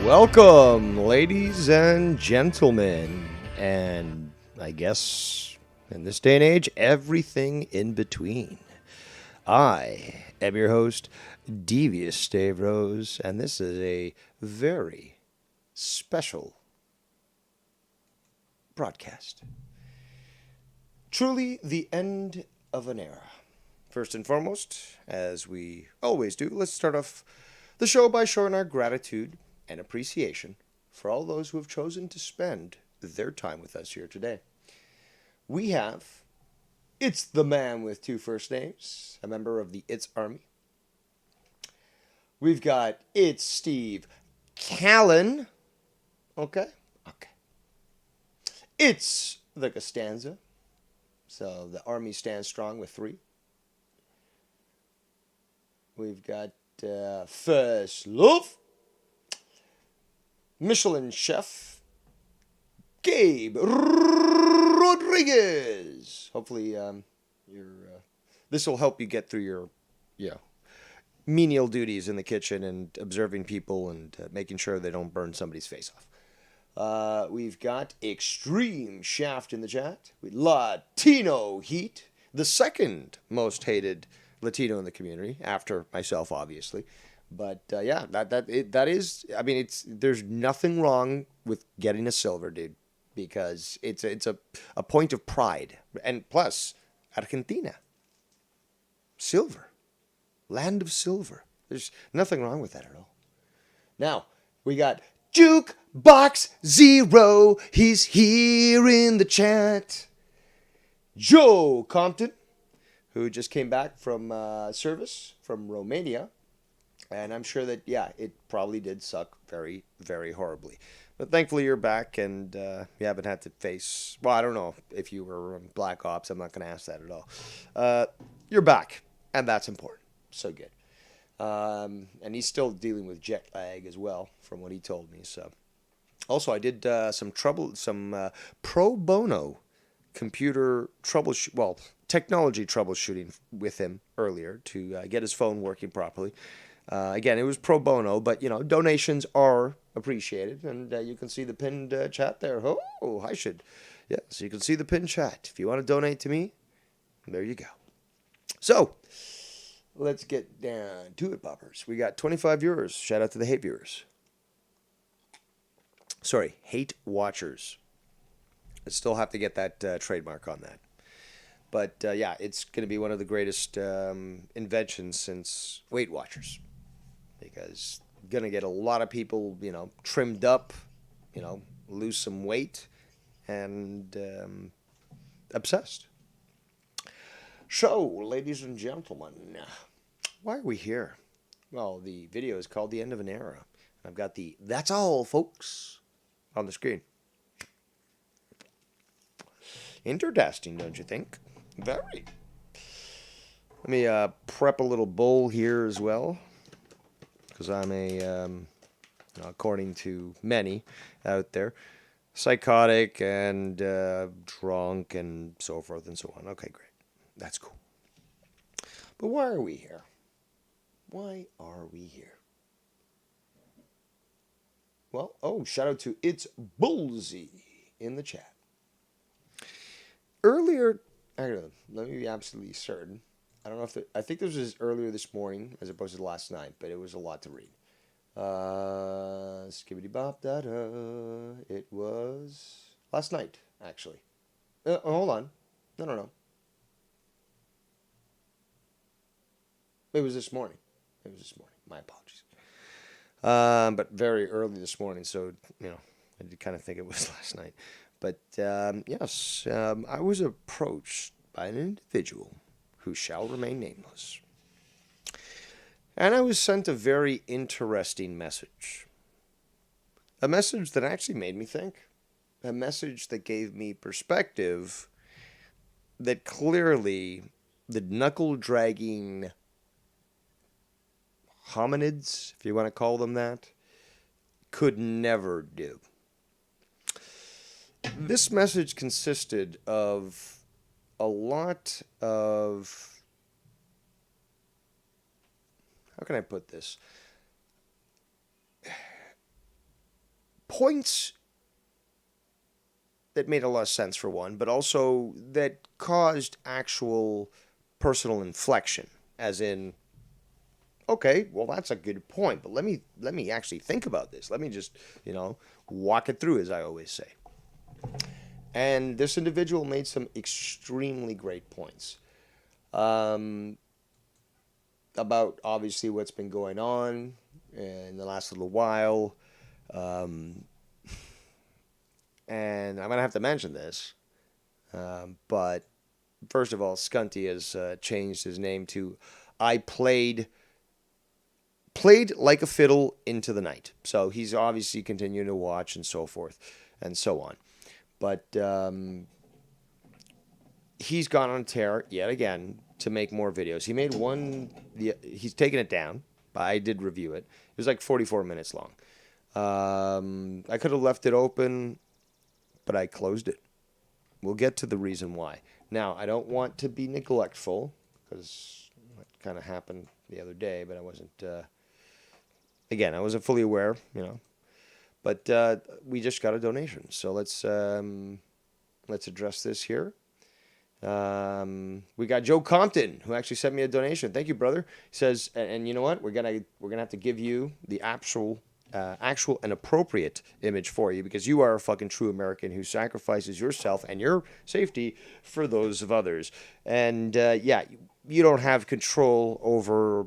Welcome, ladies and gentlemen, and I guess in this day and age, everything in between. I am your host, Devious Dave Rose, and this is a very special broadcast. Truly the end of an era. First and foremost, as we always do, let's start off the show by showing our gratitude and appreciation for all those who have chosen to spend their time with us here today. We have It's the Man with Two First Names, a member of the It's Army. We've got It's Steve Callan. Okay. It's the Costanza. So the Army stands strong with 3. We've got First Love, Michelin chef, Gabe Rodriguez. Hopefully, this will help you get through your, menial duties in the kitchen and observing people and making sure they don't burn somebody's face off. We've got Extreme Shaft in the chat. Latino Heat, the second most hated Latino in the community, after myself, obviously. But that is. I mean, there's nothing wrong with getting a silver, dude, because it's a point of pride. And plus, Argentina, silver, land of silver. There's nothing wrong with that at all. Now we got Jukebox Zero. He's here in the chat. Joe Compton, who just came back from service from Romania. And I'm sure that, it probably did suck very, very horribly. But thankfully you're back and you haven't had to face... Well, I don't know if you were on Black Ops. I'm not going to ask that at all. You're back, and that's important. So good. And he's still dealing with jet lag as well, from what he told me. So, also, I did some pro bono computer technology troubleshooting with him earlier to get his phone working properly. Again, it was pro bono, but, donations are appreciated. And you can see the pinned chat there. Oh, I should. Yeah, so you can see the pinned chat. If you want to donate to me, there you go. So, let's get down to it, poppers. We got 25 viewers. Shout out to the hate viewers. Sorry, Hate Watchers. I still have to get that trademark on that. But yeah, it's going to be one of the greatest inventions since Weight Watchers, because going to get a lot of people, trimmed up, lose some weight, and obsessed. So, ladies and gentlemen, why are we here? Well, the video is called The End of an Era. I've got the "That's all, folks" on the screen. Interesting, don't you think? Very. Let me prep a little bowl here as well, because I'm according to many out there, psychotic and drunk and so forth and so on. Okay, great. That's cool. But why are we here? Why are we here? Well, shout out to It's Bullsy in the chat. Earlier, I don't know, let me be absolutely certain. I don't know if I think this was earlier this morning as opposed to last night, but it was a lot to read. Skibbity bop da da. It was last night, actually. Hold on. No. It was this morning. My apologies. But very early this morning, so, I did kind of think it was last night. But, yes, I was approached by an individual who shall remain nameless. And I was sent a very interesting message. A message that actually made me think. A message that gave me perspective that clearly the knuckle-dragging hominids, if you want to call them that, could never do. This message consisted of a lot of, how can I put this? Points that made a lot of sense, for one, but also that caused actual personal inflection, as in, okay, well, that's a good point, but let me actually think about this. Let me just, walk it through, as I always say. And this individual made some extremely great points about obviously what's been going on in the last little while. And I'm going to have to mention this, but first of all, Scunty has changed his name to I Played Like a Fiddle into the Night. So he's obviously continuing to watch and so forth and so on. But he's gone on a tear yet again to make more videos. He made one, he's taken it down, but I did review it. It was like 44 minutes long. I could have left it open, but I closed it. We'll get to the reason why. Now, I don't want to be neglectful, because it kind of happened the other day, but I wasn't, again, I wasn't fully aware, But we just got a donation, so let's address this here. We got Joe Compton, who actually sent me a donation. Thank you, brother. He says, and you know what? We're gonna have to give you the actual and appropriate image for you, because you are a fucking true American who sacrifices yourself and your safety for those of others. And yeah, you don't have control over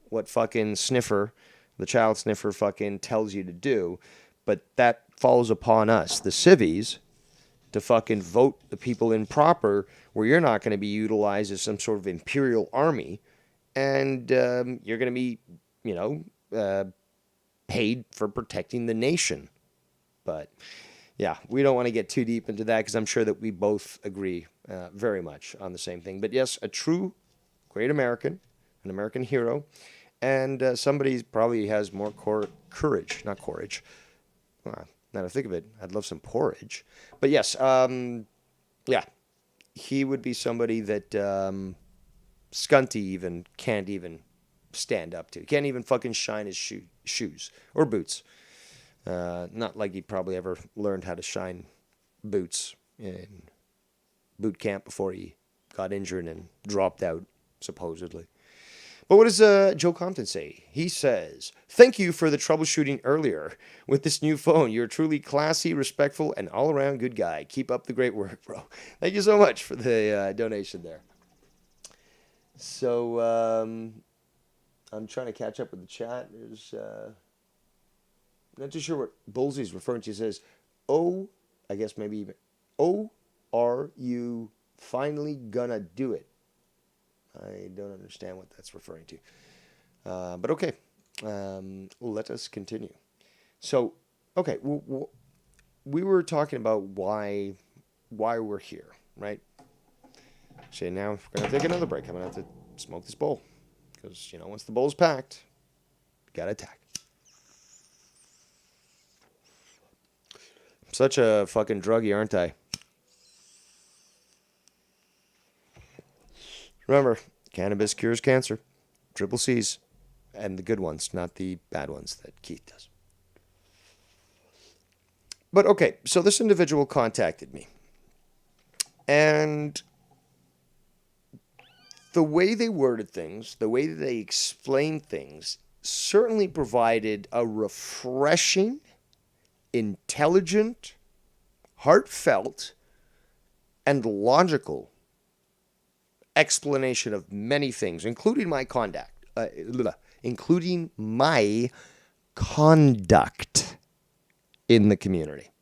what fucking sniffer, the child sniffer, fucking tells you to do, but that falls upon us, the civvies, to fucking vote the people in proper, where you're not going to be utilized as some sort of imperial army, and you're going to be, paid for protecting the nation. But yeah, we don't want to get too deep into that, because I'm sure that we both agree very much on the same thing. But yes, a true great American, an American hero, and somebody probably has more courage, not courage. Now that I think of it, I'd love some porridge. But yes, yeah, he would be somebody that Scunty even can't even stand up to. He can't even fucking shine his shoes or boots. Not like he probably ever learned how to shine boots in boot camp before he got injured and dropped out, supposedly. But what does Joe Compton say? He says, "Thank you for the troubleshooting earlier. With this new phone, you're truly classy, respectful, and all-around good guy. Keep up the great work, bro." Thank you so much for the donation there. So I'm trying to catch up with the chat. There's not too sure what Bullsy's referring to. He says, "Oh, I guess maybe even, oh, are you finally gonna do it?" I don't understand what that's referring to. But okay, let us continue. So, okay, we were talking about why we're here, right? So now we're gonna take another break. I'm gonna have to smoke this bowl because once the bowl's packed, you gotta attack. I'm such a fucking druggie, aren't I? Remember, cannabis cures cancer. Triple C's. And the good ones, not the bad ones that Keith does. But okay, so this individual contacted me. And the way they worded things, the way that they explained things, certainly provided a refreshing, intelligent, heartfelt, and logical explanation of many things, including my conduct in the community.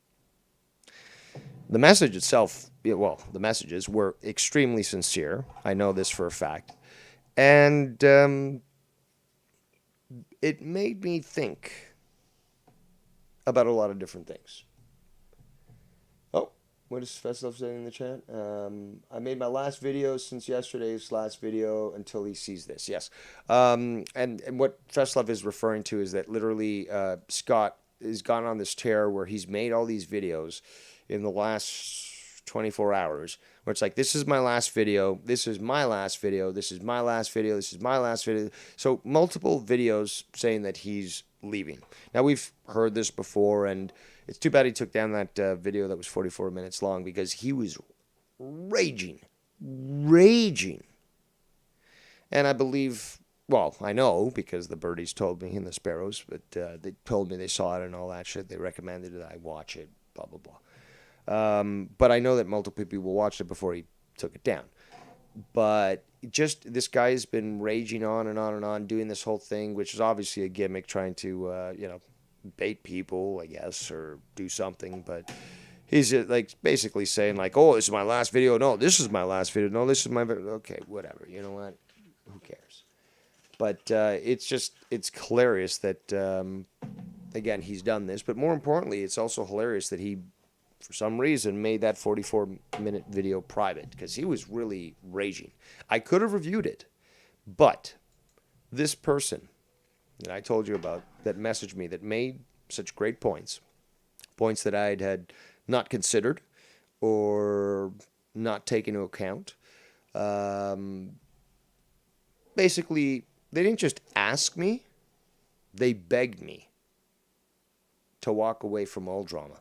The message itself, the messages were extremely sincere. I know this for a fact. And it made me think about a lot of different things. What is Feslov saying in the chat? I made my last video since yesterday's last video until he sees this. Yes. And what Feslov is referring to is that literally Scott has gone on this tear where he's made all these videos in the last 24 hours where it's like, this is my last video, this is my last video, this is my last video, this is my last video. So multiple videos saying that he's leaving. Now, we've heard this before, and it's too bad he took down that video that was 44 minutes long because he was raging. And I believe, I know because the birdies told me and the sparrows, but they told me they saw it and all that shit. They recommended that I watch it, blah, blah, blah. But I know that multiple people watched it before he took it down. But just this guy's been raging on and on and on, doing this whole thing, which is obviously a gimmick, trying to, bait people, I guess, or do something. But he's like basically saying like, "Oh, this is my last video. No, this is my last video. No, this is my video." Okay, whatever. You know what? Who cares? But it's hilarious that again he's done this. But more importantly, it's also hilarious that he, for some reason, made that 44-minute video private because he was really raging. I could have reviewed it, but this person that I told you about that messaged me that made such great points that I had not considered or not taken into account. Basically, they didn't just ask me, they begged me to walk away from all drama.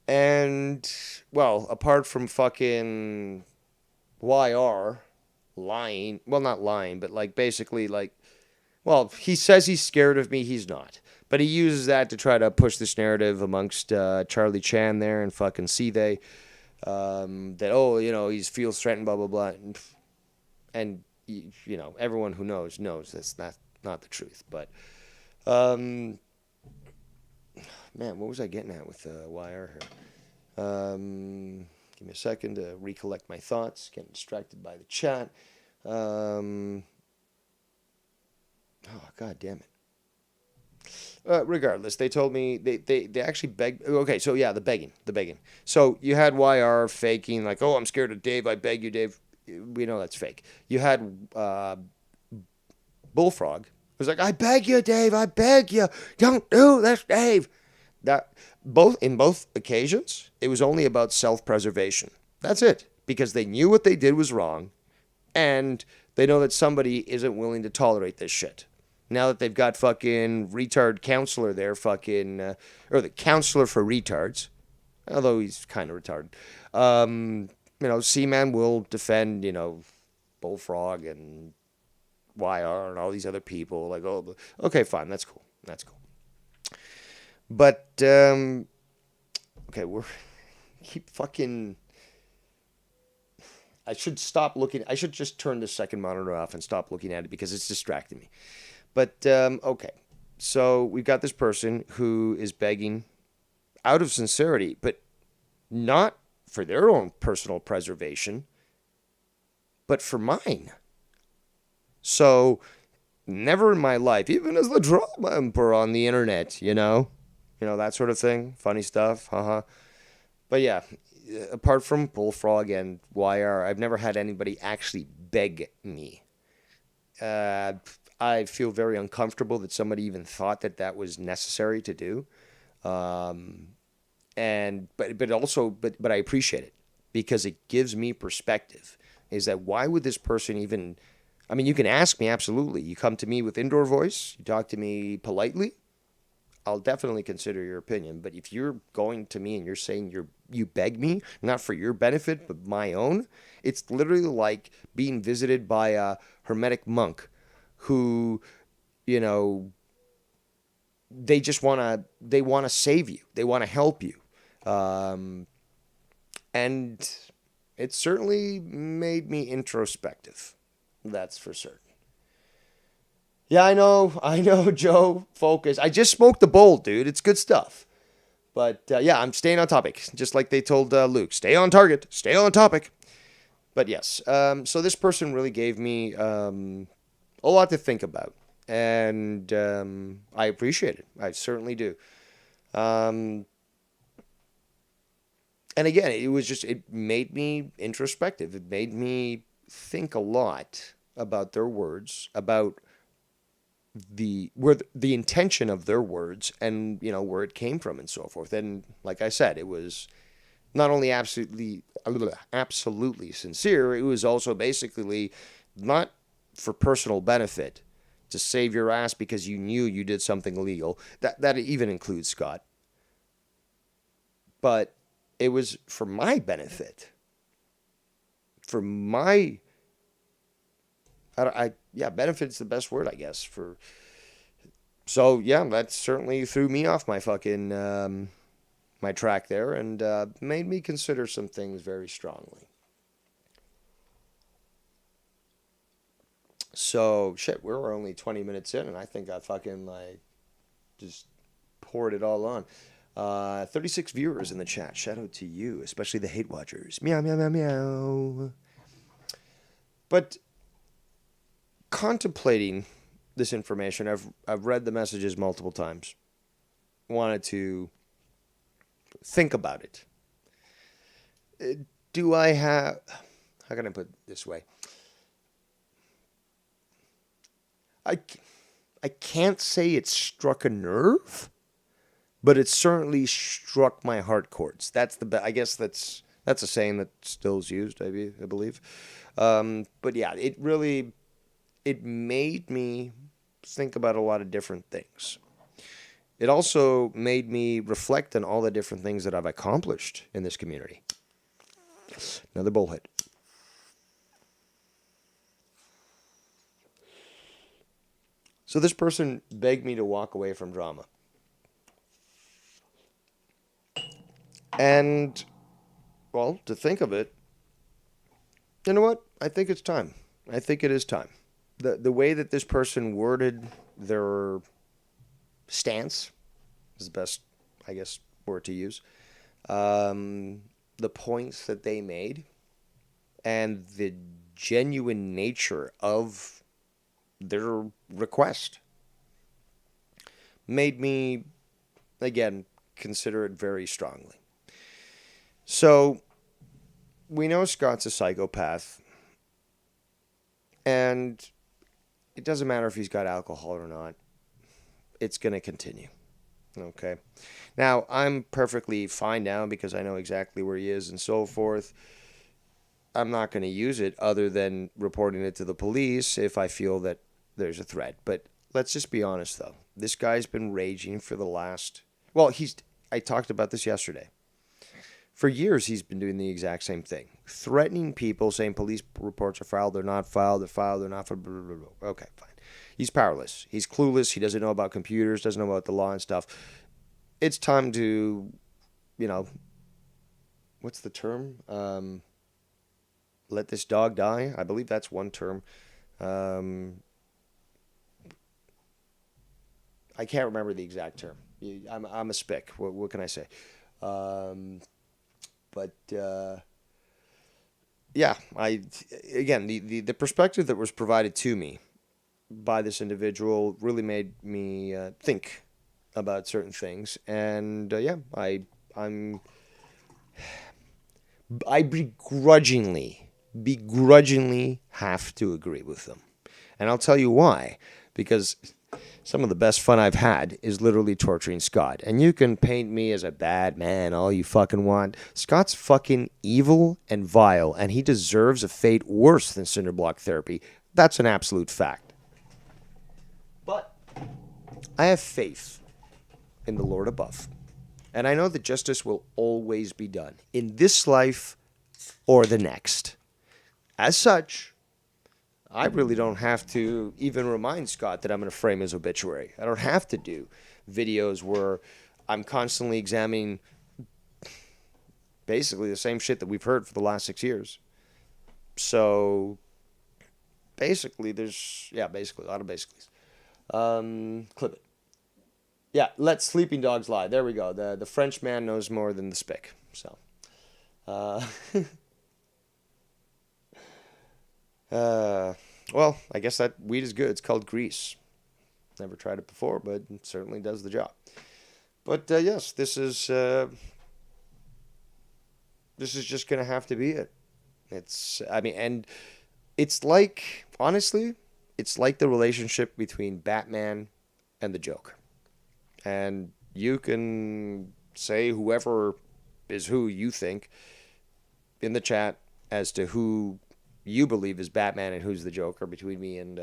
And, apart from fucking YR lying, not lying, but like basically like, he says he's scared of me. He's not. But he uses that to try to push this narrative amongst Charlie Chan there and fucking C-They. That, he feels threatened, blah, blah, blah. And everyone who knows that's not the truth. But, man, what was I getting at with YR here? Give me a second to recollect my thoughts. Getting distracted by the chat. Oh, God damn it. Regardless, they told me they actually begged. Okay, so yeah, the begging. So you had YR faking like, "Oh, I'm scared of Dave. I beg you, Dave." We know that's fake. You had Bullfrog. It was like, "I beg you, Dave. I beg you. Don't do this, Dave." That in both occasions, it was only about self-preservation. That's it, because they knew what they did was wrong, and they know that somebody isn't willing to tolerate this shit. Now that they've got fucking retard counselor there, or the counselor for retards, although he's kind of retarded. Seaman will defend, Bullfrog and YR and all these other people. Like, oh, okay, fine, that's cool. That's cool. But okay, we're keep fucking. I should stop looking. I should just turn the second monitor off and stop looking at it because it's distracting me. But okay, so we've got this person who is begging out of sincerity, but not for their own personal preservation, but for mine. So never in my life, even as the drama emperor on the internet, that sort of thing, funny stuff, haha. But yeah, apart from Bullfrog and YR, I've never had anybody actually beg me. I feel very uncomfortable that somebody even thought that was necessary to do. But I appreciate it because it gives me perspective. Is that why would this person even? I mean, you can ask me absolutely. You come to me with indoor voice, you talk to me politely, I'll definitely consider your opinion. But if you're going to me and you're saying you beg me, not for your benefit but my own, it's literally like being visited by a hermetic monk who, they just want to save you. They want to help you. And it certainly made me introspective. That's for certain. Yeah, I know, Joe. Focus. I just smoked the bowl, dude. It's good stuff. But yeah, I'm staying on topic. Just like they told Luke, stay on target, stay on topic. But yes, so this person really gave me a lot to think about. And I appreciate it. I certainly do. And again, it made me introspective. It made me think a lot about their words, about the intention of their words, and where it came from and so forth. And like I said, it was not only absolutely sincere, it was also basically not for personal benefit, to save your ass because you knew you did something illegal. That even includes Scott. But it was for my benefit. For my benefit's the best word, I guess. So yeah, that certainly threw me off my fucking my track there, and made me consider some things very strongly. So shit, we're only 20 minutes in, and I think I fucking just poured it all on. 36 viewers in the chat. Shout out to you, especially the hate watchers. Meow meow meow meow. But contemplating this information, I've read the messages multiple times. Wanted to think about it. Do I have? How can I put it this way? I can't say it struck a nerve, but it certainly struck my heart chords. I guess that's a saying that still is used, I believe. But yeah, it made me think about a lot of different things. It also made me reflect on all the different things that I've accomplished in this community. Another bullhead. So this person begged me to walk away from drama. And, well, to think of it, you know what? I think it's time. I think it is time. The way that this person worded their stance is the best, I guess, word to use. The points that they made and the genuine nature of their request made me, again, consider it very strongly. So, we know Scott's a psychopath, and it doesn't matter if he's got alcohol or not. It's going to continue. Okay? Now, I'm perfectly fine now because I know exactly where he is and so forth. I'm not going to use it other than reporting it to the police if I feel that there's a threat. But let's just be honest, though. This guy's been raging for the last... Well, I talked about this yesterday. For years, he's been doing the exact same thing. Threatening people, saying police reports are filed, they're not filed, they're filed, they're not filed, blah, blah, blah. Okay, fine. He's powerless. He's clueless. He doesn't know about computers, doesn't know about the law and stuff. It's time to, you know, what's the term? Let this dog die. I believe that's one term. I can't remember the exact term. I'm a spick. What can I say? But yeah, again, the perspective that was provided to me by this individual really made me think about certain things, and yeah, I begrudgingly have to agree with them, and I'll tell you why. Because some of the best fun I've had is literally torturing Scott. And you can paint me as a bad man all you fucking want. Scott's fucking evil and vile, and he deserves a fate worse than cinderblock therapy. That's an absolute fact. But I have faith in the Lord above. And I know that justice will always be done in this life or the next. As such, I really don't have to even remind Scott that I'm going to frame his obituary. I don't have to do videos where I'm constantly examining basically the same shit that we've heard for the last 6 years. So basically basically a lot of basics. Clip it. Yeah, let sleeping dogs lie. There we go. The French man knows more than the spick. So well, I guess that weed is good. It's called grease. Never tried it before, but it certainly does the job. But yes, this is just gonna have to be it. And it's like, honestly, it's like the relationship between Batman and the Joker. And you can say whoever is who you think in the chat as to who you believe is Batman and who's the Joker between me and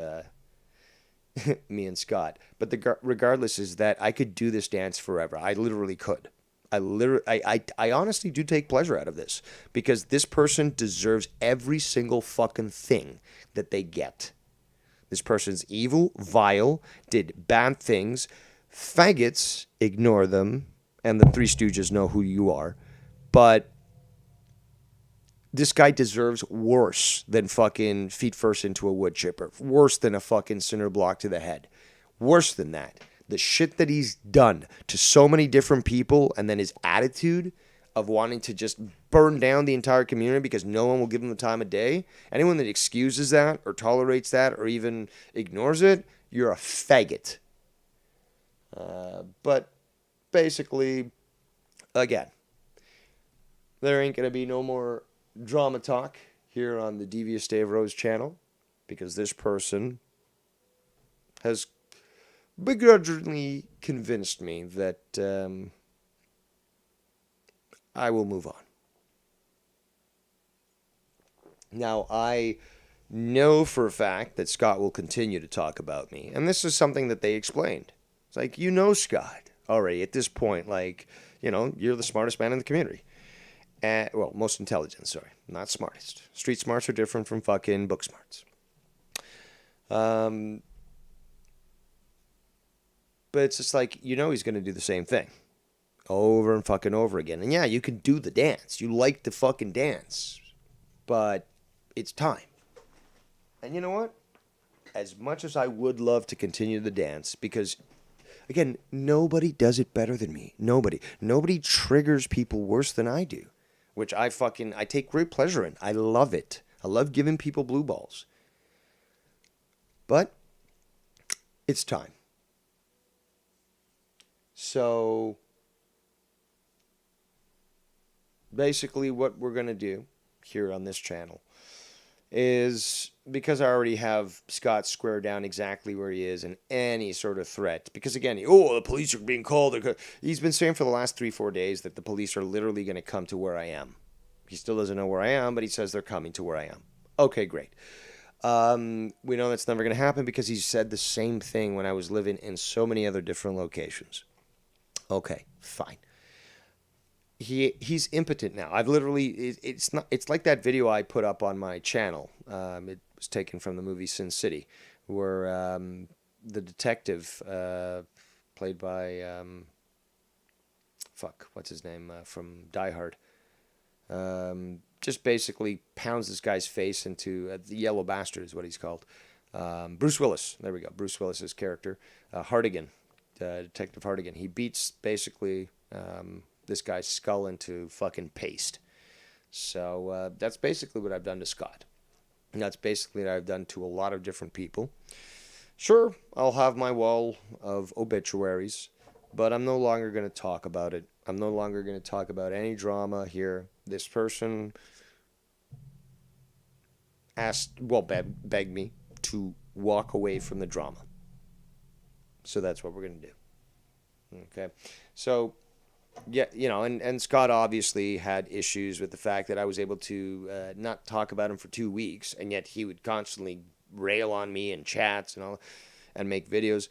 me and Scott. But regardless is that I could do this dance forever. I literally could. I honestly do take pleasure out of this because this person deserves every single fucking thing that they get. This person's evil, vile, did bad things. Faggots, ignore them, and the Three Stooges know who you are. But this guy deserves worse than fucking feet first into a wood chipper. Worse than a fucking cinder block to the head. Worse than that. The shit that he's done to so many different people, and then his attitude of wanting to just burn down the entire community because no one will give him the time of day. Anyone that excuses that or tolerates that or even ignores it, you're a faggot. But basically, again, there ain't going to be no more drama talk here on the Devious Dave Rose channel because this person has begrudgingly convinced me that I will move on. Now, I know for a fact that Scott will continue to talk about me, and this is something that they explained. It's like, you know Scott already at this point, like, you know, you're the smartest man in the community. Well, most intelligent, sorry, not smartest. Street smarts are different from fucking book smarts. But it's just like, you know he's going to do the same thing over and fucking over again. And yeah, you can do the dance. You like the fucking dance. But it's time. And you know what? As much as I would love to continue the dance, because, again, nobody does it better than me. Nobody. Nobody triggers people worse than I do, which I take great pleasure in. I love it. I love giving people blue balls. But it's time. So basically what we're going to do here on this channel is, because I already have Scott squared down exactly where he is and any sort of threat, because again, the police are being called. He's been saying for the last 3-4 days that the police are literally going to come to where I am. He still doesn't know where I am, but he says they're coming to where I am. Okay, great. We know that's never going to happen because he said the same thing when I was living in so many other different locations. Okay, fine. he's impotent now. I've literally it's not it's like that video I put up on my channel. It was taken from the movie Sin City, where the detective played by fuck, what's his name from Die Hard, just basically pounds this guy's face into the Yellow Bastard is what he's called. Bruce Willis. There we go. Bruce Willis's character, Hardigan, Detective Hardigan. He beats basically this guy's skull into fucking paste. So that's basically what I've done to Scott. And that's basically what I've done to a lot of different people. Sure, I'll have my wall of obituaries, but I'm no longer going to talk about it. I'm no longer going to talk about any drama here. This person begged me to walk away from the drama. So that's what we're going to do. Okay. So, yeah, and Scott obviously had issues with the fact that I was able to not talk about him for 2 weeks, and yet he would constantly rail on me in chats and all, and make videos.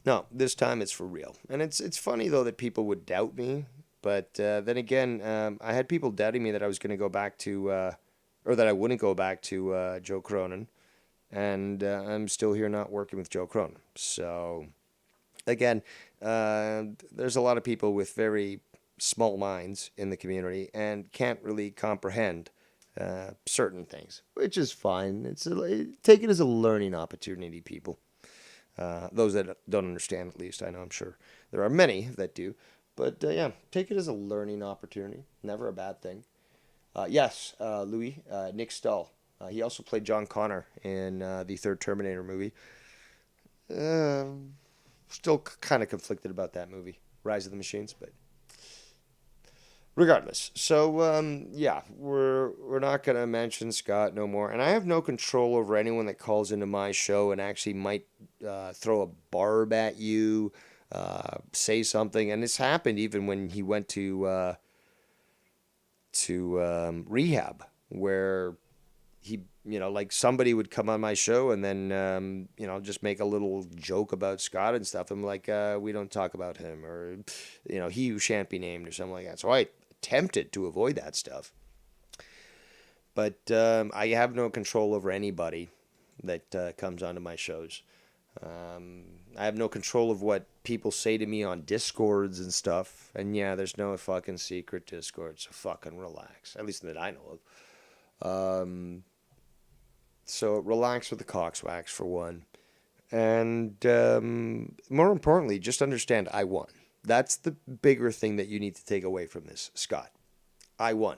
No, this time it's for real. And it's funny, though, that people would doubt me. But then again, I had people doubting me that I was going to go back to, or that I wouldn't go back to Joe Cronin. And I'm still here not working with Joe Cronin. So, again, there's a lot of people with very small minds in the community and can't really comprehend certain things, which is fine. Take it as a learning opportunity, people. Those that don't understand, at least, I'm sure there are many that do. But yeah, take it as a learning opportunity. Never a bad thing. Yes, Louis, Nick Stahl. He also played John Connor in the third Terminator movie. Still kind of conflicted about that movie, Rise of the Machines, but regardless. So yeah, we're not gonna mention Scott no more, and I have no control over anyone that calls into my show and actually might throw a barb at you, say something, and this happened even when he went to rehab, where he, like somebody would come on my show and then, just make a little joke about Scott and stuff. I'm like, we don't talk about him, or, he who shan't be named or something like that. So I attempted to avoid that stuff. But I have no control over anybody that comes onto my shows. I have no control of what people say to me on Discords and stuff. And yeah, there's no fucking secret Discord, so fucking relax. At least that I know of. So relax with the cockswax for one. And more importantly, just understand I won. That's the bigger thing that you need to take away from this, Scott. I won.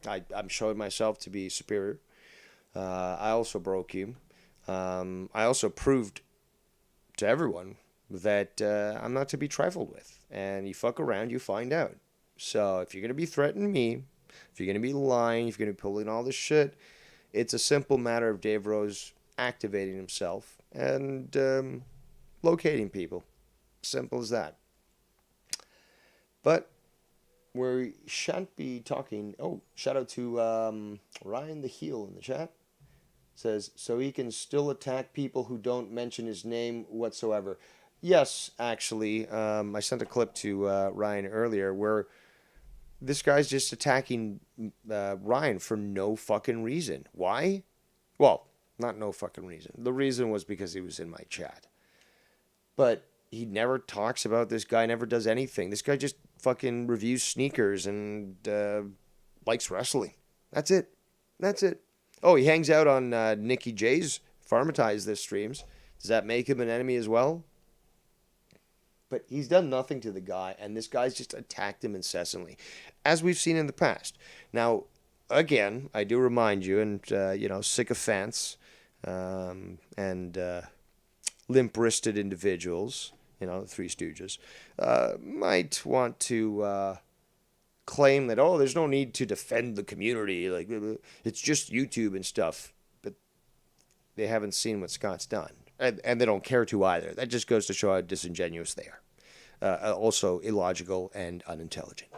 I'm showing myself to be superior. I also broke you. I also proved to everyone that I'm not to be trifled with. And you fuck around, you find out. So if you're going to be threatening me, if you're going to be lying, if you're going to be pulling all this shit, it's a simple matter of Dave Rose activating himself and locating people. Simple as that. But we shan't be talking. Oh, shout out to Ryan the Heel in the chat. Says, so he can still attack people who don't mention his name whatsoever. Yes, actually. I sent a clip to Ryan earlier where this guy's just attacking Ryan for no fucking reason. Why? Well, not no fucking reason. The reason was because he was in my chat. But he never talks about this guy, never does anything. This guy just fucking reviews sneakers and likes wrestling. That's it. That's it. Oh, he hangs out on Nikki J's Pharmatize this streams. Does that make him an enemy as well? But he's done nothing to the guy, and this guy's just attacked him incessantly, as we've seen in the past. Now, again, I do remind you, and, sycophants and limp-wristed individuals, the Three Stooges, might want to claim that, there's no need to defend the community, like, it's just YouTube and stuff, but they haven't seen what Scott's done. And they don't care to either. That just goes to show how disingenuous they are. Also illogical and unintelligent.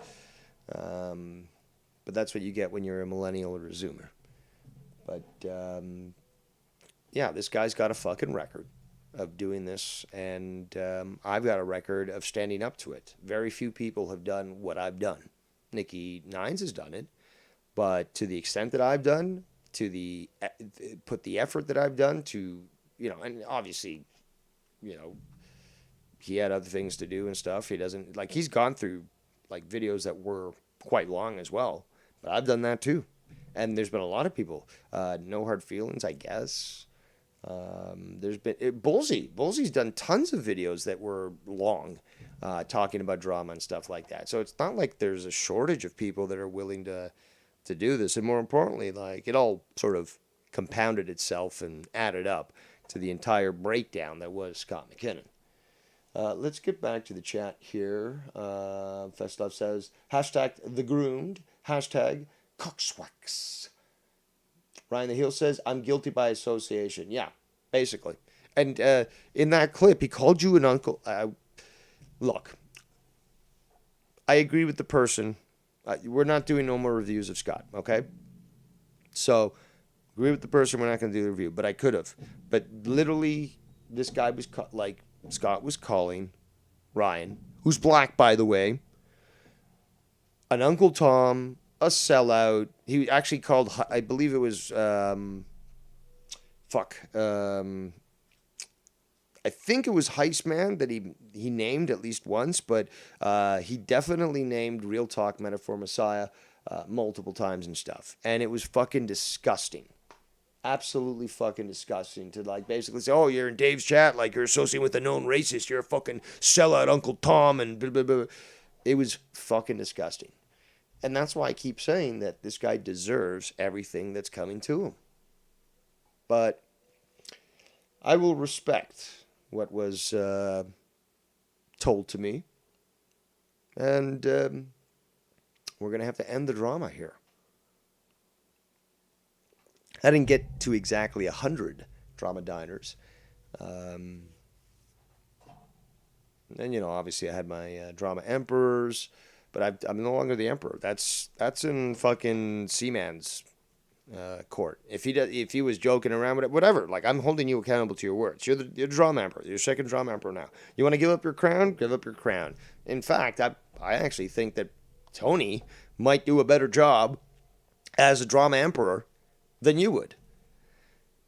But that's what you get when you're a millennial or a zoomer. But, yeah, this guy's got a fucking record. of doing this, and I've got a record of standing up to it. Very few people have done what I've done. Nikki Nines has done it, but to the extent that I've done, to the put the effort that I've done to, and obviously, you know, he had other things to do and stuff. He doesn't like he's gone through like videos that were quite long as well, but I've done that too. And there's been a lot of people, no hard feelings, I guess. There's been Bullsy. Bullsy's done tons of videos that were long, talking about drama and stuff like that. So it's not like there's a shortage of people that are willing to do this. And more importantly, like it all sort of compounded itself and added up to the entire breakdown that was Scott McKinnon. Let's get back to the chat here. Festov says, hashtag the groomed, hashtag cockswacks. Ryan the Heel says, I'm guilty by association. Yeah, basically. And in that clip, he called you an uncle. Look, I agree with the person. We're not doing no more reviews of Scott, okay? So, agree with the person. We're not going to do the review, but I could have. But literally, this guy was Scott was calling Ryan, who's black, by the way, an Uncle Tom, a sellout. He actually called, I believe it was, I think it was Heistman that he named at least once, but he definitely named Real Talk Metaphor Messiah multiple times and stuff. And it was fucking disgusting. Absolutely fucking disgusting to like basically say, oh, you're in Dave's chat, like you're associating with a known racist, you're a fucking sellout Uncle Tom, and blah, blah, blah. It was fucking disgusting. And that's why I keep saying that this guy deserves everything that's coming to him. But I will respect what was told to me. And we're going to have to end the drama here. I didn't get to exactly 100 drama diners. And, obviously I had my drama emperors, but I'm no longer the emperor. That's in fucking Seaman's court. If he was joking around with it, whatever. Like, I'm holding you accountable to your words. You're the drama emperor. You're second drama emperor now. You want to give up your crown? Give up your crown. In fact, I actually think that Tony might do a better job as a drama emperor than you would,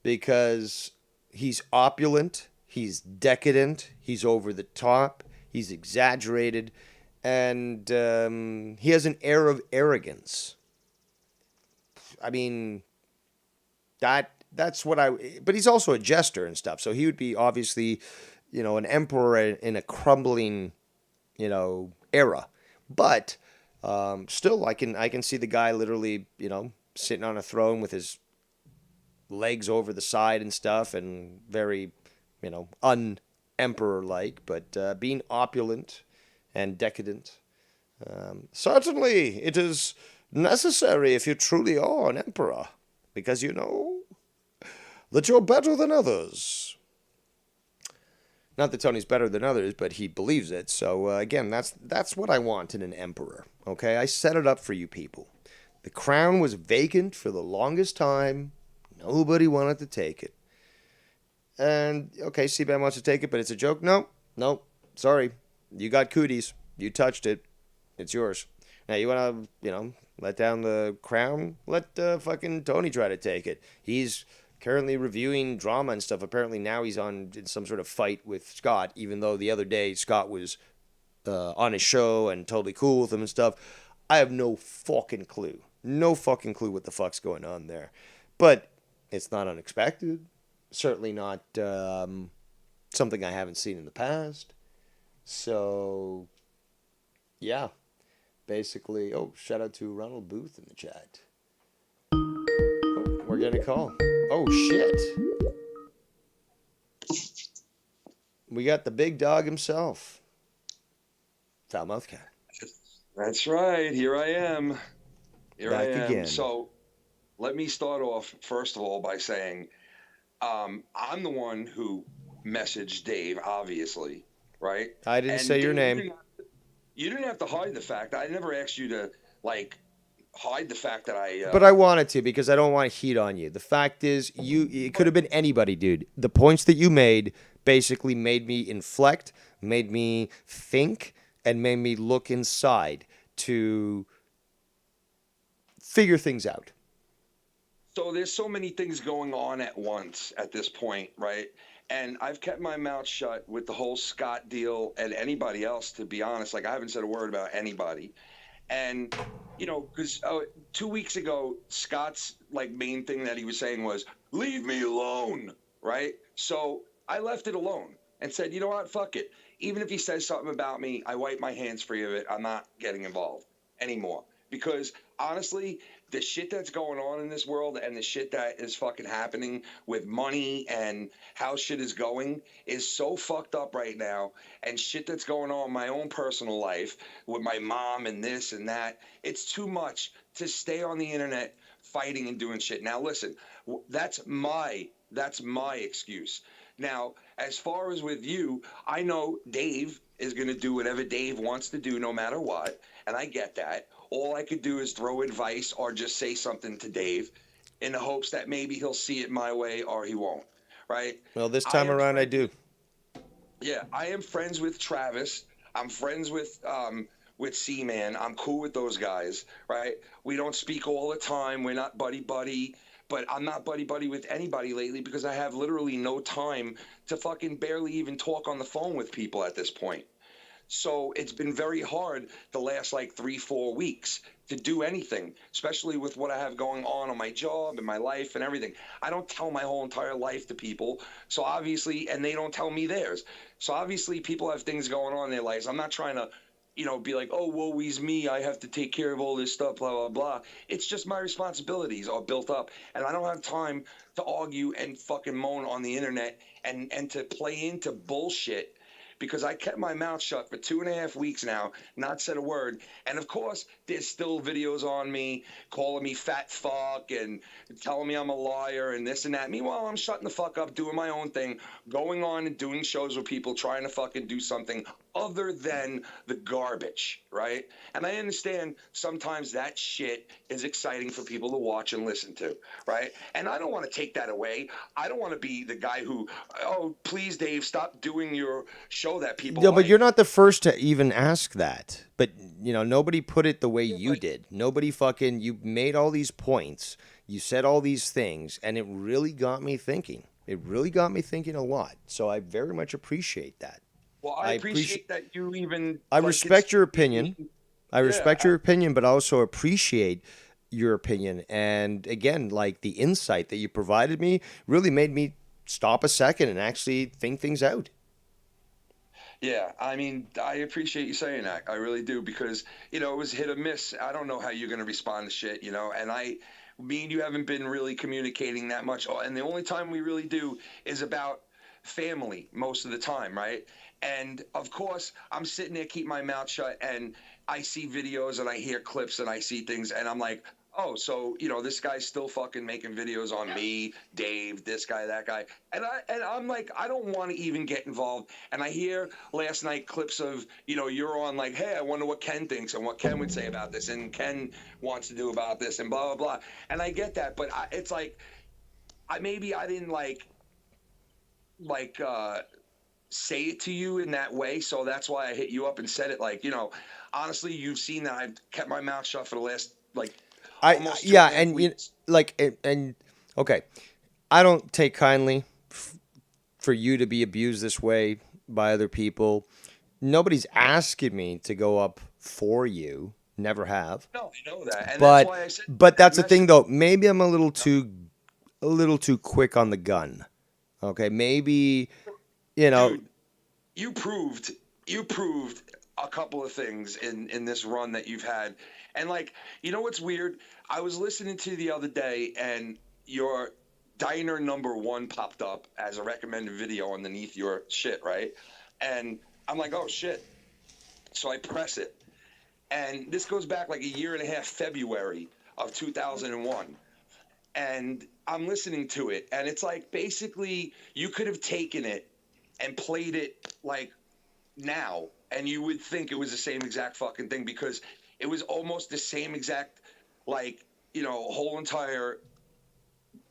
because he's opulent, he's decadent, he's over the top, he's exaggerated, and he has an air of arrogance. I mean, that's what but he's also a jester and stuff, so he would be obviously, an emperor in a crumbling, era. But still, I can see the guy literally, sitting on a throne with his legs over the side and stuff, and very, un-emperor-like, but being opulent and decadent. Certainly, it is necessary if you truly are an emperor, because you know that you're better than others. Not that Tony's better than others, but he believes it. So, again, that's what I want in an emperor, okay? I set it up for you people. The crown was vacant for the longest time. Nobody wanted to take it. And, okay, C-Bam wants to take it, but it's a joke. No, sorry. You got cooties. You touched it. It's yours. Now, you want to, let down the crown? Let fucking Tony try to take it. He's currently reviewing drama and stuff. Apparently now he's in some sort of fight with Scott, even though the other day Scott was on his show and totally cool with him and stuff. I have no fucking clue. No fucking clue what the fuck's going on there. But it's not unexpected. Certainly not something I haven't seen in the past. So, yeah. Basically, shout out to Ronald Booth in the chat. Oh, we're getting a call. Oh, shit. We got the big dog himself. Foulmouth Cat. That's right. Here I am. Back again. So let me start off, first of all, by saying I'm the one who messaged Dave, obviously, right? I didn't say your name. You didn't have to hide the fact. I never asked you to, hide the fact that I... But I wanted to, because I don't want heat on you. The fact is, it could have been anybody, dude. The points that you made basically made me inflect, made me think, and made me look inside to figure things out. So there's so many things going on at once at this point, right? And I've kept my mouth shut with the whole Scott deal and anybody else, to be honest. Like, I haven't said a word about anybody. And, because 2 weeks ago, Scott's like main thing that he was saying was, leave me alone, right? So I left it alone and said, you know what? Fuck it. Even if he says something about me, I wipe my hands free of it. I'm not getting involved anymore. Because honestly, the shit that's going on in this world and the shit that is fucking happening with money and how shit is going is so fucked up right now. And shit that's going on in my own personal life with my mom and this and that. It's too much to stay on the internet fighting and doing shit. Now listen, that's my excuse. Now, as far as with you, I know Dave is going to do whatever Dave wants to do no matter what, and I get that. All I could do is throw advice or just say something to Dave in the hopes that maybe he'll see it my way or he won't, right? Well, this I time am around, I friends do. Yeah, I am friends with Travis. I'm friends with C-Man. I'm cool with those guys, right? We don't speak all the time. We're not buddy buddy, but I'm not buddy buddy with anybody lately because I have literally no time to fucking barely even talk on the phone with people at this point. So it's been very hard the last like 3, 4 weeks to do anything, especially with what I have going on my job and my life and everything. I don't tell my whole entire life to people. So obviously, and they don't tell me theirs. So obviously, people have things going on in their lives. I'm not trying to, be like, oh, woe's me. I have to take care of all this stuff, blah, blah, blah. It's just my responsibilities are built up. And I don't have time to argue and fucking moan on the internet and to play into bullshit because I kept my mouth shut for 2.5 weeks now, not said a word. And of course, there's still videos on me calling me fat fuck and telling me I'm a liar and this and that. Meanwhile, I'm shutting the fuck up, doing my own thing, going on and doing shows with people, trying to fucking do something other than the garbage, right? And I understand sometimes that shit is exciting for people to watch and listen to, right? And I don't want to take that away. I don't want to be the guy who, oh, please, Dave, stop doing your show that people No, but you're like. not the first to even ask that. But nobody put it the way Yeah, you but did. Nobody fucking. You made all these points. You said all these things, and it really got me thinking. It really got me thinking a lot. So I very much appreciate that. well, I I appreciate. appreciate that you even I like consider respect your me opinion. being, I yeah, respect your opinion, but I also appreciate your opinion. And again, like the insight that you provided me really made me stop a second and actually think things out. yeah. I mean, I appreciate you saying that. I really do because it was hit or miss. I don't know how you're gonna respond to shit, and me and you haven't been really communicating that much. And the only time we really do is about family most of the time, right? And of course, I'm sitting there, keep my mouth shut, and I see videos and I hear clips and I see things, and I'm like, oh, so this guy's still fucking making videos on me, Dave, this guy, that guy, and I'm like, I don't want to even get involved. And I hear last night clips of you're on like, hey, I wonder what Ken thinks and what Ken would say about this, and Ken wants to do about this, and blah blah blah. And I get that, but it's like I didn't like say it to you in that way. So that's why I hit you up and said it. Like, honestly, you've seen that I've kept my mouth shut for the last like almost two Yeah, and a half and weeks. and okay, I don't take kindly for you to be abused this way by other people. Nobody's asking me to go up for you. Never have. No, I know that, and that's But why I said that that's the thing message. though. Maybe I'm a little too quick on the gun. Okay, maybe you know. Dude, you proved you proved a couple of things in this run that you've had, and like what's weird? I was listening to you the other day, and your diner number one popped up as a recommended video underneath your shit, right? And I'm like, oh shit. So I press it. And this goes back like a year and a half, February of 2001. And I'm listening to it. And it's like basically you could have taken it and played it like now. And you would think it was the same exact fucking thing because it was almost the same exact, like, whole entire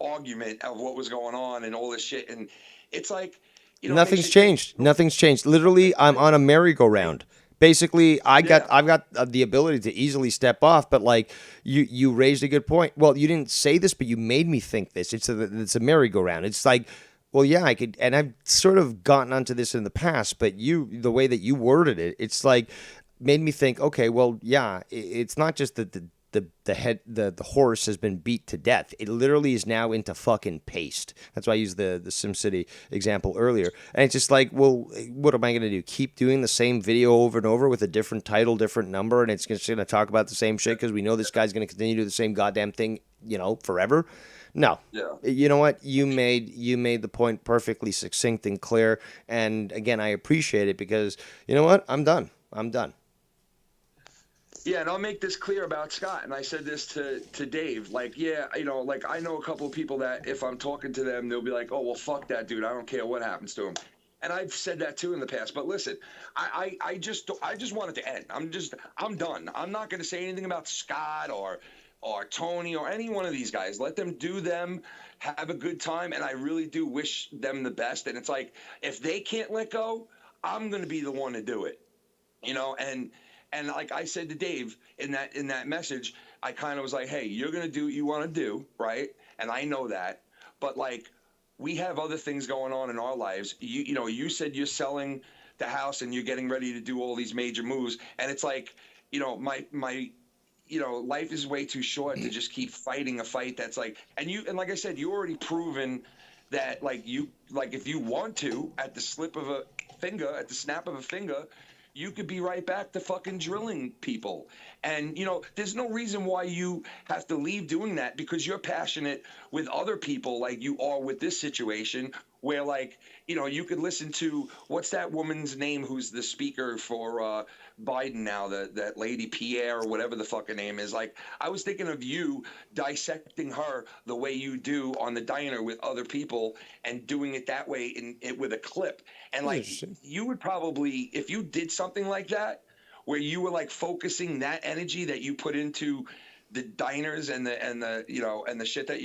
argument of what was going on and all this shit. And it's like, it makes Nothing's you think. changed. Nothing's changed. Literally, I'm on a merry-go-round. Basically, Yeah, I've got the ability to easily step off, but like you raised a good point. Well, you didn't say this, but you made me think this. It's a merry-go-round. It's like, well, yeah, I could, and I've sort of gotten onto this in the past, but the way that you worded it, it's like made me think. Okay, well, yeah, it's not just that the horse has been beat to death. It literally is now into fucking paste. That's why I used the SimCity example earlier. And it's just like, well, what am I going to do? Keep doing the same video over and over with a different title, different number, and it's just going to talk about the same shit because we know this guy's going to continue to do the same goddamn thing, forever. No. yeah. You know what? You made the point perfectly succinct and clear. And again, I appreciate it because you know what? I'm done. I'm done. Yeah, and I'll make this clear about Scott. And I said this to Dave. Like, yeah, like I know a couple of people that if I'm talking to them, they'll be like, "Oh, well, fuck that dude. I don't care what happens to him." And I've said that too in the past. But listen, I just want it to end. I'm done. I'm not going to say anything about Scott or Tony or any one of these guys. Let them do them, have a good time, and I really do wish them the best. And it's like if they can't let go, I'm going to be the one to do it. And like I said to Dave in that message, I kind of was like, hey, you're gonna do what you want to do, right? And I know that, but like we have other things going on in our lives. You said you're selling the house and you're getting ready to do all these major moves, and it's like, my life is way too short to just keep fighting a fight that's like, and like I said, you already proven that like if you want to at the snap of a finger, you could be right back to fucking drilling people. And, there's no reason why you have to leave doing that because you're passionate with other people like you are with this situation where, like, you could listen to what's that woman's name who's the speaker for Biden now, that lady Pierre or whatever the fucking name is. Like, I was thinking of you dissecting her the way you do on the diner with other people and doing it that way with a clip. And That's like, interesting. you would probably, if you did something like that, where you were like focusing that energy that you put into the diners and the shit that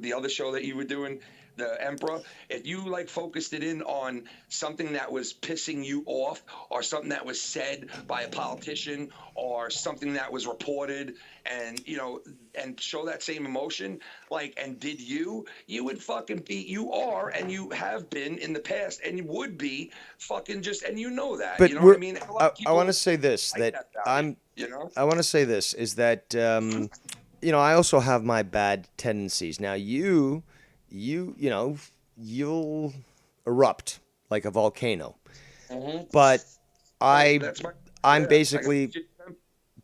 the other show that you were doing, the Emperor, if you like focused it in on something that was pissing you off or something that was said by a politician or something that was reported and show that same emotion, like, and you would fucking be, you are, and you have been in the past, and you would be fucking just, and that, But you know what I mean? And a lot of I want to people say this like that that about me, I'm you know? I want to say this is that I also have my bad tendencies. Now you'll erupt like a volcano, Mm-hmm. but Well, I that's my, I'm yeah, I got basically.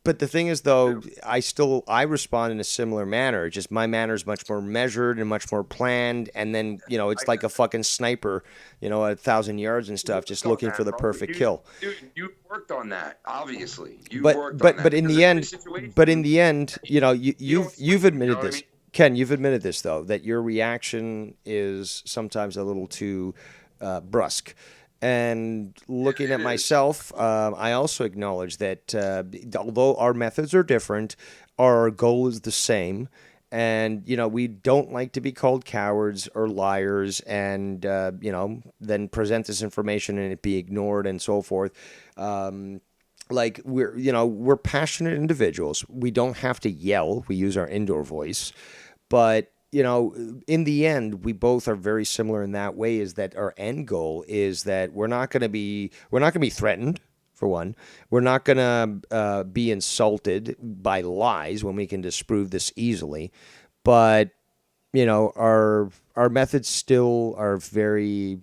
But the thing is, though, too. I respond in a similar manner. Just my manner is much more measured and much more planned. And then I it's like got a fucking sniper, at 1,000 yards and you stuff, just worked on looking for that, the bro. perfect kill. You worked on that, obviously. You've But worked on but that but in because the in every end, situation, but in the end, you don't you've sleep, you know admitted what I mean? this, Ken. You've admitted this though that your reaction is sometimes a little too brusque. And looking It at is. myself, I also acknowledge that although our methods are different, our goal is the same. And we don't like to be called cowards or liars, and then present this information and it be ignored and so forth. Like we're passionate individuals. We don't have to yell. We use our indoor voice, but in the end, we both are very similar in that way. Is that our end goal? Is that we're not going to be threatened. For one, we're not going to be insulted by lies when we can disprove this easily. But our methods still are very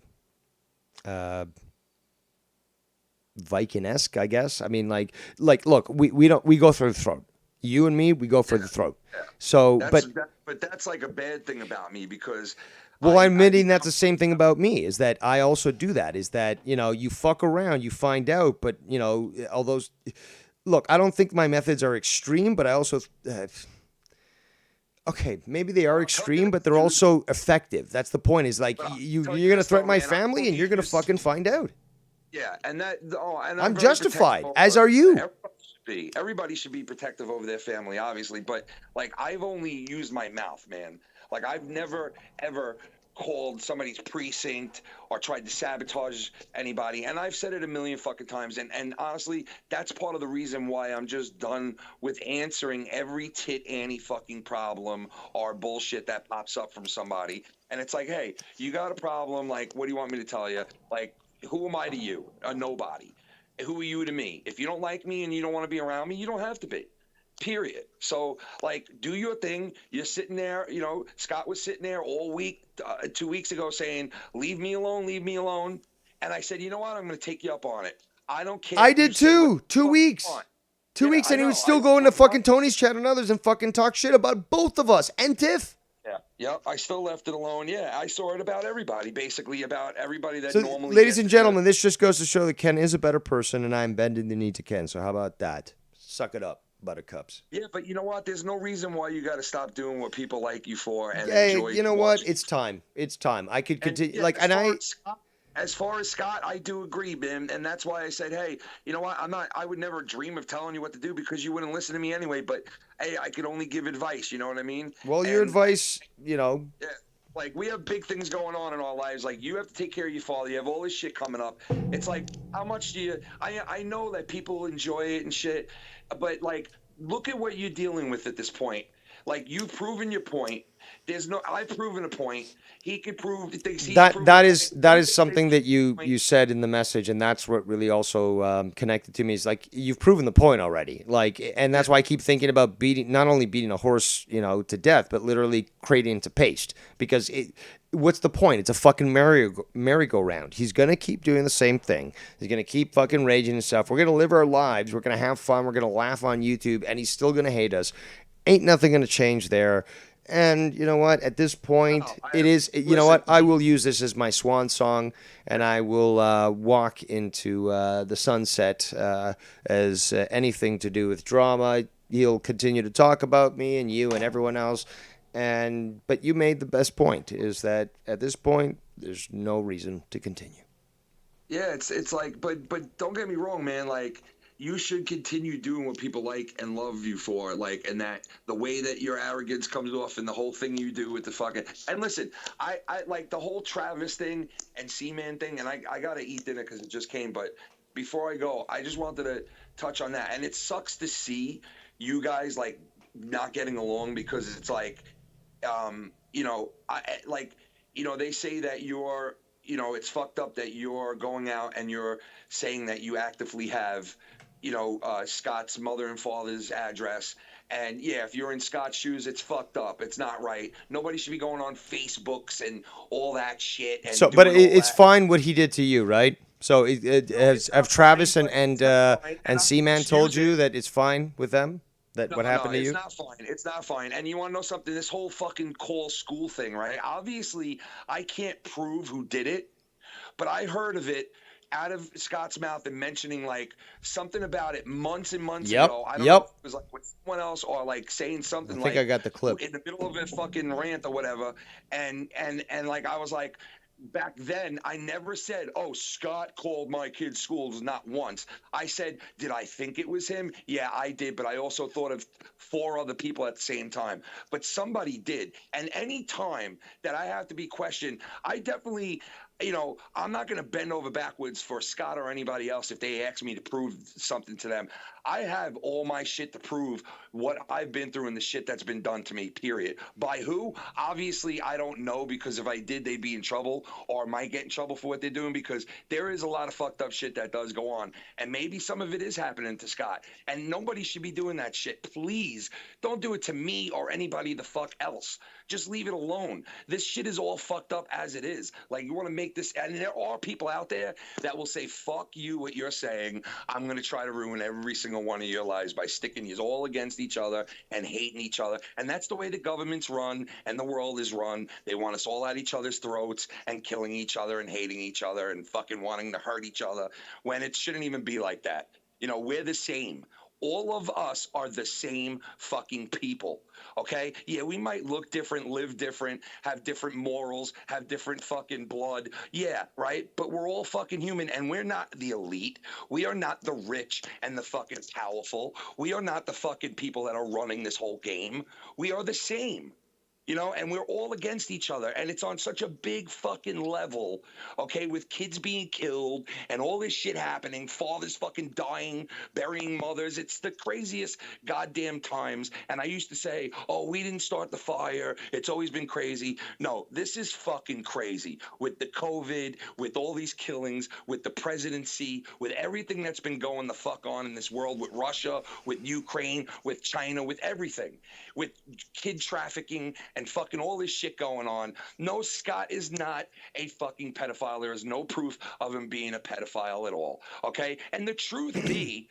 Viking-esque, I guess. I mean, look, we go for the throat. You and me, we go for Yeah, the throat. yeah. So, But that's like a bad thing about me because well, I'm I admitting that's become the same thing about me. Is that I also do that? Is that you fuck around, you find out, but all those. Look, I don't think my methods are extreme, but I also. Okay, maybe they are I'll tell you extreme, but this, they're dude. also effective. That's the point. Is like But I'll tell you you're gonna this threaten though, my man. I family, and you're believe gonna you. fucking find out. Yeah, and I'm I'm very protective justified, as over. are you. Everybody should be protective over their family, obviously. But like, I've only used my mouth, man. Like, I've never ever called somebody's precinct or tried to sabotage anybody. And I've said it a million fucking times. And honestly, that's part of the reason why I'm just done with answering every tit Annie fucking problem or bullshit that pops up from somebody. And it's like, hey, you got a problem. Like, what do you want me to tell you? Like, who am I to you? A nobody. Who are you to me? If you don't like me and you don't want to be around me, you don't have to be. Period. So, like, do your thing. You're sitting there, Scott was sitting there all week, 2 weeks ago saying, leave me alone, leave me alone. And I said, you know what? I'm going to take you up on it. I don't care. I You did say what too. the Two fuck you weeks. want. 2 weeks, I and he would know. I still know. go into But fucking Tony's chat and others and fucking talk shit about both of us and Tiff. yeah, yeah. I still left it alone. Yeah, I saw it about everybody, basically about everybody that So, normally ladies gets and gentlemen, this just goes to show that Ken is a better person, and I'm bending the knee to Ken. So how about that? Suck it up, buttercups. Yeah, but you know what? There's no reason why you got to stop doing what people like you for and Hey, enjoy you know what? watching. It's time. It's time. I could And continue. yeah, Like, and I. as far as Scott, I do agree, Ben, and that's why I said, hey, you know what? I would never dream of telling you what to do because you wouldn't listen to me anyway. But hey, I could only give advice. You know what I mean? Well, your And advice, yeah, like we have big things going on in our lives. Like you have to take care of your father. You have all this shit coming up. It's like, how much do you? I know that people enjoy it and shit, but like, look at what you're dealing with at this point. Like you've proven your point. There's no. I've proven a point. He could prove thinks he's that proven a that point. is that You is can say something that you point. you said in the message, and that's what really also connected to me. Is like you've proven the point already. Like, and Yeah. that's why I keep thinking about beating, not only beating a horse, to death, but literally creating to paste. Because what's the point? It's a fucking merry-go-round. He's gonna keep doing the same thing. He's gonna keep fucking raging and stuff. We're gonna live our lives. We're gonna have fun. We're gonna laugh on YouTube, and he's still gonna hate us. Ain't nothing gonna change there. And you know what? At this point, No, I it is. You know listen. what? I will use this as my swan song, and I will walk into the sunset as anything to do with drama. He'll continue to talk about me and you and everyone else. But you made the best point: is that at this point, there's no reason to continue. Yeah, it's like, but don't get me wrong, man. Like you should continue doing what people like and love you for, like, and that the way that your arrogance comes off and the whole thing you do with the fucking. And listen, I like the whole Travis thing and C-Man thing, and I gotta eat dinner because it just came. But before I go, I just wanted to touch on that, and it sucks to see you guys like not getting along because it's like like, they say that it's fucked up that you're going out and you're saying that you actively have, Scott's mother and father's address. And yeah, if you're in Scott's shoes, it's fucked up. It's not right. Nobody should be going on Facebooks and all that shit So, and but doing all it's that. fine what he did to you, right? So, No, it's have not fine, Travis and but and it's not uh, fine. And and I'm not Seaman told excusing. you that it's fine with them? That No, what no, happened to it's you? not fine. It's not fine. And you want to know something? This whole fucking call school thing, right? Obviously, I can't prove who did it, but I heard of it out of Scott's mouth and mentioning like something about it months and months Yep. ago. I don't know Yep. if it was like with someone else or like saying I something think I like got the clip. in the middle of a fucking rant or whatever. And like I was like, back then I never said, oh, Scott called my kid's schools, not once. I said, did I think it was him? Yeah, I did, but I also thought of four other people at the same time. But somebody did. And any time that I have to be questioned, I definitely, I'm not going to bend over backwards for Scott or anybody else if they ask me to prove something to them. I have all my shit to prove what I've been through and the shit that's been done to me, period. By who? Obviously, I don't know, because if I did, they'd be in trouble or might get in trouble for what they're doing, because there is a lot of fucked up shit that does go on. And maybe some of it is happening to Scott. And nobody should be doing that shit. Please don't do it to me or anybody the fuck else. Just leave it alone. This shit is all fucked up as it is. Like, you want to make this, and there are people out there that will say, fuck you, what you're saying. I'm going to try to ruin every single one of your lives by sticking you all against each other and hating each other. And that's the way the government's run and the world is run. They want us all at each other's throats and killing each other and hating each other and fucking wanting to hurt each other when it shouldn't even be like that. We're the same. All of us are the same fucking people. Okay? Yeah, we might look different, live different, have different morals, have different fucking blood. Yeah, right? But we're all fucking human, and we're not the elite. We are not the rich and the fucking powerful. We are not the fucking people that are running this whole game. We are the same. and we're all against each other, and it's on such a big fucking level, okay, with kids being killed and all this shit happening, fathers fucking dying, burying mothers. It's the craziest goddamn times. And I used to say, oh, we didn't start the fire, it's always been crazy. No, this is fucking crazy with the COVID, with all these killings, with the presidency, with everything that's been going the fuck on in this world, with Russia, with Ukraine, with China, with everything, with kid trafficking and fucking all this shit going on. No, Scott is not a fucking pedophile. There is no proof of him being a pedophile at all. Okay. And the truth be,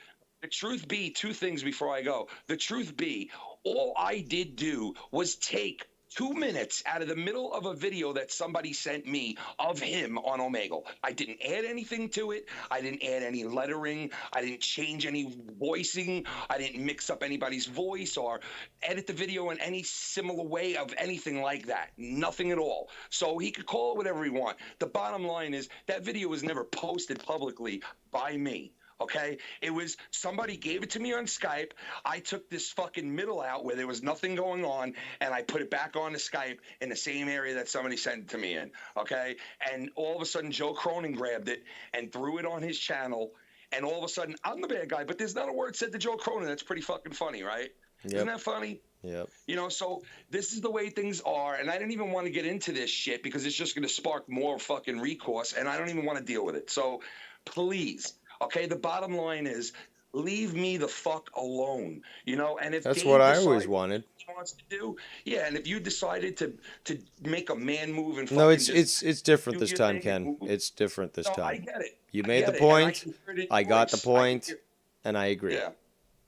two things before I go. The truth be, all I did do was take 2 minutes out of the middle of a video that somebody sent me of him on Omegle. I didn't add anything to it. I didn't add any lettering. I didn't change any voicing. I didn't mix up anybody's voice or edit the video in any similar way of anything like that. Nothing at all. So he could call it whatever he wants. The bottom line is that video was never posted publicly by me. Okay, it was somebody gave it to me on Skype. I took this fucking middle out where there was nothing going on, and I put it back on the Skype in the same area that somebody sent it to me in. Okay, and all of a sudden Joe Cronin grabbed it and threw it on his channel, and all of a sudden I'm the bad guy. But there's not a word said to Joe Cronin. That's pretty fucking funny, right? Yep. Isn't that funny? Yep. So this is the way things are, and I didn't even want to get into this shit because it's just going to spark more fucking recourse, and I don't even want to deal with it. So please. Okay, the bottom line is leave me the fuck alone. And if That's Dave what I always wanted. What he wants to do, yeah, and if you decided to make a man move and No, fucking it's different do this your time, thing Ken. and move. It's different this No, I time. get it. You I made the get it, and I point. can hear it in I your got the voice. I can point, hear- and I agree. Yeah.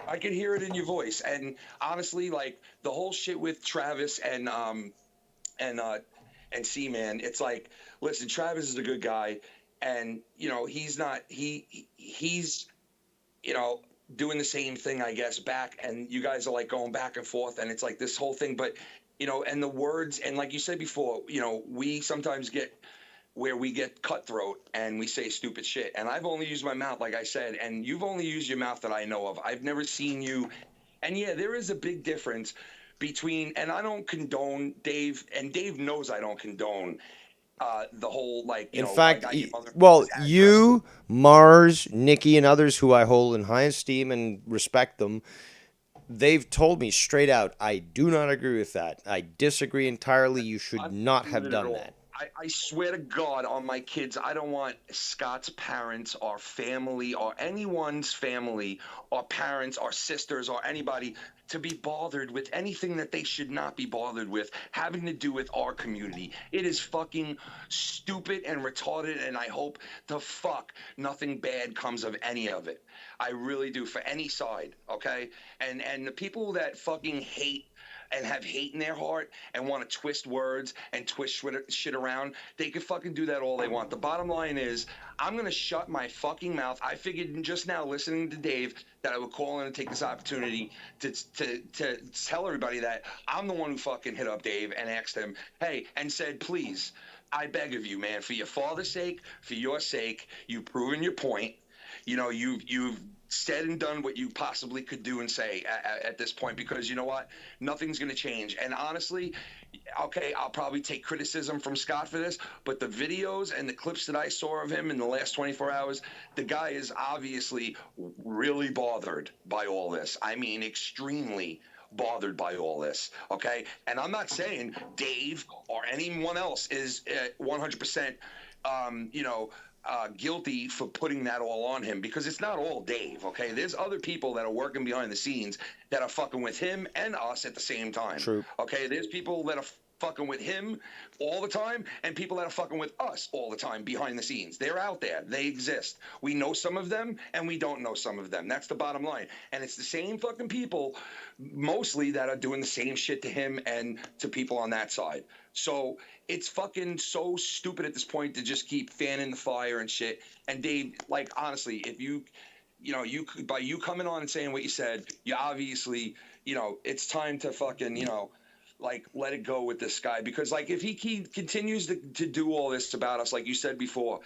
I can hear it in your voice. And honestly, like the whole shit with Travis and C-Man, it's like, listen, Travis is a good guy, and he's not he's doing the same thing, I guess, back, and you guys are like going back and forth, and it's like this whole thing. But and the words, and like you said before, we sometimes get where we get cutthroat and we say stupid shit. And I've only used my mouth, like I said, and you've only used your mouth that I know of. I've never seen you. And yeah, there is a big difference between, and I don't condone Dave, and Dave knows I don't condone the whole, like, In I fact, got your mother's well, address. you, Mars, Nikki, and others who I hold in high esteem and respect them, they've told me straight out, I do not agree with that. I disagree entirely. You should not have done that. I swear to God on my kids, I don't want Scott's parents or family or anyone's family or parents or sisters or anybody to be bothered with anything that they should not be bothered with having to do with our community. It is fucking stupid and retarded, and I hope the fuck nothing bad comes of any of it. I really do, for any side, okay? And the people that fucking hate and have hate in their heart and want to twist words and twist shit around, they can fucking do that all they want. The bottom line is, I'm going to shut my fucking mouth. I figured just now, listening to Dave, that I would call in and take this opportunity to tell everybody that I'm the one who fucking hit up Dave and asked him, hey, and said, please, I beg of you, man, for your father's sake, for your sake, you've proven your point. You've said and done what you possibly could do and say at this point, because you know what? Nothing's going to change. And honestly, okay, I'll probably take criticism from Scott for this, but the videos and the clips that I saw of him in the last 24 hours, the guy is obviously really bothered by all this. I mean, extremely bothered by all this, okay? And I'm not saying Dave or anyone else is 100%, guilty for putting that all on him, because it's not all Dave, okay? There's other people that are working behind the scenes that are fucking with him and us at the same time. True. Okay, there's people that are fucking with him all the time and people that are fucking with us all the time behind the scenes. They're out there. They exist. We know some of them and we don't know some of them. That's the bottom line. And it's the same fucking people mostly that are doing the same shit to him and to people on that side. So it's fucking so stupid at this point to just keep fanning the fire and shit. And Dave, like, honestly, if you by you coming on and saying what you said, you obviously, it's time to fucking, like, let it go with this guy. Because, like, if he continues to do all this about us, like you said before,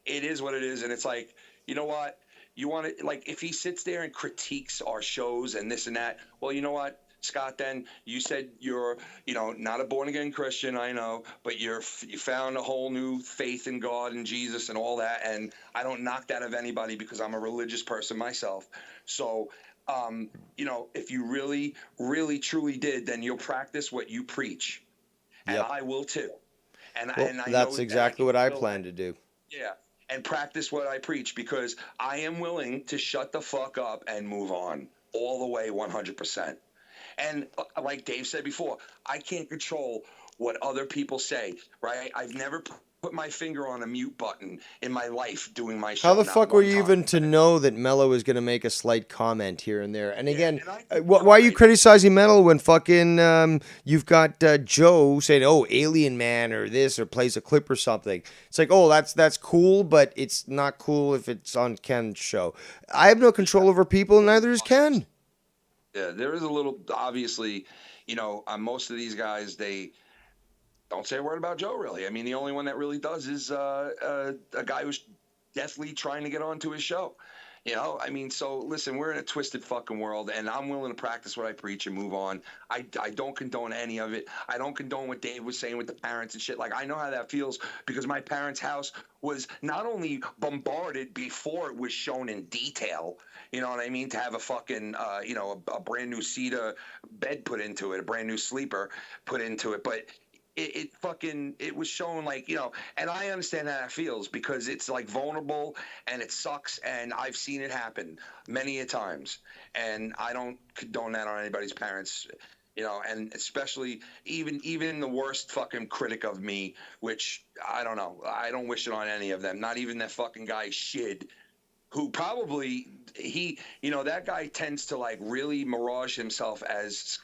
it is what it is. And it's like, you know what? You want to, like, if he sits there and critiques our shows and this and that, well, you know what? Scott, then you said you're, not a born again Christian, I know, but you found a whole new faith in God and Jesus and all that. And I don't knock that of anybody because I'm a religious person myself. So, if you really, really, truly did, then you'll practice what you preach, and Yep. I will too. And Well, and I that's know, and I exactly can what I feel plan that. to do. Yeah, and practice what I preach because I am willing to shut the fuck up and move on all the way 100%. And like Dave said before, I can't control what other people say, right? I've never put my finger on a mute button in my life doing my How show, the not fuck were one you time. even to know that Mello was going to make a slight comment here and there? And Yeah, again, and I can why tell, are you right? criticizing Mello when fucking you've got Joe saying, "Oh, Alien Man" or this or plays a clip or something? It's like, oh, that's cool, but it's not cool if it's on Ken's show. I have no control over people, and neither does Ken. Yeah, there is a little, obviously, most of these guys, they don't say a word about Joe, really. I mean, the only one that really does is a guy who's deathly trying to get onto his show. I mean, so listen, we're in a twisted fucking world, and I'm willing to practice what I preach and move on. I don't condone any of it. I don't condone what Dave was saying with the parents and shit. Like, I know how that feels because my parents' house was not only bombarded before it was shown in detail, you know what I mean, to have a fucking, a brand new cedar bed put into it, a brand new sleeper put into it, but it was shown like, and I understand how that feels because it's like vulnerable and it sucks, and I've seen it happen many a times, and I don't condone that on anybody's parents, and especially even the worst fucking critic of me, which I don't know, I don't wish it on any of them, not even that fucking guy Shid, who probably that guy tends to like really mirage himself as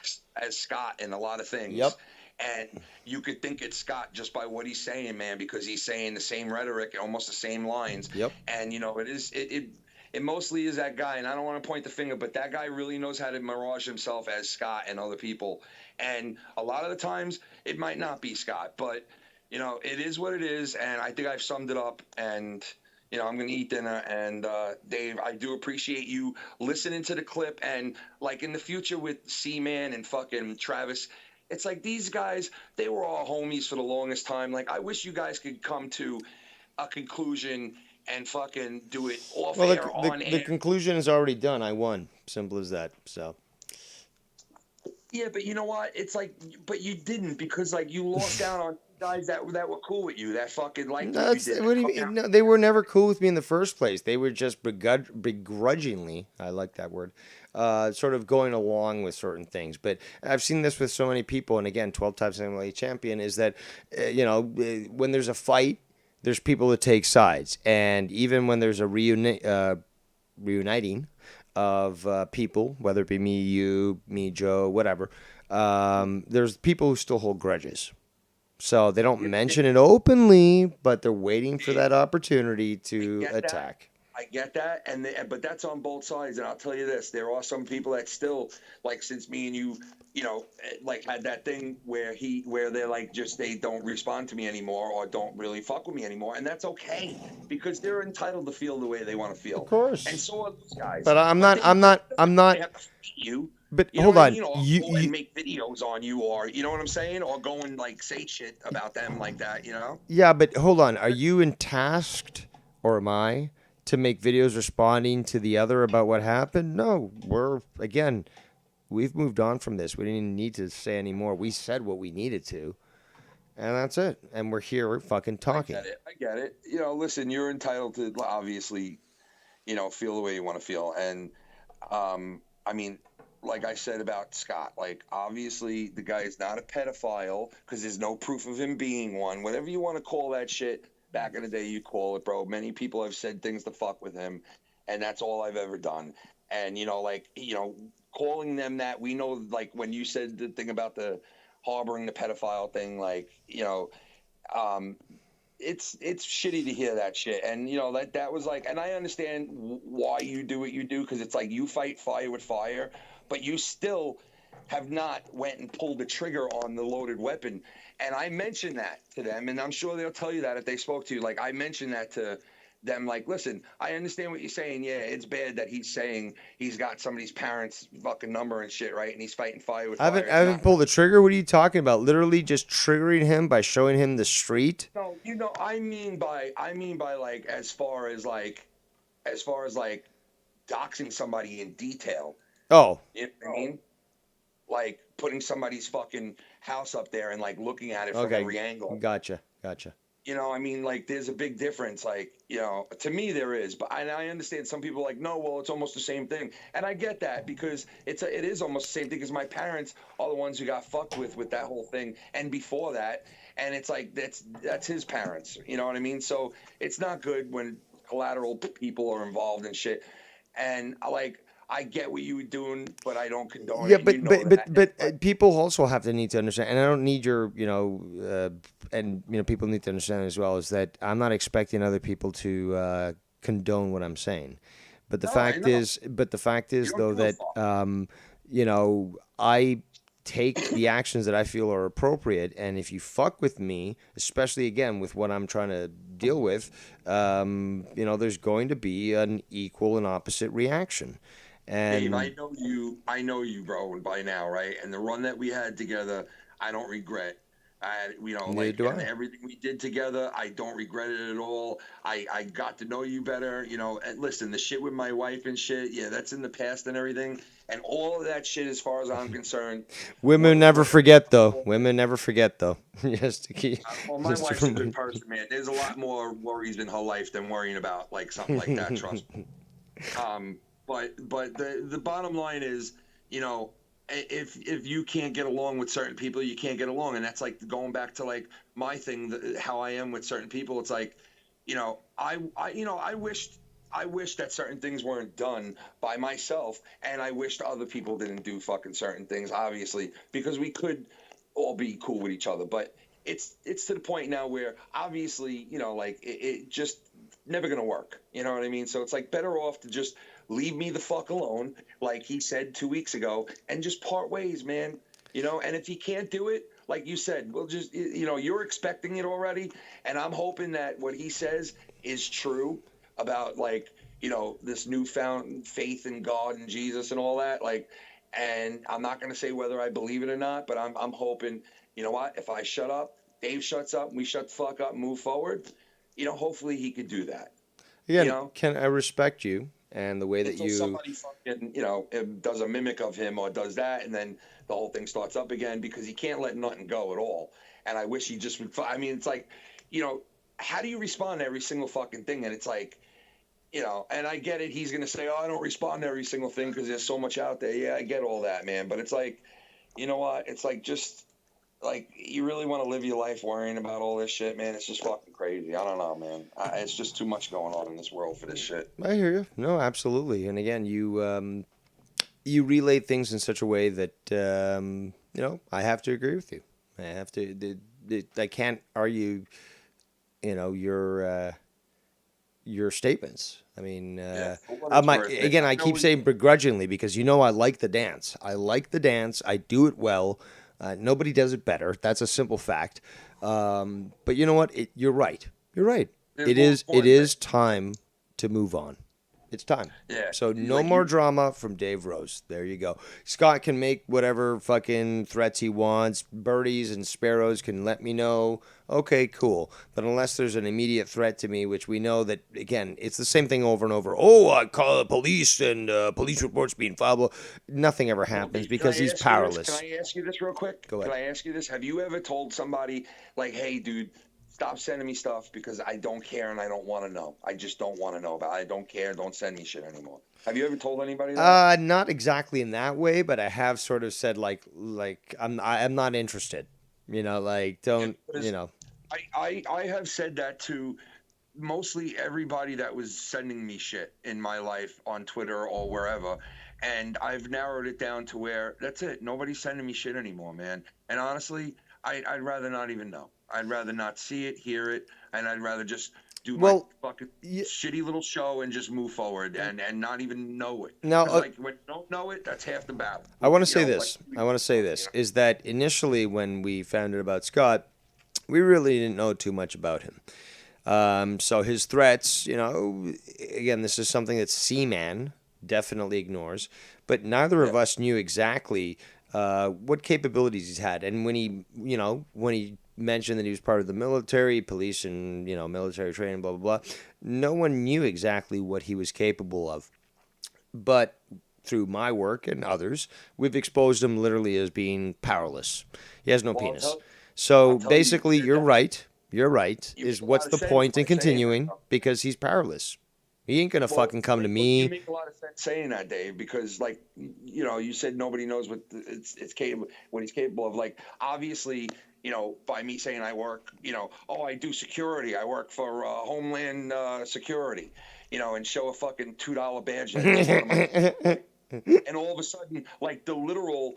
Scott in a lot of things. Yep. And you could think it's Scott just by what he's saying, man, because he's saying the same rhetoric, almost the same lines. Yep. And it mostly is that guy. And I don't want to point the finger, but that guy really knows how to mirage himself as Scott and other people. And a lot of the times it might not be Scott, but it is what it is. And I think I've summed it up. And I'm going to eat dinner. And Dave, I do appreciate you listening to the clip. And like in the future with C-Man and fucking Travis, it's like these guys, they were all homies for the longest time. Like, I wish you guys could come to a conclusion and fucking do it off Well, air, the on the air. conclusion is already done. I won. Simple as that. So. Yeah, but you know what? It's like, but you didn't because like you lost out on guys that were cool with you, that fucking liked what you That's did. what do you mean? No, they were never cool with me in the first place. They were just begrudgingly, I like that word, sort of going along with certain things. But I've seen this with so many people, and again, 12 times MMA champion, is that, when there's a fight, there's people that take sides. And even when there's a reuniting of people, whether it be me, you, me, Joe, whatever, there's people who still hold grudges. So they don't mention it openly, but they're waiting for that opportunity to Get that? attack. I get that, but that's on both sides. And I'll tell you this: there are some people that still, like, since me and you, like had that thing where they're like, just they don't respond to me anymore or don't really fuck with me anymore, and that's okay because they're entitled to feel the way they want to Of feel, and course. so are those guys. But I'm But not. they I'm not. I'm they not. have to fight you. But You know hold what I on. mean? Or You, go you and make videos on you, or you know what I'm saying? Or go and like say shit about them like that. Yeah, but hold on. Are you tasked, or am I, to make videos responding to the other about what happened? No. We've moved on from this. We didn't need to say any more. We said what we needed to, and that's it. And we're here fucking I talking. get it. I get it. Listen, you're entitled to obviously, feel the way you want to feel. And I mean, like I said about Scott, like obviously the guy is not a pedophile because there's no proof of him being one. Whatever you want to call that shit, back in the day, you call it, bro. Many people have said things to fuck with him, and that's all I've ever done. And calling them that, we know, like when you said the thing about the harboring the pedophile thing, like um, it's shitty to hear that shit, and that was like, and I understand why you do what you do because it's like you fight fire with fire, but you still have not went and pulled the trigger on the loaded weapon. And I mentioned that to them, and I'm sure they'll tell you that if they spoke to you. Like I mentioned that to them like, listen, I understand what you're saying. Yeah, it's bad that he's saying he's got somebody's parents' fucking number and shit, right? And he's fighting fire with fire. I It's haven't not. pulled the trigger. What are you talking about? Literally just triggering him by showing him the street? No, I mean by like as far as like doxing somebody in detail. Oh, You know what I mean? Like putting somebody's fucking house up there and like looking at it from okay. every angle. Gotcha. Gotcha. I mean, like, there's a big difference. Like, to me, there is, but I understand some people are like, no, well, it's almost the same thing, and I get that because it is almost the same thing because my parents are the ones who got fucked with that whole thing, and before that, and it's like that's his parents. You know what I mean? So it's not good when collateral people are involved and shit, and like. I get what you were doing, but I don't condone Yeah, it. You but know but but that. but people also have to need to understand, and I don't need your, and people need to understand as well is that I'm not expecting other people to condone what I'm saying, but the No, I fact know. is, but the fact You is don't though give a that fuck. I take the actions that I feel are appropriate, and if you fuck with me, especially again with what I'm trying to deal with, there's going to be an equal and opposite reaction, Dave, and I know you, bro, by now, right? And the run that we had together, I don't regret. neither Like, do and I. everything we did together, I don't regret it at all. I got to know you better, and listen, the shit with my wife and shit, yeah, that's in the past and everything. And all of that shit, as far as I'm concerned, Women what, never what, forget, though. Women never forget, though. just to keep, well, my just to wife's a good remind. person, man. There's a lot more worries in her life than worrying about like something like that, trust me. Um, but the bottom line is, you know, if you can't get along with certain people, you can't get along, and that's like going back to like my thing, how I am with certain people. It's like, I wish that certain things weren't done by myself, and I wished other people didn't do fucking certain things, obviously, because we could all be cool with each other. But it's to the point now where obviously, like it just never gonna work. You know what I mean? So it's like better off to just leave me the fuck alone, like he said 2 weeks ago, and just part ways, man. And if he can't do it, like you said, we'll just, you're expecting it already, and I'm hoping that what he says is true about like, this newfound faith in God and Jesus and all that. Like, and I'm not gonna say whether I believe it or not, but I'm hoping, you know what, if I shut up, Dave shuts up, and we shut the fuck up and move forward, hopefully he could do that. You Again, know, Ken, I respect you and the way that until you. somebody fucking, does a mimic of him or does that, and then the whole thing starts up again because he can't let nothing go at all. And I wish he just would. I mean, it's like, you know, how do you respond to every single fucking thing? And it's like, and I get it. He's gonna say, "Oh, I don't respond to every single thing because there's so much out there." Yeah, I get all that, man. But it's like, you know what? It's like just like you really want to live your life worrying about all this shit, man. It's just fucking crazy. I don't know, man. It's just too much going on in this world for this shit. I hear you. No, absolutely. And again, you relay things in such a way that I have to agree with you. I have to. I can't argue. Your statements. I mean, Yeah, for what it's worth, man. again, I I know keep we. saying begrudgingly because I like the dance. I like the dance. I do it well. Nobody does it better. That's a simple fact. But you know what? You're right. You're right. There's It more is. It important is things. time to move on. It's time. Yeah, So no like more you. drama from Dave Rose. There you go. Scott can make whatever fucking threats he wants. Birdies and sparrows can let me know. Okay, cool. But unless there's an immediate threat to me, which we know that, again, it's the same thing over and over. Oh, I call the police and police reports being filed. Nothing ever Well, happens Dave, can because I he's ask you this? Can powerless. I ask you this real quick? Go Can ahead. I ask you this? Have you ever told somebody like, "Hey, dude, stop sending me stuff because I don't care and I don't want to know. I just don't want to know about it. I don't care. Don't send me shit anymore." Have you ever told anybody that? Not exactly in that way, but I have sort of said like I'm not interested. Like Yeah, don't because I have said that to mostly everybody that was sending me shit in my life on Twitter or wherever. And I've narrowed it down to where that's it. Nobody's sending me shit anymore, man. And honestly, I'd rather not even know. I'd rather not see it, hear it, and I'd rather just do my well. fucking Y- shitty little show and just move forward and not even know it. Now, Because like when you don't know it, that's half the battle. I want to You say know, like this. I want to say this is that initially when we found out about Scott, we really didn't know too much about him. So his threats, again, this is something that Seaman definitely ignores, but neither Yeah. of us knew exactly what capabilities he's had. And when he mentioned that he was part of the military, police, and military training, blah blah blah, no one knew exactly what he was capable of. But through my work and others, we've exposed him literally as being powerless. He has no Well, penis. I'll So tell you, you basically, said you're that. right. You're right. You Is make a lot what's of the sense point by in saying that, continuing? though. Because he's powerless. He ain't gonna Well, fucking come to you me. make a lot of sense saying that, Dave, because like you said nobody knows what it's capable what he's capable of. Like obviously, by me saying I work, oh, I do security. I work for Homeland Security, and show a fucking $2 badge that it's part of my, and all of a sudden, like the literal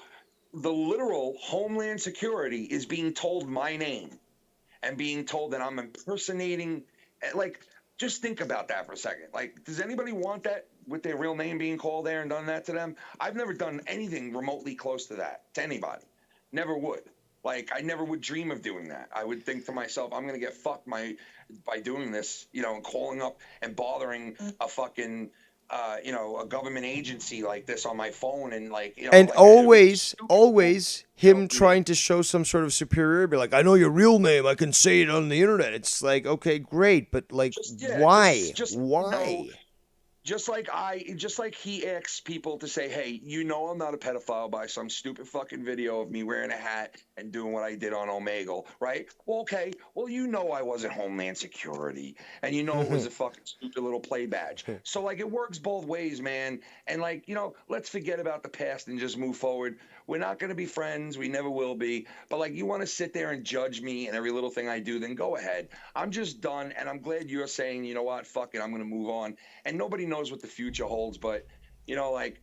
Homeland Security is being told my name and being told that I'm impersonating. Like, just think about that for a second. Like, does anybody want that with their real name being called there and done that to them? I've never done anything remotely close to that to anybody. Never would. Like, I never would dream of doing that. I would think to myself, I'm gonna get fucked by doing this, and calling up and bothering a fucking a government agency like this on my phone and like And like it would be always, stupid. always Joke him to me. trying to show some sort of superiority, like, I know your real name, I can say it on the internet. It's like, okay, great, but like, Just yeah, why? just Why? just like he asks people to say, hey, I'm not a pedophile by some stupid fucking video of me wearing a hat and doing what I did on Omegle, right? Well, okay. Well, I wasn't Homeland Security, and it was a fucking stupid little play badge. So like, it works both ways, man. And like, let's forget about the past and just move forward. We're not going to be friends. We never will be. But like, you want to sit there and judge me and every little thing I do, then go ahead. I'm just done, and I'm glad you're saying, you know what, fuck it, I'm going to move on. And nobody knows what the future holds, but like,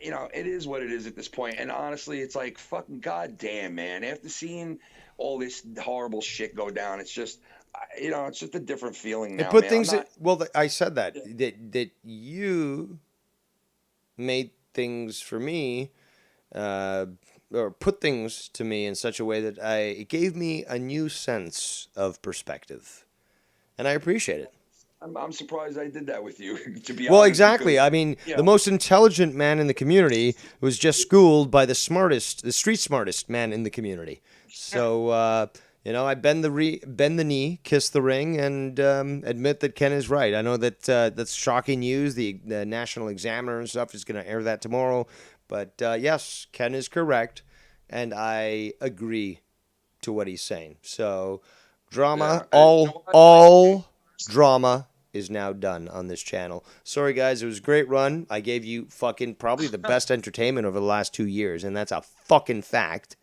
it is what it is at this point. And honestly, it's like, fucking goddamn, man. After seeing all this horrible shit go down, it's just, it's just a different feeling It now, put man. I'm things not. I said that you made things for me, uh, or put things to me in such a way that it gave me a new sense of perspective, and I appreciate it. I'm surprised I did that with you, to be Well, honest, exactly. because I mean, you the know, most intelligent man in the community was just schooled by the street smartest man in the community. So, I bend the knee, kiss the ring, and admit that Ken is right. I know that that's shocking news. The National Examiner and stuff is going to air that tomorrow. But yes, Ken is correct, and I agree to what he's saying. So, yeah, drama, and you know what? all drama is now done on this channel. Sorry, guys, it was a great run. I gave you fucking probably the best entertainment over the last 2 years, and that's a fucking fact.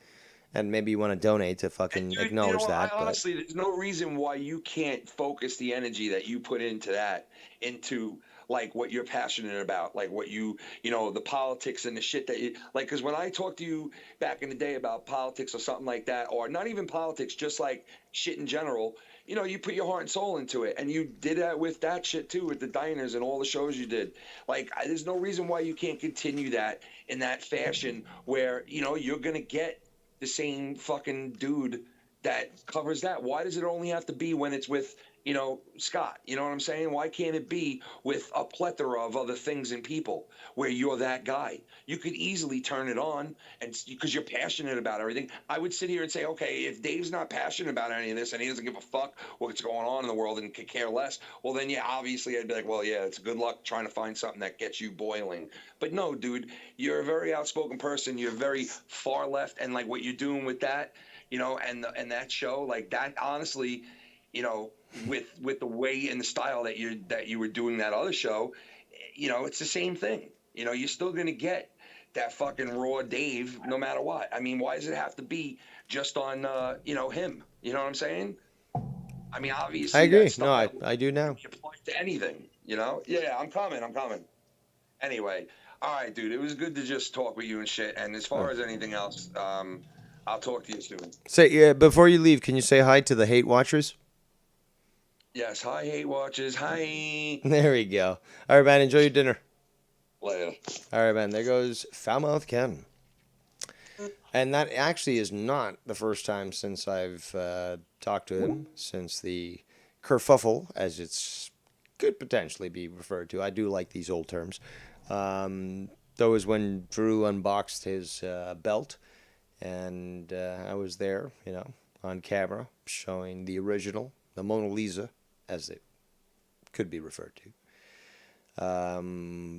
And maybe you want to donate to And fucking you know acknowledge what? I that, but honestly, there's no reason why you can't focus the energy that you put into that into like what you're passionate about, like what the politics and the shit that you like. Because when I talked to you back in the day about politics or something like that, or not even politics, just like shit in general, you put your heart and soul into it, and you did that with that shit too, with the diners and all the shows you did. Like, there's no reason why you can't continue that in that fashion, where you're gonna get the same fucking dude that covers that. Why does it only have to be when it's with, Scott? You know what I'm saying? Why can't it be with a plethora of other things and people where you're that guy? You could easily turn it on, and because you're passionate about everything. I would sit here and say, okay, if Dave's not passionate about any of this and he doesn't give a fuck what's going on in the world and could care less, well, then yeah, obviously I'd be like, well, yeah, it's good luck trying to find something that gets you boiling. But no, dude, you're a very outspoken person. You're very far left, and like what you're doing with that, and that show, like that, honestly, with the way and the style that you were doing that other show, it's the same thing. You're still gonna get that fucking raw Dave no matter what. I mean, why does it have to be just on him? You know what I'm saying? I mean, I obviously that agree. No, stuff that I do now. applies to anything. Yeah, I'm coming. I'm coming. Anyway, all right, dude. It was good to just talk with you and shit. And as Oh. far as anything else, I'll talk to you soon. Say, yeah, before you leave, can you say hi to the hate watchers? Yes. Hi, hate watches. Hi. There we go. All right, man. Enjoy your dinner. Later. All right, man. There goes Foulmouth Ken. And that actually is not the first time since I've talked to him since the kerfuffle, as it's could potentially be referred to. I do like these old terms. That was when Drew unboxed his belt, and I was there, on camera, showing the original, the Mona Lisa, as it could be referred to.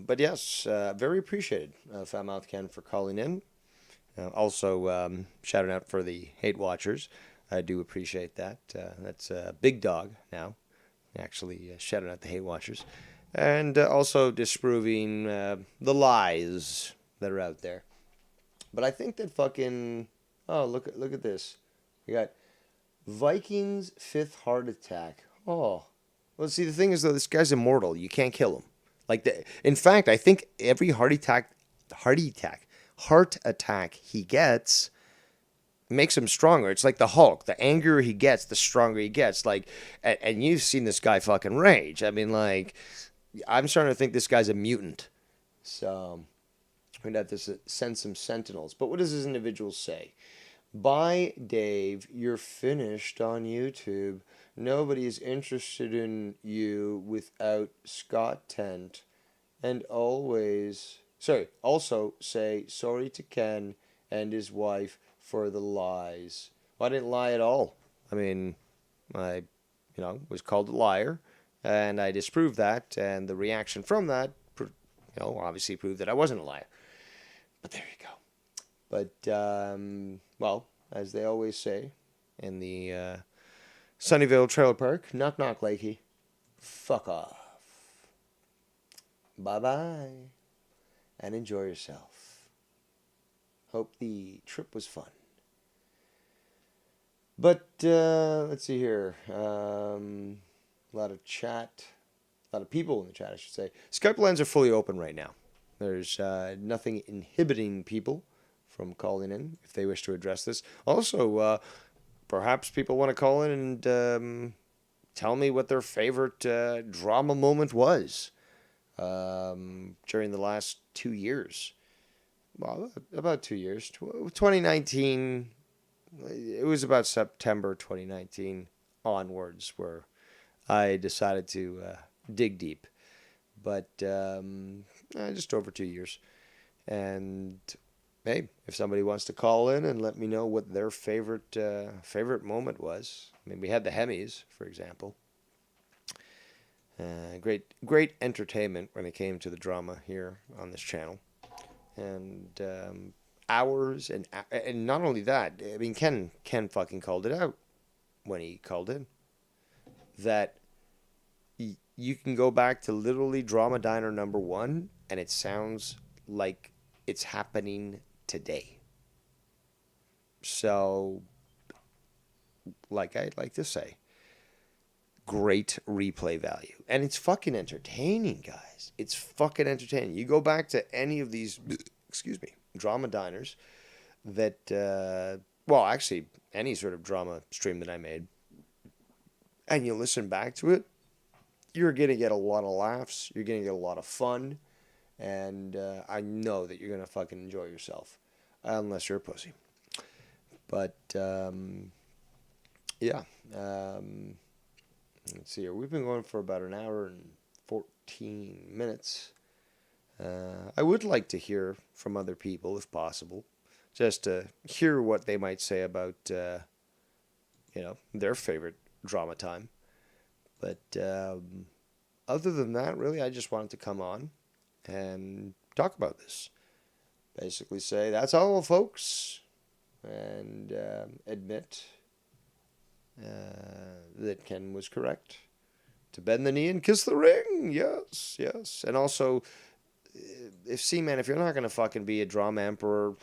But yes, very appreciated, Fatmouth Ken, for calling in. Also, shouting out for the hate watchers. I do appreciate that. That's Big Dog now, actually shouting out the hate watchers. And also disproving the lies that are out there. But I think that fucking... Oh, look at this. We got Vikings fifth heart attack. Oh. Well, see, the thing is, though, this guy's immortal. You can't kill him. In fact, I think every heart attack he gets makes him stronger. It's like the Hulk. The angrier he gets, the stronger he gets. And you've seen this guy fucking rage. I mean, I'm starting to think this guy's a mutant. So we'd have to send some sentinels. But what does this individual say? Bye, Dave. You're finished on YouTube. Nobody's interested in you without Scott Tent. And also say sorry to Ken and his wife for the lies. Well, I didn't lie at all. I mean, I, was called a liar, and I disproved that, and the reaction from that, obviously proved that I wasn't a liar. But there you go. But, well, as they always say in the Sunnyvale Trailer Park, knock knock, Lakey. Fuck off. Bye-bye. And enjoy yourself. Hope the trip was fun. But, let's see here. A lot of chat. A lot of people in the chat, I should say. Skype lines are fully open right now. There's nothing inhibiting people from calling in if they wish to address this. Also, perhaps people want to call in and tell me what their favorite drama moment was during the last 2 years. Well, about 2 years. 2019, it was about September 2019 onwards where I decided to dig deep. But just over 2 years. And hey, if somebody wants to call in and let me know what their favorite moment was. I mean, we had the Hemis, for example. Great entertainment when it came to the drama here on this channel. And hours and not only that, I mean, Ken fucking called it out when he called in. That you can go back to literally Drama Diner #1 and it sounds like it's happening today. So, like I'd like to say, great replay value. And it's fucking entertaining, guys. It's fucking entertaining. You go back to any of these, drama diners that, actually, any sort of drama stream that I made, and you listen back to it, you're going to get a lot of laughs. You're going to get a lot of fun. And I know that you're going to fucking enjoy yourself. Unless you're a pussy. But, yeah. Let's see here. We've been going for about an hour and 14 minutes. I would like to hear from other people, if possible. Just to hear what they might say about, their favorite drama time. But other than that, really, I just wanted to come on and talk about this. Basically say, that's all, folks. And admit that Ken was correct. To bend the knee and kiss the ring. Yes, yes. And also, if you're not going to fucking be a drama emperor,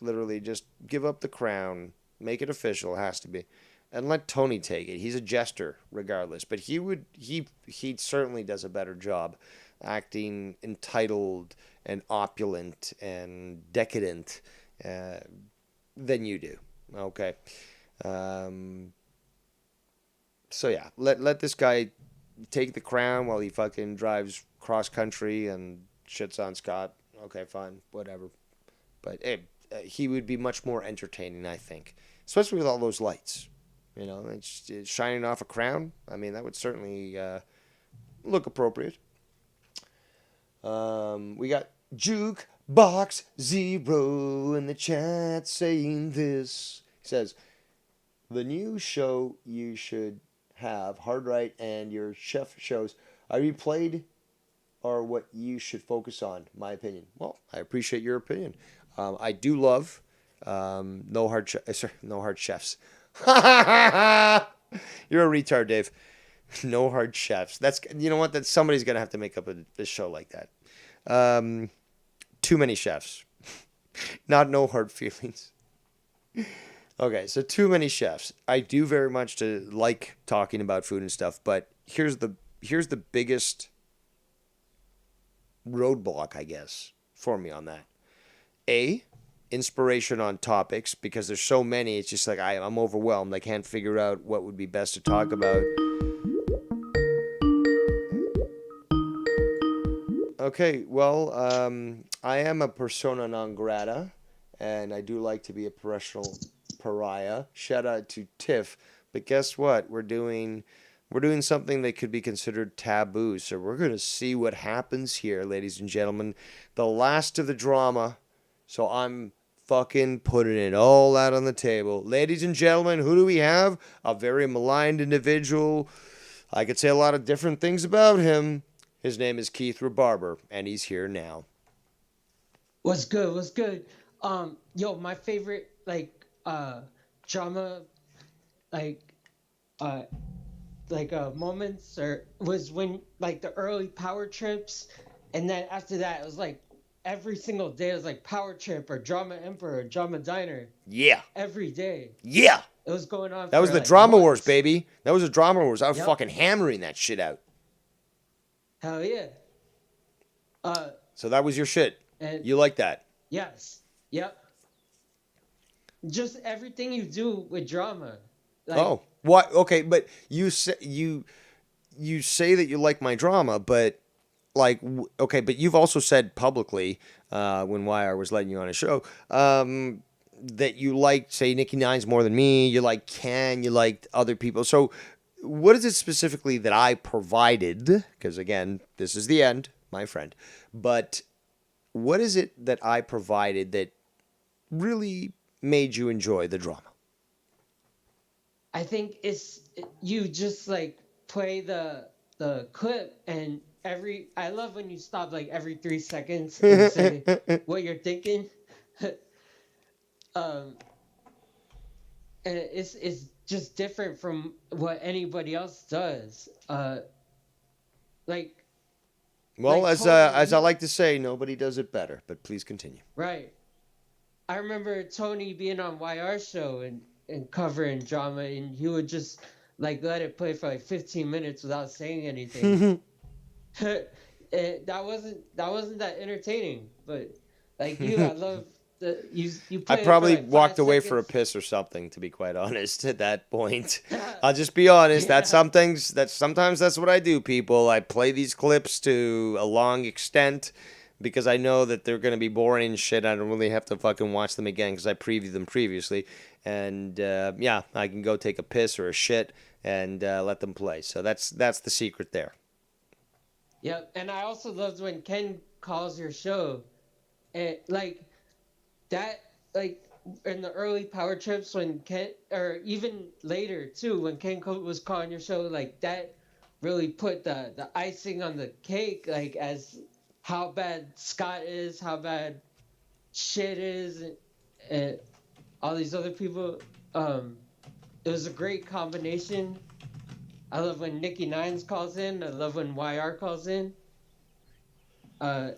literally just give up the crown. Make it official. It has to be. And let Tony take it. He's a jester, regardless. But he certainly does a better job acting entitled and opulent and decadent than you do. Okay. So yeah, let this guy take the crown while he fucking drives cross country and shits on Scott. Okay, fine, whatever. But he would be much more entertaining, I think, especially with all those lights. You know, it's shining off a crown. I mean, that would certainly look appropriate. We got Jukebox Zero in the chat saying this. He says, the new show you should have, Hard Right and your chef shows, are replayed or what you should focus on, my opinion. Well, I appreciate your opinion. I do love No Hard Chefs. You're a retard, Dave. No Hard Chefs. That's, you know what? That somebody's gonna have to make up a show like that. Too many chefs. Not No Hard Feelings. Okay, so too many chefs. I do very much to like talking about food and stuff, but here's the biggest roadblock, I guess, for me on that. Inspiration on topics, because there's so many. It's just like I'm overwhelmed. I can't figure out what would be best to talk about. Okay, well, I am a persona non grata, and I do like to be a professional pariah. Shout out to Tiff, but guess what? We're doing something that could be considered taboo. So we're gonna see what happens here, ladies and gentlemen. The last of the drama. So I'm fucking putting it all out on the table, ladies and gentlemen. Who do we have? A very maligned individual. I could say a lot of different things about him. His name is Keith Rebarber, and he's here now. What's good? What's good? Yo, my favorite drama like uh moments or was when like the early power trips, and then after that it was like every single day it was like power trip or drama emperor or drama diner. Yeah. Every day. Yeah. It was going on. That was the like Drama months. Wars, baby. That was the Drama Wars. I was Yep. fucking hammering that shit out. Hell yeah. So that was your shit. And You like that? yes. Yep. Just everything you do with drama. Like, Oh, what? Okay, but you say that you like my drama, but like, okay, but you've also said publicly when YR was letting you on a show that you liked, say, Nikki Nines more than me. You like Ken. You liked other people. So, what is it specifically that I provided? Because again, this is the end, my friend. But what is it that I provided that really made you enjoy the drama? I think you just like play the clip, and I love when you stop like every 3 seconds and say what you're thinking. And it's just different from what anybody else does. Like Well, like as Tony, I like to say, nobody does it better. But please continue. right. I remember Tony being on YR show and covering drama, and he would just like let it play for like 15 minutes without saying anything. That wasn't that entertaining, but like you, I love you I play it for probably like 5 walked away for a seconds. piss or something, to be quite honest. At that point, I'll just be honest. Yeah. Sometimes that's what I do, people. I play these clips to a long extent because I know that they're gonna be boring and shit. I don't really have to fucking watch them again because I previewed them previously, and yeah, I can go take a piss or a shit and let them play. So that's the secret there. Yep, and I also loved when Ken calls your show, and like that, like in the early power trips when Ken, or even later too, when was calling your show, like that really put the icing on the cake, like as how bad Scott is, how bad shit is, and all these other people. It was a great combination. I love when Nikki Nines calls in. I love when YR calls in. And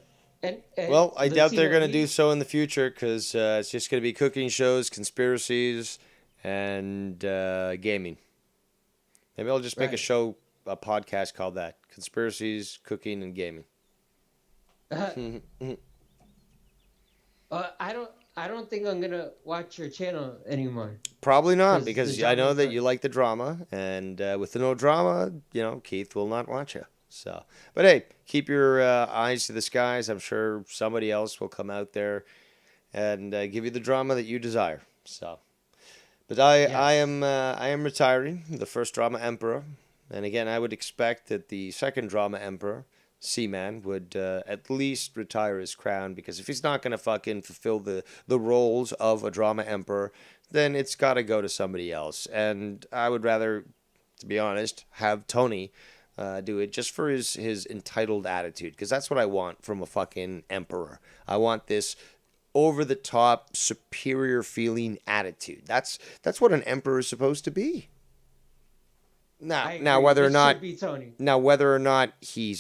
Well, I the doubt team they're that going to do we so in the future because it's just going to be cooking shows, conspiracies, and gaming. Maybe I'll just make right. a podcast called that: Conspiracies, Cooking, and Gaming. I don't think I'm gonna watch your channel anymore Probably not, because the because I drama know is that on. you like the drama, and with the no drama, Keith will not watch you. So, but hey, keep your eyes to the skies. I'm sure somebody else will come out there and give you the drama that you desire. So, But I Yes. am I am retiring the first drama emperor, and again I would expect that the second drama emperor, Seaman, would at least retire his crown because if he's not gonna fucking fulfill the roles of a drama emperor, then it's got to go to somebody else. And I would rather, to be honest, have Tony do it just for his entitled attitude because that's what I want from a fucking emperor. I want this over the top superior feeling attitude. That's what an emperor is supposed to be. Now I now agree. whether or It not should be Tony. now whether or not he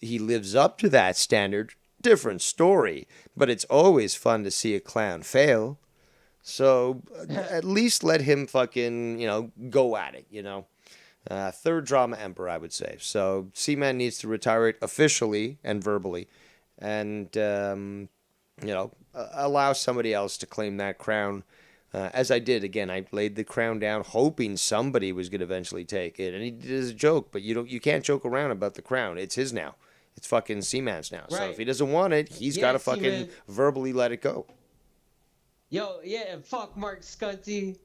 lives up to that standard, different story. But it's always fun to see a clown fail. So at least let him fucking, go at it, third drama emperor, I would say. So Seaman needs to retire it officially and verbally, and allow somebody else to claim that crown. As I did again, I laid the crown down, hoping somebody was going to eventually take it, and he did as a joke. But you can't joke around about the crown. It's his now. It's fucking Seaman's now. So if Right. he doesn't want it, he's got Yeah, to fucking Seaman. verbally let it go. Yo, yeah, and fuck Mark Scunty.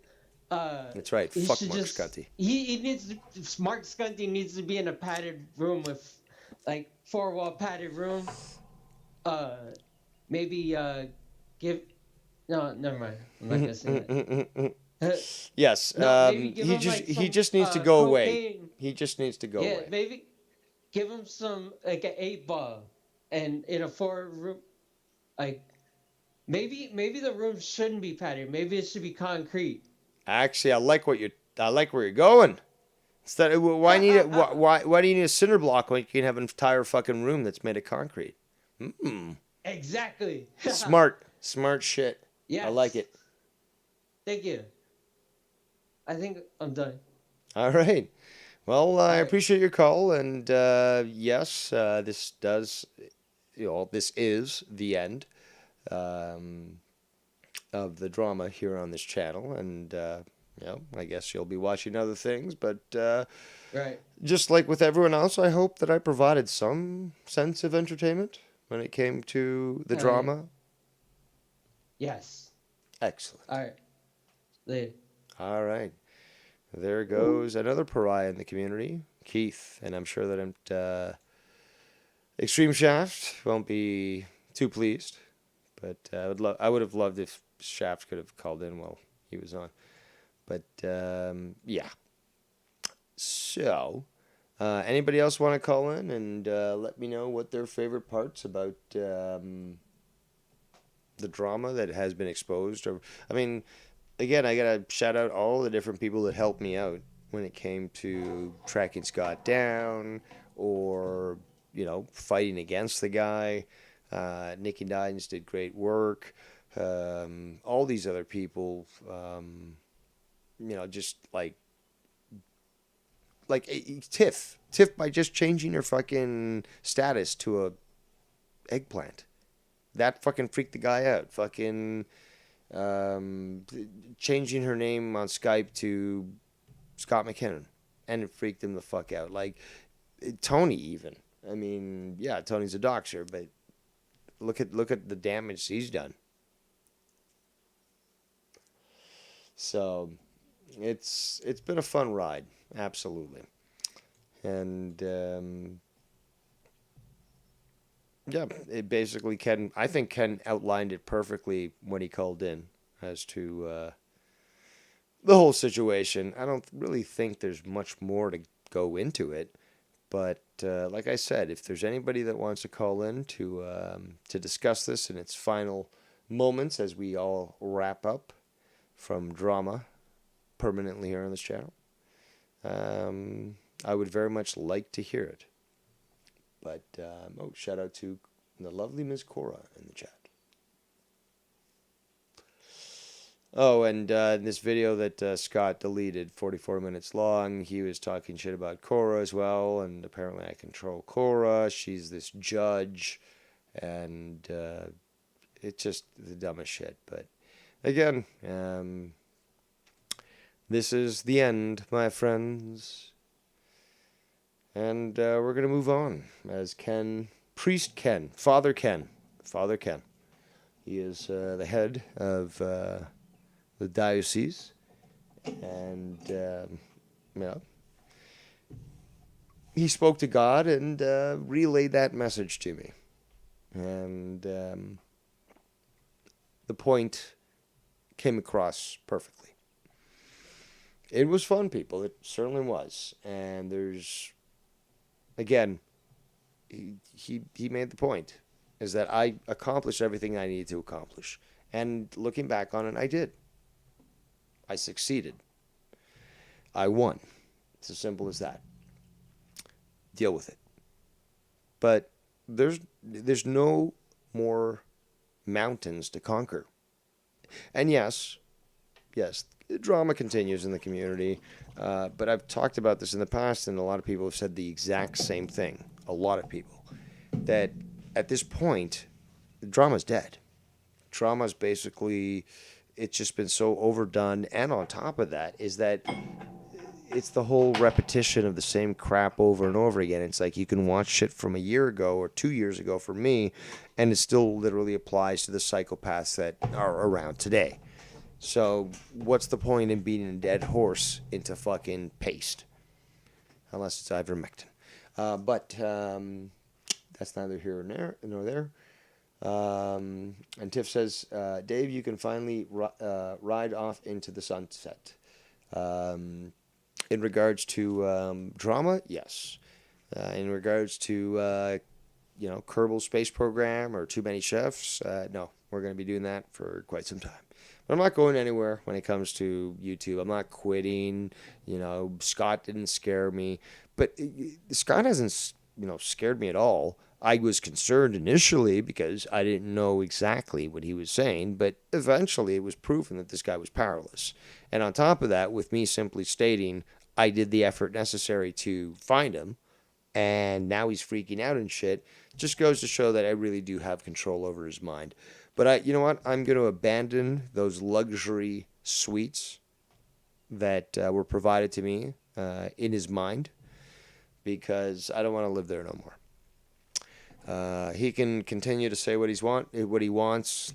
That's right. He Fuck should Mark just Scunty. he needs to, Mark Scunty needs to be in a padded room with like four wall padded room. Uh, maybe give no, never mind. I'm not gonna say that. Yes. No, maybe give him like He some just needs to go away. cocaine. He just needs to go Yeah, away. maybe give him some like an 8 ball and in a four room like maybe the room shouldn't be padded. Maybe it should be concrete. Actually, I like where you're going. Instead, why need it? Why do you need a cinder block when you can have an entire fucking room that's made of concrete? Hmm. Exactly. Smart shit. I like Yes. it. Thank you. I think I'm done. All right. Well, I All right. appreciate your call, and yes, this is the end um, of the drama here on this channel, and I guess you'll be watching other things, but Right. just like with everyone else, I hope that I provided some sense of entertainment when it came to the All right. drama. Yes. Excellent. All right. Later. All right. There goes another pariah in the community, Keith, and I'm sure that Extreme Shaft won't be too pleased, but I would have loved if Shaft could have called in while he was on. But yeah. So, anybody else want to call in and let me know what their favorite parts about the drama that has been exposed? Or, I mean, again, I gotta shout out all the different people that helped me out when it came to tracking Scott down or fighting against the guy. Nicky Dines did great work. All these other people, just Tiff by just changing her fucking status to a eggplant. That fucking freaked the guy out. Fucking changing her name on Skype to Scott McKinnon, and it freaked him the fuck out. Like Tony, even. I mean, yeah, Tony's a doxer, but look at the damage he's done. So it's been a fun ride, absolutely, and yeah, it basically I think Ken outlined it perfectly when he called in as to the whole situation. I don't really think there's much more to go into it, but like I said, if there's anybody that wants to call in to discuss this in its final moments as we all wrap up from drama permanently here on this channel, I would very much like to hear it. But, shout out to the lovely Ms. Cora in the chat. Oh, and in this video that Scott deleted, 44 minutes long, he was talking shit about Cora as well, and apparently I control Cora. She's this judge, and it's just the dumbest shit. But, again, this is the end, my friends. And we're going to move on as Priest Ken, Father Ken. He is the head of the diocese, and you know, he spoke to God and relayed that message to me, and the point came across perfectly. It was fun, people. It certainly was, and there's again, he made the point is that I accomplished everything I needed to accomplish, and looking back on it, I did. I succeeded. I won. It's as simple as that. Deal with it. But there's no more mountains to conquer. And yes, drama continues in the community. But I've talked about this in the past, and a lot of people have said the exact same thing. A lot of people that at this point, the drama's dead. Drama's basically it's just been so overdone, and on top of that is that it's the whole repetition of the same crap over and over again. It's like you can watch shit from a year ago or 2 years ago for me, and it still literally applies to the psychopaths that are around today. So what's the point in beating a dead horse into fucking paste? Unless it's ivermectin. But that's neither here nor there. And Tiff says, Dave, you can finally ride off into the sunset. In regards to drama, yes. In regards to Kerbal Space Program or Too Many Chefs, no, we're going to be doing that for quite some time. But I'm not going anywhere when it comes to YouTube. I'm not quitting. Scott didn't scare me, but Scott hasn't scared me at all. I was concerned initially because I didn't know exactly what he was saying, but eventually it was proven that this guy was powerless. And on top of that, with me simply stating I did the effort necessary to find him, and now he's freaking out and shit, just goes to show that I really do have control over his mind. But you know what? I'm going to abandon those luxury suites that were provided to me in his mind because I don't want to live there no more. He can continue to say what he wants,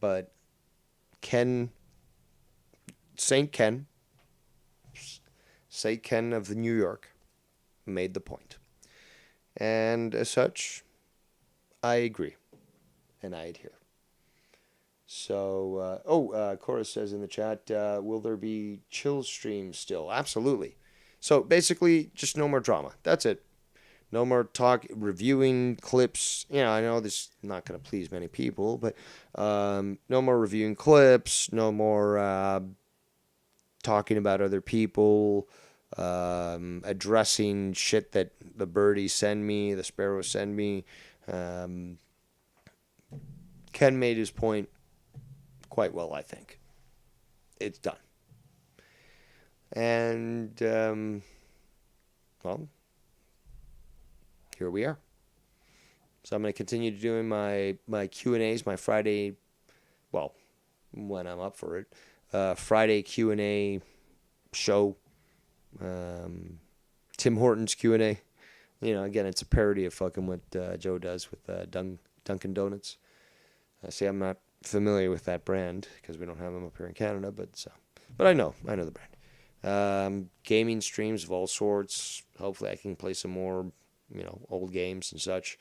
but Saint Ken of the New York made the point, and as such, I agree, and I adhere. So, Cora says in the chat, will there be chill streams still? Absolutely. So basically, just no more drama. That's it. No more reviewing clips. I know this is not going to please many people, but no more reviewing clips. No more talking about other people. Addressing shit that the birdies send me, the sparrows send me. Ken made his point quite well, I think. It's done. And, well, here we are. So I'm going to continue doing my Q&As, my Friday, well, when I'm up for it, Friday Q&A show, Tim Hortons Q&A. Again, it's a parody of fucking what Joe does with Dunkin' Donuts. See, I'm not familiar with that brand because we don't have them up here in Canada, but I know the brand. Gaming streams of all sorts. Hopefully I can play some more old games and such.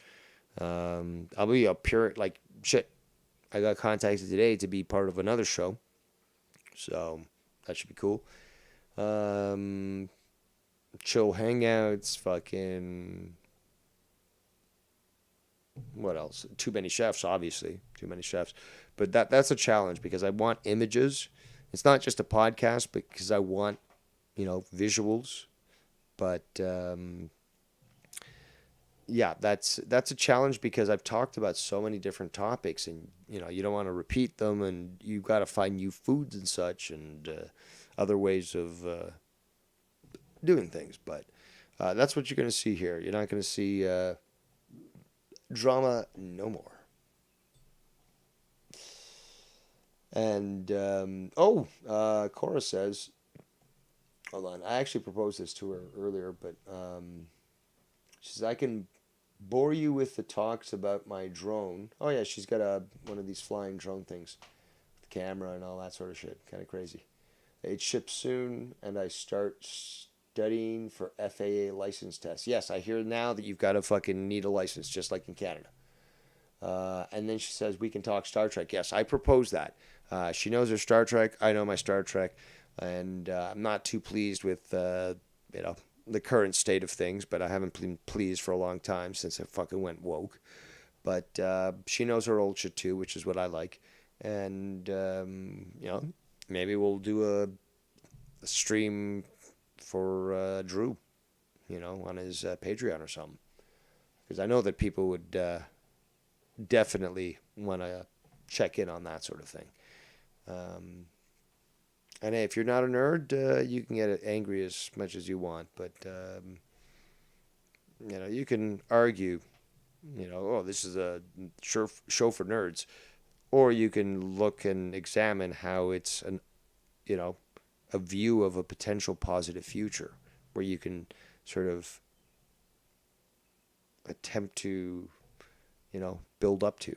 I'll be a pure, shit. I got contacted today to be part of another show. So, that should be cool. Chill hangouts, fucking... What else? Too Many Chefs, obviously. Too Many Chefs. But that's a challenge because I want images. It's not just a podcast, but because I want, visuals. But... yeah, that's a challenge because I've talked about so many different topics, and you don't want to repeat them, and you've got to find new foods and such, and other ways of doing things. But that's what you're going to see here. You're not going to see drama no more. And Cora says, hold on, I actually proposed this to her earlier, but she says I can bore you with the talks about my drone. Oh yeah, she's got one of these flying drone things, camera and all that sort of shit. Kind of crazy. It ships soon, and I start studying for FAA license tests. Yes, I hear now that you've got to fucking need a license, just like in Canada. And then she says, we can talk Star Trek. Yes, I propose that. She knows her Star Trek. I know my Star Trek. And I'm not too pleased with, the current state of things, but I haven't been pleased for a long time since I fucking went woke. But she knows her old shit too, which is what I like. And, maybe we'll do a stream for Drew, on his Patreon or something. Because I know that people would definitely want to check in on that sort of thing. And hey, if you're not a nerd, you can get angry as much as you want. But, you can argue, oh, this is a show for nerds. Or you can look and examine how it's a view of a potential positive future where you can sort of attempt to, build up to.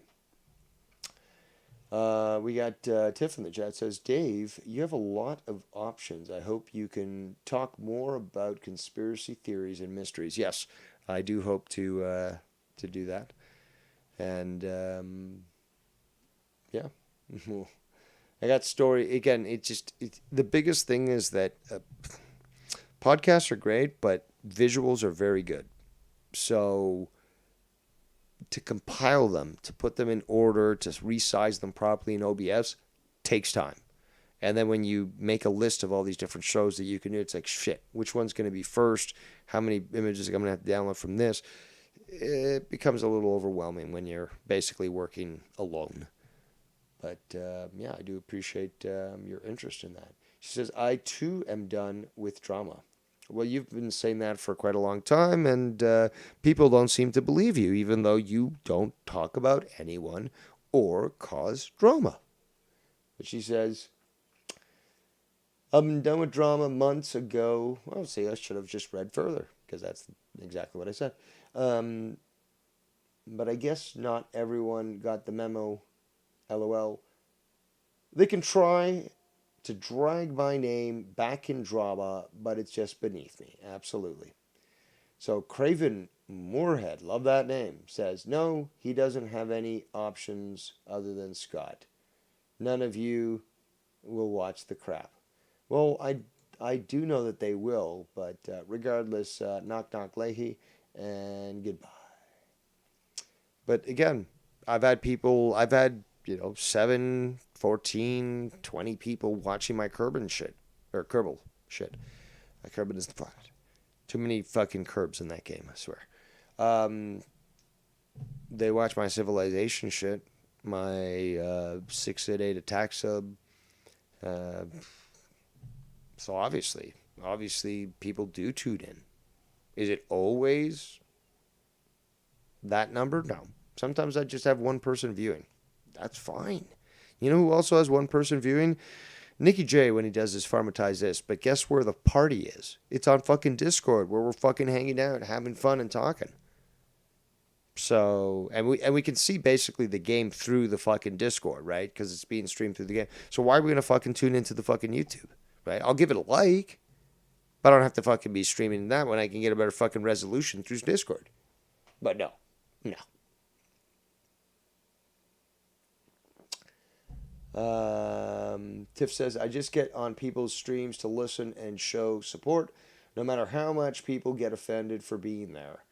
We got Tiff in the chat says, Dave, you have a lot of options. I hope you can talk more about conspiracy theories and mysteries. Yes, I do hope to do that. And yeah. I got story again. The biggest thing is that podcasts are great, but visuals are very good. So to compile them, to put them in order, to resize them properly in OBS takes time. And then when you make a list of all these different shows that you can do, it's like, shit, which one's going to be first? How many images am I going to have to download from this? It becomes a little overwhelming when you're basically working alone. But, yeah, I do appreciate your interest in that. She says, I, too, am done with drama. Well, you've been saying that for quite a long time, and people don't seem to believe you, even though you don't talk about anyone or cause drama. But she says, I've been done with drama months ago. Well, see, I should have just read further, because that's exactly what I said. But I guess not everyone got the memo. LOL. They can try to drag my name back in drama, but it's just beneath me. Absolutely. So Craven Moorhead, love that name, says, no, he doesn't have any options other than Scott. None of you will watch the crap. Well, I do know that they will, but regardless, knock knock Leahy, and goodbye. But again, I've had 7, 14, 20 people watching my Kerbin shit. Or Kerbal shit. Kerbin is the planet. Too many fucking Kerbs in that game, I swear. They watch my Civilization shit. My 688 attack sub. So obviously people do tune in. Is it always that number? No. Sometimes I just have one person viewing. That's fine. You know who also has one person viewing? Nicky J when he does his Pharmatize This. But guess where the party is? It's on fucking Discord where we're fucking hanging out, having fun and talking. So, and we can see basically the game through the fucking Discord, right? Because it's being streamed through the game. So why are we going to fucking tune into the fucking YouTube, right? I'll give it a like, but I don't have to fucking be streaming that when I can get a better fucking resolution through Discord. But no. Tiff says, I just get on people's streams to listen and show support, no matter how much people get offended for being there.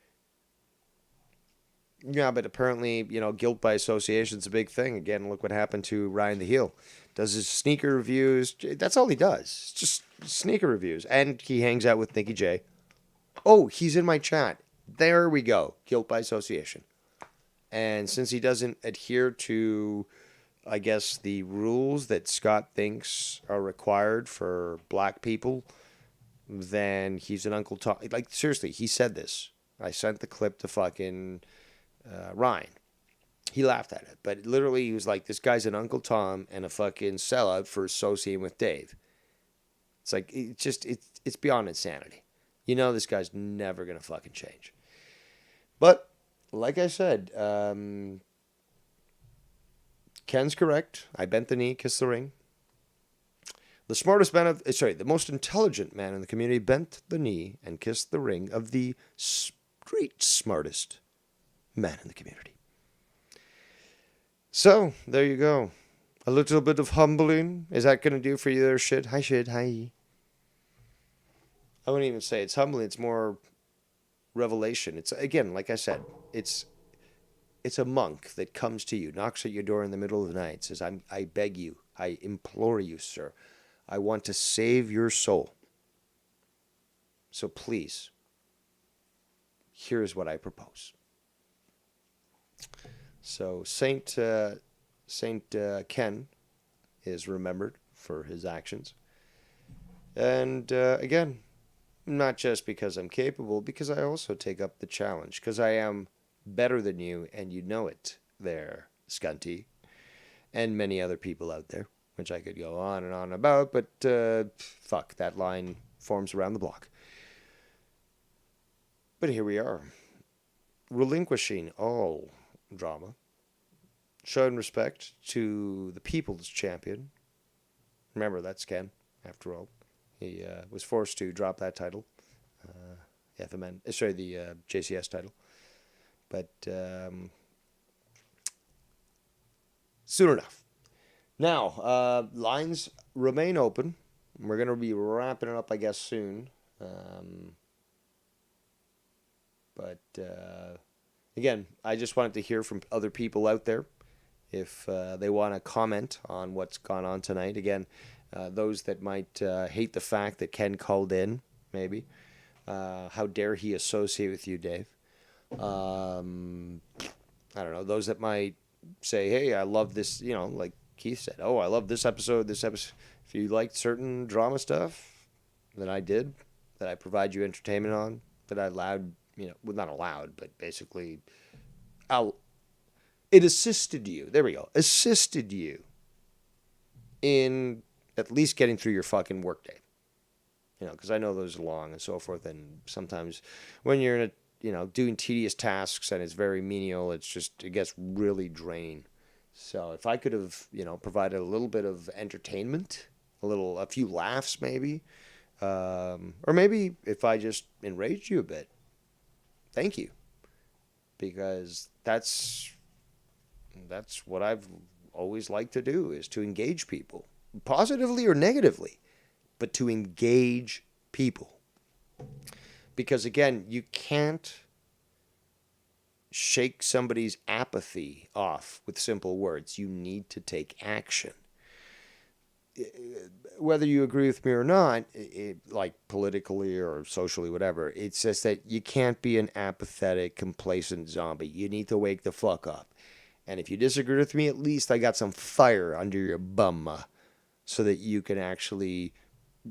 Yeah, but apparently, guilt by association is a big thing. Again, look what happened to Ryan the Heel. Does his sneaker reviews. That's all he does. It's just sneaker reviews. And he hangs out with Nicky J. Oh, he's in my chat. There we go. Guilt by association. And since he doesn't adhere to, I guess, the rules that Scott thinks are required for black people, then he's an Uncle Tom. Like, seriously, he said this. I sent the clip to fucking Ryan. He laughed at it. But literally, he was like, this guy's an Uncle Tom and a fucking sellout for associating with Dave. It's like, it's beyond insanity. This guy's never going to fucking change. But, like I said, Ken's correct. I bent the knee, kissed the ring. The most intelligent man in the community bent the knee and kissed the ring of the street smartest man in the community. So, there you go. A little bit of humbling. Is that going to do for you there, Shid? Hi, Shid. Hi. I wouldn't even say it's humbling. It's more revelation. It's, again, like I said, it's a monk that comes to you, knocks at your door in the middle of the night, says, I beg you, I implore you, sir. I want to save your soul. So please, here's what I propose. So Saint Ken is remembered for his actions. And again, not just because I'm capable, because I also take up the challenge, because I am better than you, and you know it there, Scunty, and many other people out there, which I could go on and on about, but fuck, that line forms around the block. But here we are, relinquishing all drama, showing respect to the people's champion. Remember, that's Ken, after all. He was forced to drop that title, the JCS title. But soon enough. Now, lines remain open. We're going to be wrapping it up, I guess, soon. But again, I just wanted to hear from other people out there if they want to comment on what's gone on tonight. Again, those that might hate the fact that Ken called in, maybe. How dare he associate with you, Dave? I don't know. Those that might say, hey, I love this, like Keith said, oh, I love this episode. If you liked certain drama stuff that I did, that I provide you entertainment on, that I allowed, well, not allowed, but basically, it assisted you. There we go. Assisted you in at least getting through your fucking workday. Because I know those are long and so forth, and sometimes when you're in doing tedious tasks and it's very menial, it gets really draining. So if I could have, provided a little bit of entertainment, a few laughs maybe, or maybe if I just enraged you a bit, thank you. Because that's what I've always liked to do, is to engage people, positively or negatively, but to engage people. Because again, you can't shake somebody's apathy off with simple words. You need to take action. Whether you agree with me or not, like politically or socially, whatever, it's just that you can't be an apathetic, complacent zombie. You need to wake the fuck up. And if you disagree with me, at least I got some fire under your bum, so that you can actually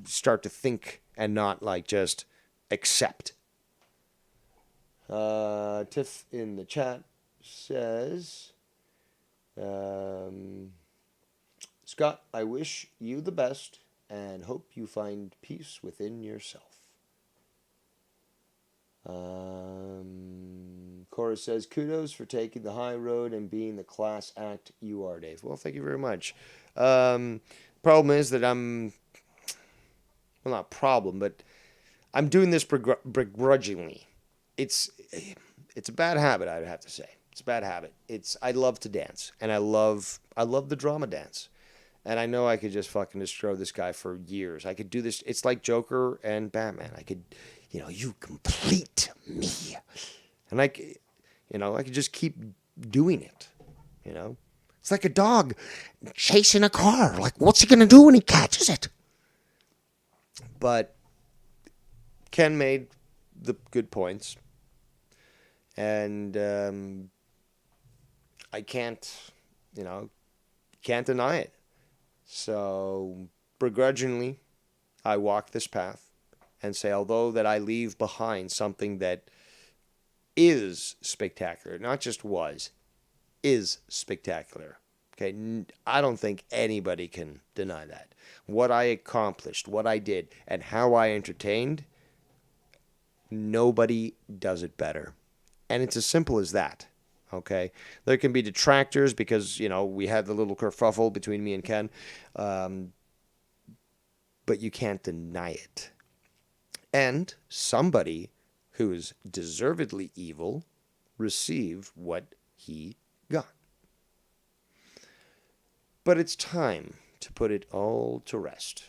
start to think and not just accept. Tiff in the chat says, Scott, I wish you the best and hope you find peace within yourself. Cora says, kudos for taking the high road and being the class act you are, Dave. Well, thank you very much. Problem is that not problem, but I'm doing this begrudgingly. It's a bad habit, I'd have to say. It's a bad habit. I love to dance, and I love the drama dance. And I know I could just fucking destroy this guy for years. I could do this. It's like Joker and Batman. I could, you complete me. And I could just keep doing it, It's like a dog chasing a car. Like, what's he going to do when he catches it? But Ken made the good points. And I can't deny it. So begrudgingly, I walk this path and say, although that I leave behind something that is spectacular, not just was, is spectacular. Okay, I don't think anybody can deny that. What I accomplished, what I did, and how I entertained, nobody does it better. And it's as simple as that. Okay, there can be detractors because we had the little kerfuffle between me and Ken, um, but you can't deny it. And somebody who is deservedly evil received what he got. But it's time to put it all to rest.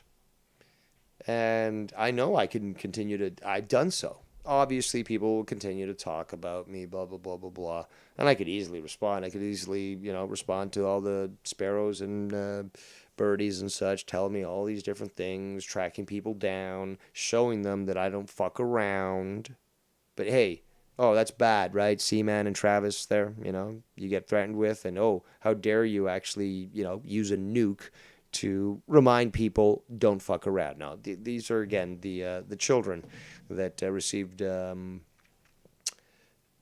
And I know I can continue to, I've done so. Obviously, people will continue to talk about me, blah, blah, blah, blah, blah. And I could easily respond. I could easily, respond to all the sparrows and birdies and such, telling me all these different things, tracking people down, showing them that I don't fuck around. But hey, oh, that's bad, right? Seaman and Travis there, you get threatened with, and oh, how dare you actually, use a nuke to remind people don't fuck around. Now, these are again the children that received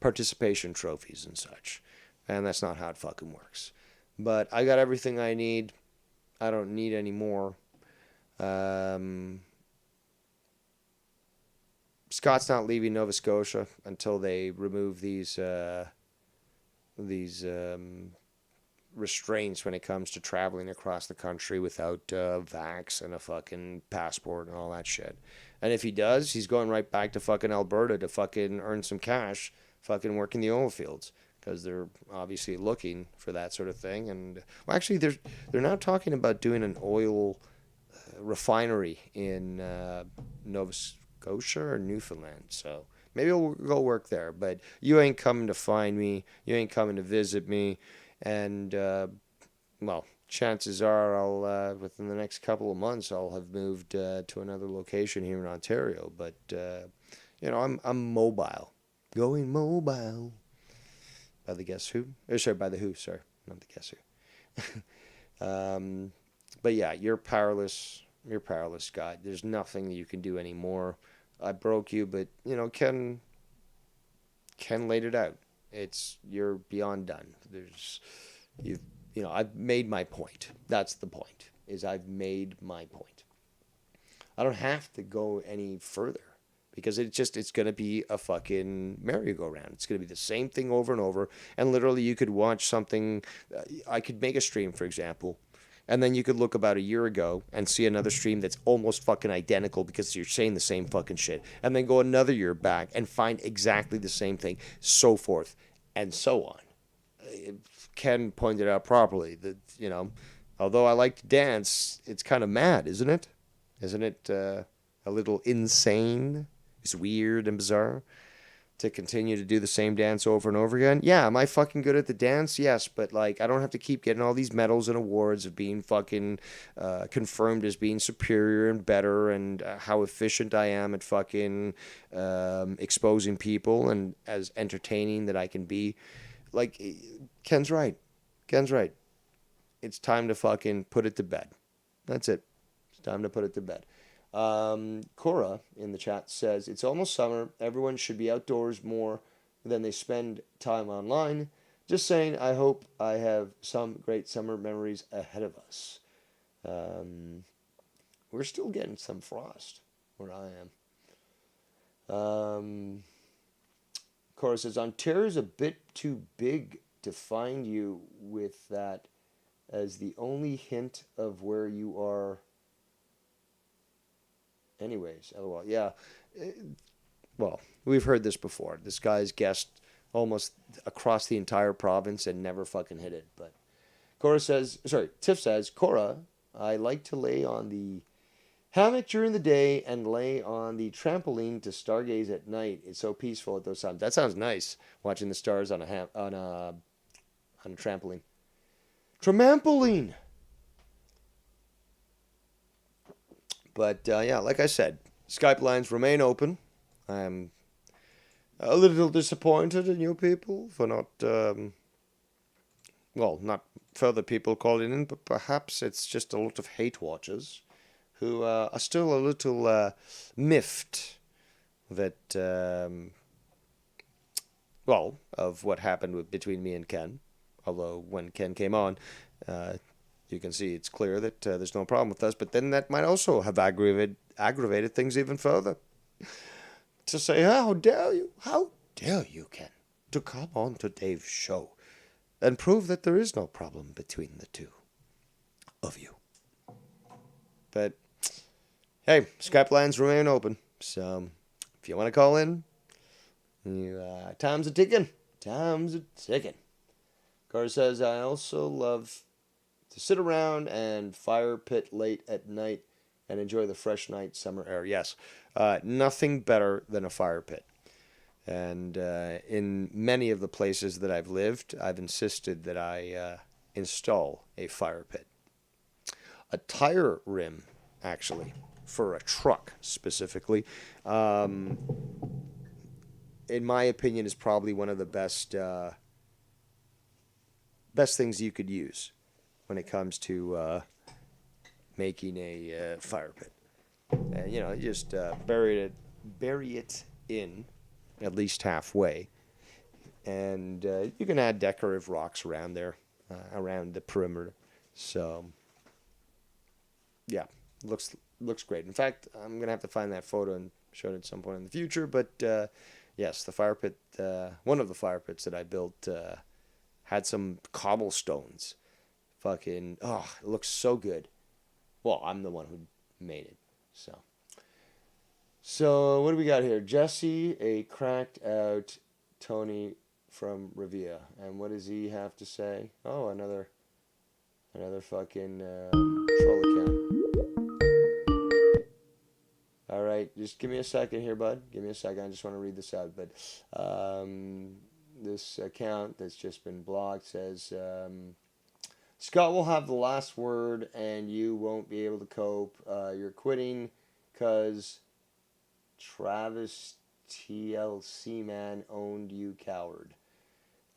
participation trophies and such, and that's not how it fucking works. But I got everything I need. I don't need any more. Scott's not leaving Nova Scotia until they remove these restraints when it comes to traveling across the country without vax and a fucking passport and all that shit. And if he does, he's going right back to fucking Alberta to fucking earn some cash, fucking work in the oil fields, because they're obviously looking for that sort of thing. And well, actually, they're now talking about doing an oil refinery in Nova Scotia or Newfoundland. So maybe we'll go work there. But you ain't coming to find me. You ain't coming to visit me. And, well, chances are I'll, within the next couple of months, I'll have moved to another location here in Ontario. But, I'm mobile. Going mobile. By the Guess Who? Sorry, by the Who, sorry. Not the Guess Who. But yeah, you're powerless. You're powerless, Scott. There's nothing you can do anymore. I broke you, but, Ken laid it out. You're beyond done. I've made my point. That's the point, is I've made my point. I don't have to go any further because it's going to be a fucking merry-go-round. It's going to be the same thing over and over. And literally you could watch something. I could make a stream, for example, and then you could look about a year ago and see another stream that's almost fucking identical because you're saying the same fucking shit. And then go another year back and find exactly the same thing, so forth and so on. Ken pointed out properly that, although I like to dance, it's kind of mad, isn't it? Isn't it a little insane? It's weird and bizarre to continue to do the same dance over and over again. Yeah, am I fucking good at the dance? Yes, but I don't have to keep getting all these medals and awards of being fucking confirmed as being superior and better and how efficient I am at fucking exposing people and as entertaining that I can be. Ken's right. Ken's right. It's time to fucking put it to bed. That's it. It's time to put it to bed. Cora in the chat says, it's almost summer. Everyone should be outdoors more than they spend time online. Just saying, I hope I have some great summer memories ahead of us. We're still getting some frost where I am. Cora says, Ontario's a bit too big to find you with that as the only hint of where you are. Anyways, LOL. Yeah. Well, we've heard this before. This guy's guessed almost across the entire province and never fucking hit it. But Tiff says, Cora, I like to lay on the hammock during the day and lay on the trampoline to stargaze at night. It's so peaceful at those times. That sounds nice, watching the stars on a trampoline. Trampoline! But, yeah, like I said, Skype lines remain open. I'm a little disappointed in you people for not, not further people calling in, but perhaps it's just a lot of hate watchers who are still a little miffed that, of what happened between me and Ken. Although when Ken came on, you can see it's clear that there's no problem with us. But then that might also have aggravated things even further. To say, how dare you? How dare you, Ken? to come on to Dave's show and prove that there is no problem between the two of you. But hey, Skype lines remain open. So if you want to call in, time's a ticking. Time's a ticking. Carter says, I also love to sit around and fire pit late at night and enjoy the fresh night summer air. Yes, nothing better than a fire pit. And in many of the places that I've lived, I've insisted that I install a fire pit. A tire rim, actually, for a truck specifically, in my opinion, is probably one of the best things you could use when it comes to making a fire pit. And, you just bury it in at least halfway, and you can add decorative rocks around there, around the perimeter. So, yeah, looks great. In fact, I'm gonna have to find that photo and show it at some point in the future. But yes, the fire pit, one of the fire pits that I built, had some cobblestones. Fucking, it looks so good. Well, I'm the one who made it, so. So, what do we got here? Jesse, a cracked out Tony from Revia. And what does he have to say? Oh, another fucking troll account. All right, just give me a second here, bud. Give me a second. I just want to read this out. But this account that's just been blocked says, Scott will have the last word and you won't be able to cope. You're quitting because Travis TLC man owned you, coward.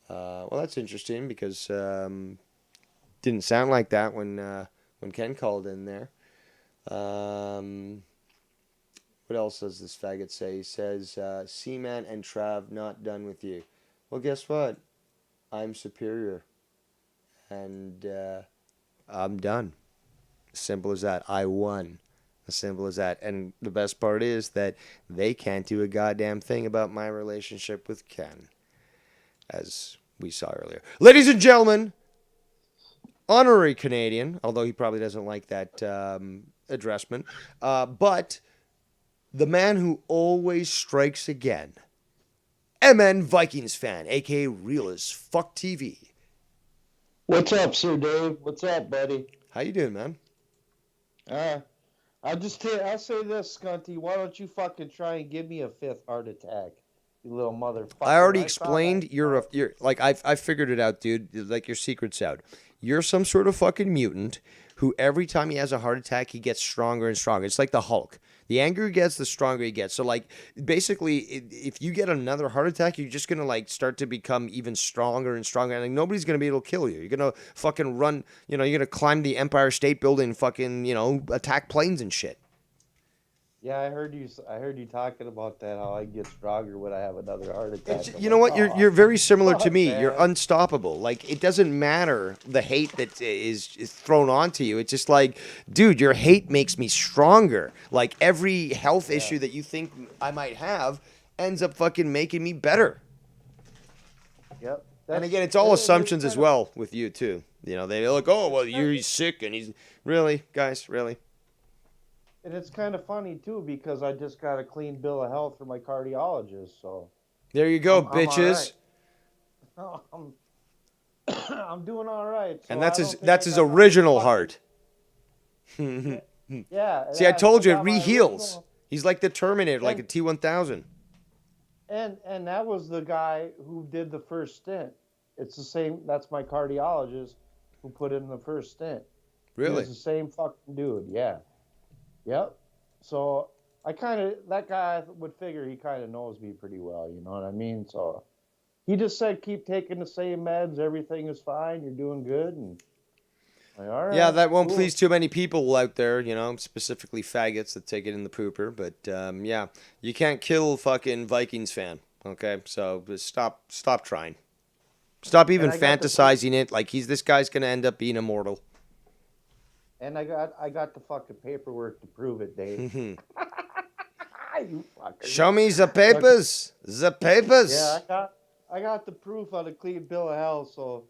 Well, that's interesting because didn't sound like that when Ken called in there. What else does this faggot say? He says, C-Man and Trav not done with you. Well, guess what? I'm superior. And I'm done. Simple as that. I won. As simple as that. And the best part is that they can't do a goddamn thing about my relationship with Ken, as we saw earlier. Ladies and gentlemen, honorary Canadian, although he probably doesn't like that addressment, but the man who always strikes again, MN Vikings fan, a.k.a. Real as Fuck TV. What's up, Sir Dave? What's up, buddy? How you doing, man? I'll say this, Scunty. Why don't you fucking try and give me a fifth heart attack, you little motherfucker? I already explained. You're like I figured it out, dude. Like your secret's out. You're some sort of fucking mutant who every time he has a heart attack, he gets stronger and stronger. It's like the Hulk. The angrier he gets, the stronger he gets. So, like, basically, if you get another heart attack, you're just going to, like, start to become even stronger and stronger. And like, nobody's going to be able to kill you. You're going to fucking run, you're going to climb the Empire State Building and fucking, attack planes and shit. Yeah, I heard you talking about that, how I get stronger when I have another heart attack. You know what? You're very similar to me. Man. You're unstoppable. Like, it doesn't matter the hate that is thrown onto you. It's just like, dude, your hate makes me stronger. Like, every health issue that you think I might have ends up fucking making me better. Yep. And again, it's all assumptions as well with you, too. They look, oh, well, he's sick and he's... Really, guys, really? And it's kind of funny, too, because I just got a clean bill of health from my cardiologist, so... There you go, bitches. I'm doing all right. So and that's his original heart. Yeah. See, I told you, it re-heals. He's like the Terminator, like a T-1000. And that was the guy who did the first stint. It's the same... That's my cardiologist who put in the first stint. Really? He's the same fucking dude, yeah. Yep. So that guy would figure he kind of knows me pretty well, you know what I mean? So he just said, keep taking the same meds. Everything is fine. You're doing good. And like, all right. Yeah, that won't please too many people out there, specifically faggots that take it in the pooper. But yeah, you can't kill fucking Vikings fan. Okay, so just stop trying. Stop even fantasizing it. Like this guy's gonna end up being immortal. And I got the fucking paperwork to prove it, Dave. You fucker. Show me the papers. The papers. Yeah, I got the proof on the clean bill of health. So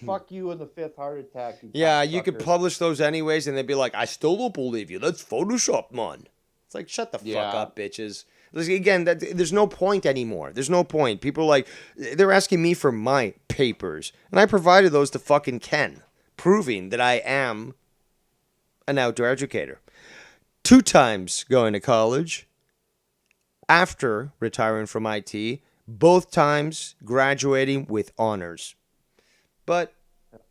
fuck you and the fifth heart attack. You Yeah, you could cocksucker. publish those anyways, and they'd be like, I still don't believe you. That's Photoshop, man. It's like, shut the fuck Yeah. up, bitches. Again, there's no point anymore. There's no point. People are like, they're asking me for my papers, and I provided those to fucking Ken, proving that I am an outdoor educator. 2 times going to college after retiring from IT, both times graduating with honors. But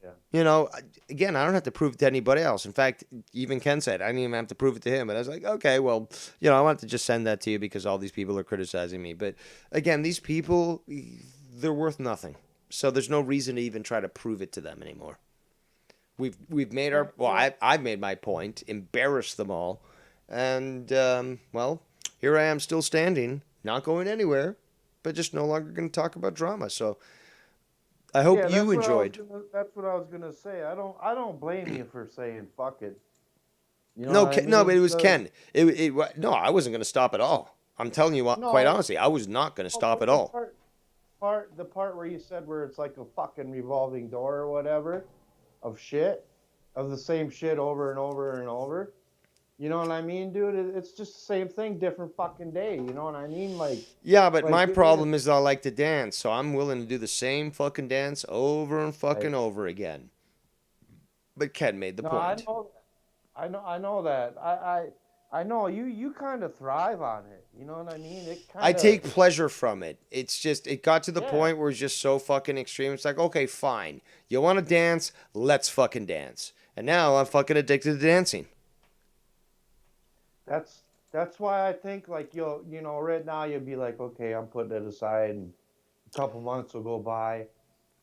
Yeah. you know, again, I don't have to prove it to anybody else. In fact, even Ken said I didn't even have to prove it to him. But I was like, okay, well, I wanted to just send that to you because all these people are criticizing me. But again, these people, they're worth nothing. So there's no reason to even try to prove it to them anymore. We've made our I've made my point, embarrassed them all, and well, here I am still standing, not going anywhere, but just no longer going to talk about drama. So. I hope you enjoyed. That's what I was gonna say. I don't blame you for saying fuck it. You know No, what I no, mean? but it was Because- Ken. No, I wasn't going to stop at all. I'm telling you what, No, quite honestly, I was not going to stop at all. The part where you said where it's like a fucking revolving door or whatever, of shit, of the same shit over and over and over. You know what I mean, dude? It's just the same thing, different fucking day. You know what I mean? Like, Yeah, but like, my it problem is that I like to dance, so I'm willing to do the same fucking dance over and fucking over again. But Ken made the no, point. I know that. I know you kind of thrive on it. You know what I mean? It kind I of. take pleasure from it. It's just, it got to the Yeah. point where it's just so fucking extreme. It's like, okay, fine. You want to dance? Let's fucking dance. And now I'm fucking addicted to dancing. That's why I think like right now you'll be like, okay, I'm putting it aside, and a couple months will go by,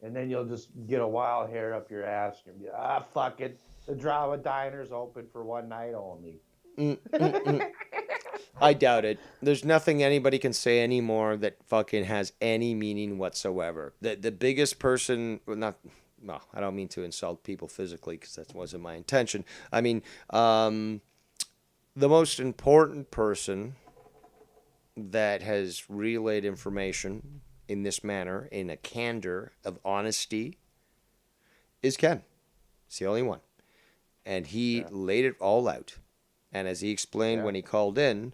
and then you'll just get a wild hair up your ass, and you'll be fuck it, the drama diner's open for one night only. I doubt it. There's nothing anybody can say anymore that fucking has any meaning whatsoever. The biggest person, well, I don't mean to insult people physically because that wasn't my intention. I mean, the most important person that has relayed information in this manner, in a candor of honesty, is Ken. It's the only one. And he laid it all out. And as he explained when he called in,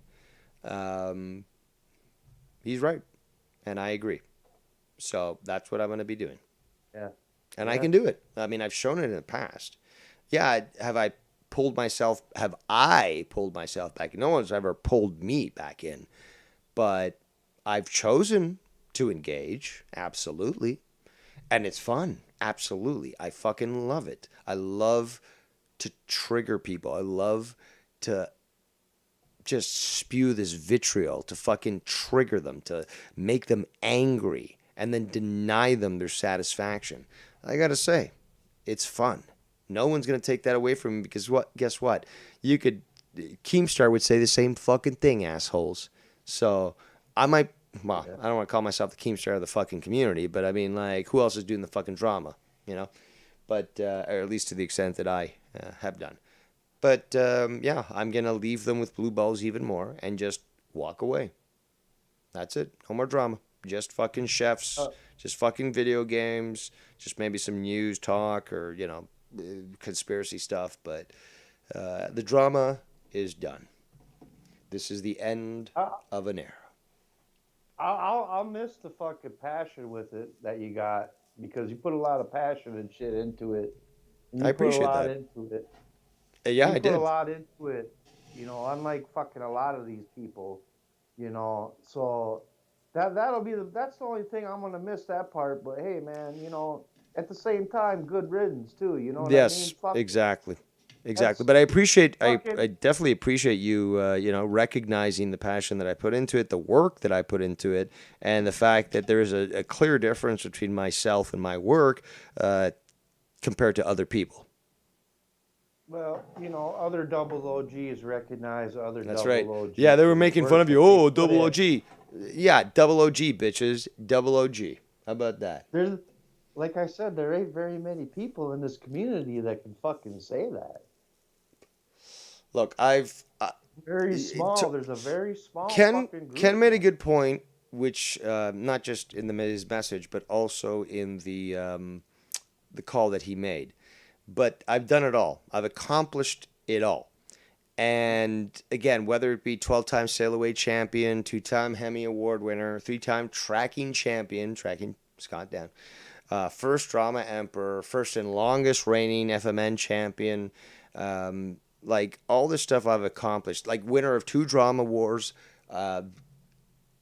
he's right. And I agree. So that's what I'm going to be doing. Yeah. And I can do it. I mean, I've shown it in the past. Yeah, have I pulled myself back in? No one's ever pulled me back in. But I've chosen to engage, absolutely. And it's fun, absolutely. I fucking love it. I love to trigger people. I love to just spew this vitriol, to fucking trigger them, to make them angry, and then deny them their satisfaction. I gotta say, it's fun. No one's gonna take that away from me because guess what? Keemstar would say the same fucking thing, assholes. So I might, I don't want to call myself the Keemstar of the fucking community, but I mean, like, who else is doing the fucking drama, But, or at least to the extent that I have done. But, yeah, I'm going to leave them with blue balls even more and just walk away. That's it. No more drama. Just fucking chefs, just fucking video games, just maybe some news talk or, conspiracy stuff. But the drama is done. This is the end of an era. I'll miss the fucking passion with it that you got, because you put a lot of passion and shit into it. And you I appreciate put a lot that. Into it. Yeah, I put did. a lot into it, unlike fucking a lot of these people, so that's the only thing I'm gonna miss, that part. But hey, man, at the same time, good riddance too, you know what I mean? Yes, exactly. But I definitely appreciate you, recognizing the passion that I put into it, the work that I put into it, and the fact that there is a clear difference between myself and my work compared to other people. Well, other double OGs recognize other That's double right. OGs. Yeah, they were making fun of you. Oh, double in. OG. Yeah, double OG, bitches. Double OG. How about that? There's, like I said, there ain't very many people in this community that can fucking say that. Look, very small. There's a very small Ken fucking group. Ken made a good point which not just in his message, but also in the call that he made. But I've done it all. I've accomplished it all. And again, whether it be 12-time sailaway champion, 2-time Hemi Award winner, 3-time tracking champion, tracking Scott down, first drama emperor, first and longest reigning FMN champion, like all this stuff I've accomplished, like winner of 2 drama wars,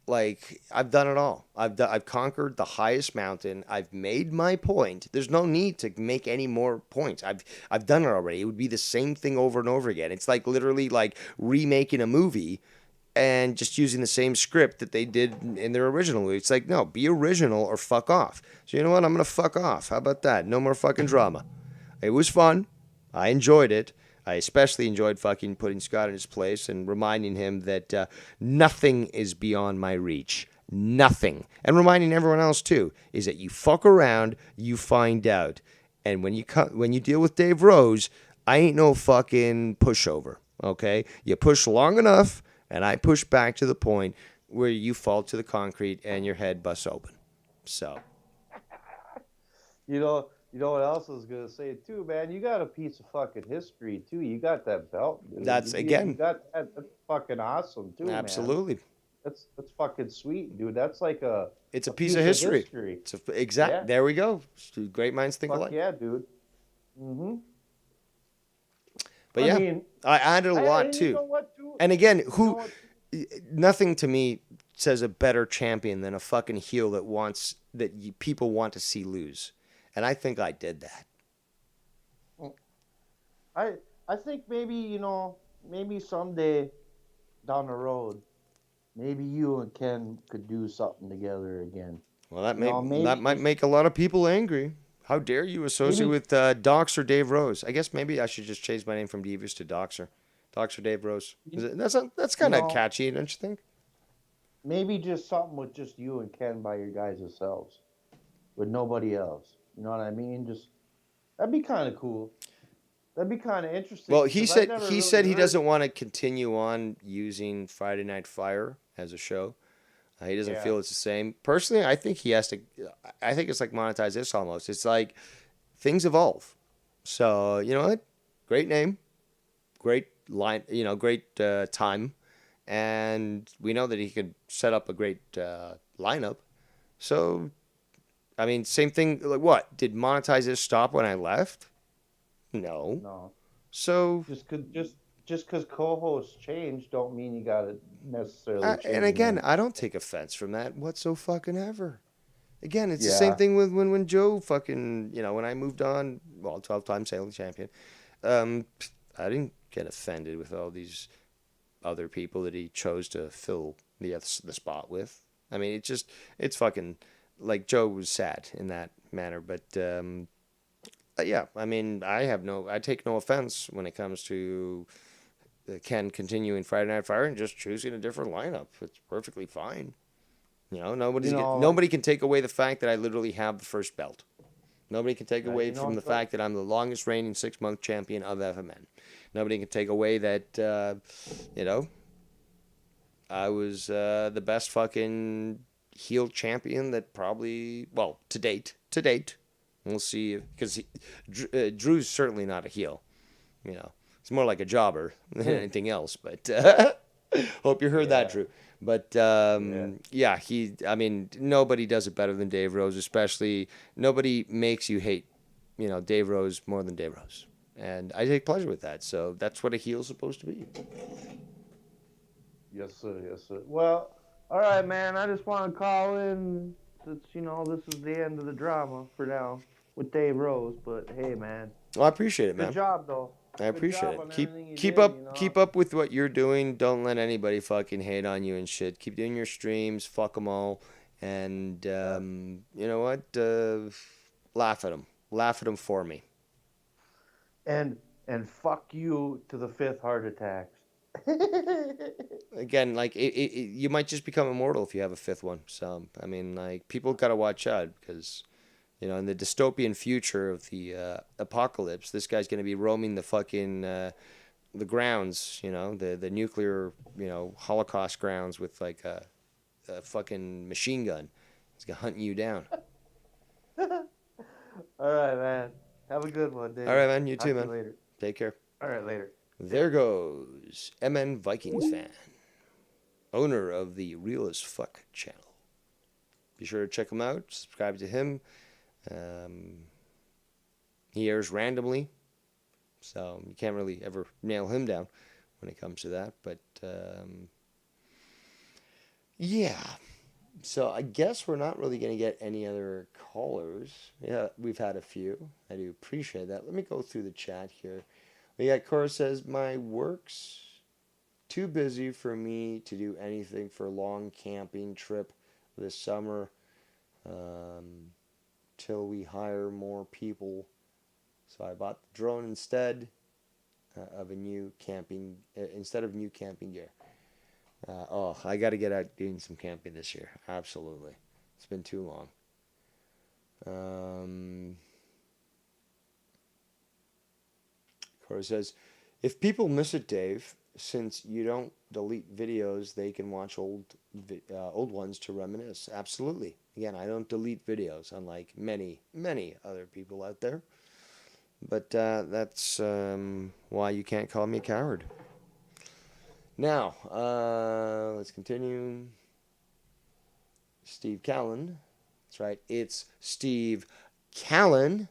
like I've done it all. I've conquered the highest mountain. I've made my point. There's no need to make any more points. I've done it already. It would be the same thing over and over again. It's like literally like remaking a movie and just using the same script that they did in their original movie. It's like, no, be original or fuck off. So you know what? I'm gonna fuck off. How about that? No more fucking drama. It was fun. I enjoyed it. I especially enjoyed fucking putting Scott in his place and reminding him that nothing is beyond my reach. Nothing. And reminding everyone else, too, is that you fuck around, you find out. And when you deal with Dave Rose, I ain't no fucking pushover, okay? You push long enough, and I push back to the point where you fall to the concrete and your head busts open. So. You know what else I was gonna say too, man? You got a piece of fucking history too. You got that belt, dude. That's you got that. That's fucking awesome too, Absolutely. man. That's fucking sweet, dude. That's like a. It's a piece of history. It's Yeah. There we go. Great minds think alike. Yeah, dude. Mm-hmm. But I added a lot too. You know what, too? And again, nothing to me says a better champion than a fucking heel that people want to see lose. And I think I did that. I think maybe, maybe someday down the road, maybe you and Ken could do something together again. Well, that might make a lot of people angry. How dare you associate with Doxer Dave Rose? I guess maybe I should just change my name from Devious to Doxer. Doxer Dave Rose. That's kind of catchy, don't you think? Maybe just something with just you and Ken by your guys' selves, with nobody else. You know what I mean? That'd be kind of cool. That'd be kind of interesting. Well, he said he doesn't want to continue on using Friday Night Fire as a show. He doesn't feel it's the same. Personally, I think he has to. I think it's like Monetize This almost. It's like things evolve. So you know what? Great name, great line. Great time, and we know that he could set up a great lineup. So. I mean, same thing. Like, what did Monetize This stop when I left? No. So just because co-hosts change, don't mean you gotta necessarily change. And again, I don't take offense from that whatsoever. Again, it's the same thing with when Joe fucking when I moved on. Well, 12-time sailing champion. I didn't get offended with all these other people that he chose to fill the spot with. I mean, it's fucking. Like Joe was sad in that manner, but yeah, I mean, I take no offense when it comes to Ken continuing Friday Night Fire and just choosing a different lineup. It's perfectly fine. Nobody can take away the fact that I literally have the first belt. Nobody can take away from the fact that I'm the longest reigning 6-month champion of FMN. Nobody can take away that I was the best fucking heel champion that probably, well, to date, we'll see, because Drew's certainly not a heel, it's more like a jobber than anything else, but hope you heard that, Drew. But nobody does it better than Dave Rose, especially nobody makes you hate Dave Rose more than Dave Rose, and I take pleasure with that. So that's what a heel's supposed to be. Yes sir. Well, all right, man. I just want to call in since this is the end of the drama for now with Dave Rose. But hey, man. Well, I appreciate it, man. Good job, though. I appreciate it. Keep up with what you're doing. Don't let anybody fucking hate on you and shit. Keep doing your streams. Fuck them all. And you know what? Laugh at them. Laugh at them for me. And fuck you to the 5th heart attacks. Again, like you might just become immortal if you have a 5th one. So I mean, like, people gotta watch out because in the dystopian future of the apocalypse, this guy's gonna be roaming the fucking the grounds, the nuclear Holocaust grounds with like a fucking machine gun. He's gonna hunt you down. All right, man. Have a good one, Dave. All right, man. You Talk too, to man. later. Take care. All right, later. There goes MN Vikings Fan, owner of the Real as Fuck channel. Be sure to check him out. Subscribe to him. He airs randomly, so you can't really ever nail him down when it comes to that. But yeah, so I guess we're not really going to get any other callers. Yeah, we've had a few. I do appreciate that. Let me go through the chat here. We got Cora says, my work's too busy for me to do anything for a long camping trip this summer till we hire more people. So I bought the drone instead of new camping gear. I got to get out doing some camping this year. Absolutely. It's been too long. Cora says, if people miss it, Dave, since you don't delete videos, they can watch old ones to reminisce. Absolutely. Again, I don't delete videos, unlike many, many other people out there. But that's why you can't call me a coward. Now, let's continue. Steve Callan. That's right. It's Steve Callan.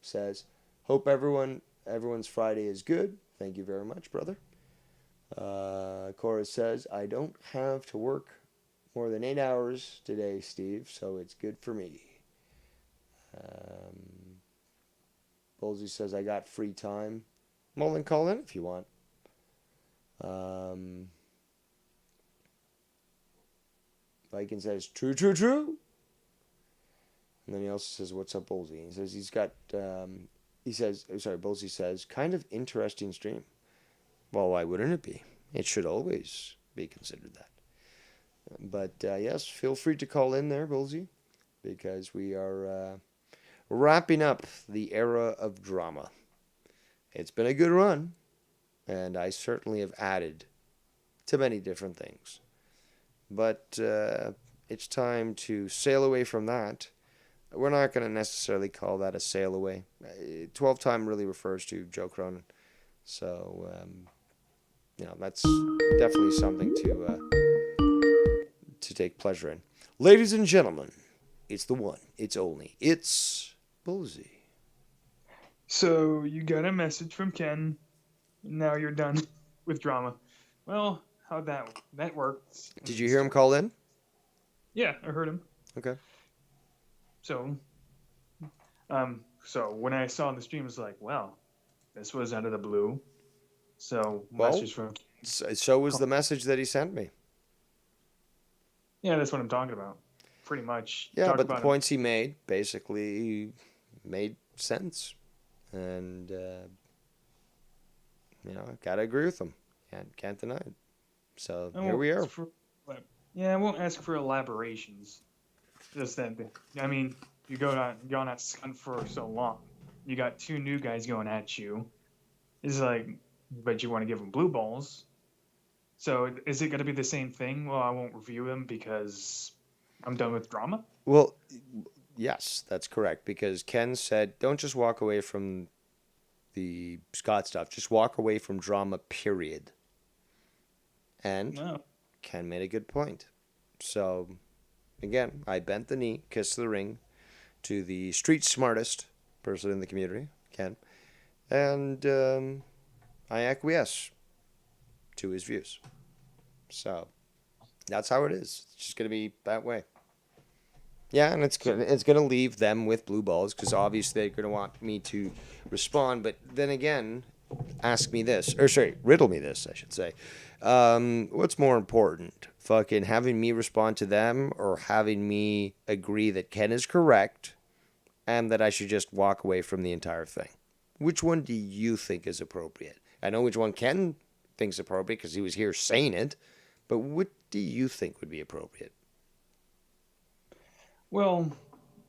Says, hope everyone's Friday is good. Thank you very much, brother. Cora says, I don't have to work more than 8 hours today, Steve, so it's good for me. Bolsey says, I got free time. Well, then call in if you want. Viking says, true, true, true. And then he also says, what's up, Bolsey? He says he's got, Bolsey says, kind of interesting stream. Well, why wouldn't it be? It should always be considered that. But, yes, feel free to call in there, Bolsey, because we are wrapping up the era of drama. It's been a good run, and I certainly have added to many different things. But it's time to sail away from that. We're not going to necessarily call that a sail away. 12-time really refers to Joe Cronin. So, that's definitely something to take pleasure in. Ladies and gentlemen, it's the one, it's only, it's Bullseye. So you got a message from Ken. Now you're done with drama. Well, how'd that worked? Did you hear him call in? Yeah, I heard him. Okay. So when I saw the stream, I was like, wow, this was out of the blue. So message from so was the message that he sent me. Yeah, that's what I'm talking about. Pretty much. Yeah, but the points he made basically made sense. And, gotta agree with him. Can't deny it. So here we are. I won't ask for elaborations. Just that, you gone on Skunt for so long. You got two new guys going at you. It's like, but you want to give them blue balls. So is it going to be the same thing? Well, I won't review them because I'm done with drama? Well, yes, that's correct. Because Ken said, don't just walk away from the Scott stuff. Just walk away from drama, period. And Ken made a good point. So, again, I bent the knee, kissed the ring to the street smartest person in the community, Ken. And I acquiesce to his views. So that's how it is. It's just going to be that way. Yeah, and it's gonna leave them with blue balls because obviously they're going to want me to respond. But then again, riddle me this, I should say. What's more important, fucking having me respond to them or having me agree that Ken is correct and that I should just walk away from the entire thing? Which one do you think is appropriate? I know which one Ken thinks appropriate because he was here saying it, but what do you think would be appropriate? Well,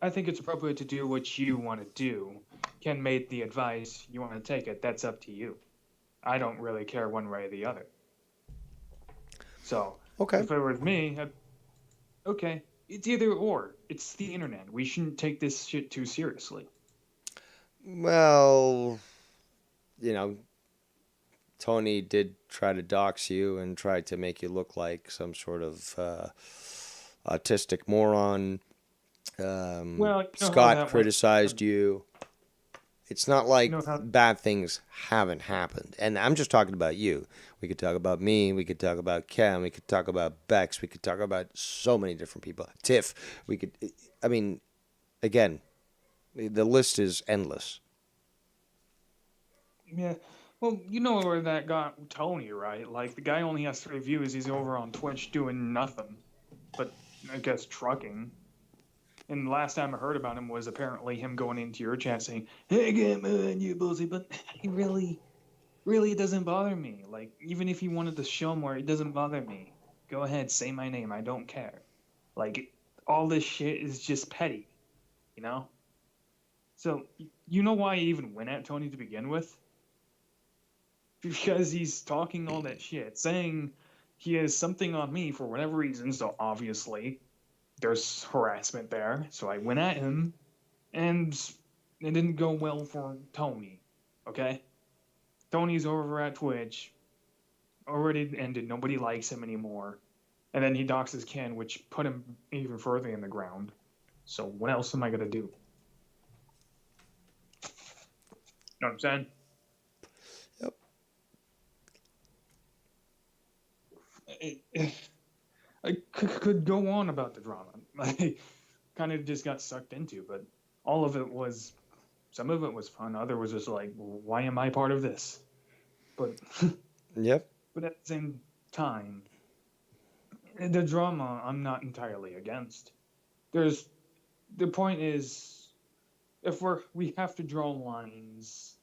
I think it's appropriate to do what you want to do. Ken made the advice. You want to take it. That's up to you. I don't really care one way or the other. So, okay. if it were me, Okay, it's either or. It's the internet. We shouldn't take this shit too seriously. Well, you know, Tony did try to dox you and tried to make you look like some sort of autistic moron. Well, you know how Scott that went. criticized you. It's not You like know how. bad things haven't happened. And I'm just talking about you. We could talk about me. We could talk about Ken. We could talk about Bex. We could talk about so many different people. Tiff. We could, I mean, again, the list is endless. Yeah. Well, you know where that got Tony, right? Like the guy only has 3 views. He's over on Twitch doing nothing, but I guess trucking. And the last time I heard about him was apparently him going into your chat saying, "Hey, get me you pussy," but he really doesn't bother me. Like even if he wanted to show more, it doesn't bother me. Go ahead, say my name. I don't care. Like all this shit is just petty, you know. So you know why I even went at Tony to begin with? Because he's talking all that shit, saying he has something on me for whatever reason. So obviously there's harassment there. So I went at him, and it didn't go well for Tony. Okay, Tony's over at Twitch, already ended. Nobody likes him anymore. And then he doxes Ken, which put him even further in the ground. So what else am I gonna do? You know what I'm saying? Yep. I could go on about the drama. I kind of just got sucked into, but all of it was, some of it was fun. Other was just like, why am I part of this? But Yep. but at the same time, the drama I'm not entirely against. There's the point is, if we have to draw lines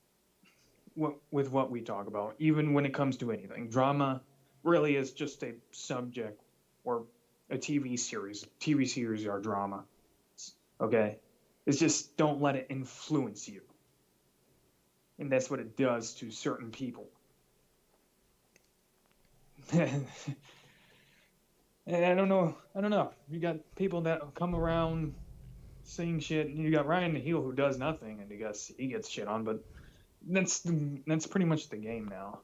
with what we talk about, even when it comes to anything. Drama really is just a subject or a TV series. TV series are drama. Okay? It's just don't let it influence you. And that's what it does to certain people. And I don't know. You got people that come around saying shit. You got Ryan the Heel who does nothing, and he gets shit on. But that's pretty much the game now.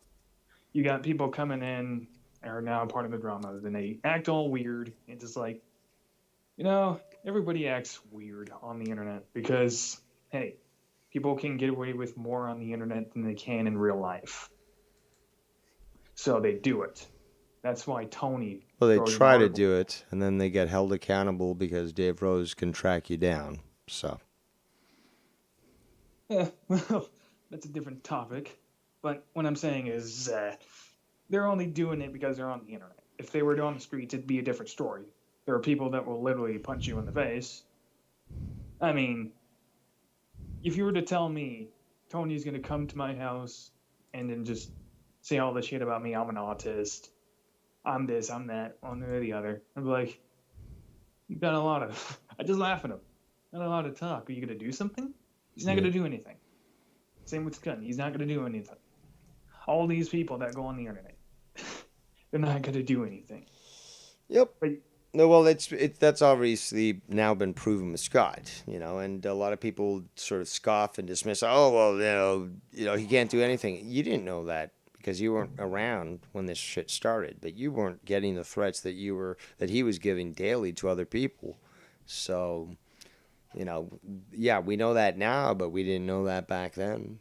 You got people coming in are now part of the drama, then they act all weird. It's just like, everybody acts weird on the internet because hey, people can get away with more on the internet than they can in real life. So they do it. That's why Tony. Well, they wrote an try to article. do it, and then they get held accountable because Dave Rose can track you down. So, Yeah, well, that's a different topic. But what I'm saying is, they're only doing it because they're on the internet. If they were on the streets, it'd be a different story. There are people that will literally punch you in the face. I mean, if you were to tell me Tony's going to come to my house and then just say all this shit about me, I'm an autist, I'm this, I'm that, one or the other, I'd be like, you've got a lot of. I just laugh at him. Not a lot of talk. Are you going to do something? He's not Yeah. going to do anything. Same with Gunn. He's not going to do anything. All these people that go on the internet, they're not going to do anything. yep. But No, well, that's obviously now been proven with Scott, and a lot of people sort of scoff and dismiss. Oh, well, he can't do anything. You didn't know that because you weren't around when this shit started, but you weren't getting the threats that he was giving daily to other people. So, yeah, we know that now, but we didn't know that back then.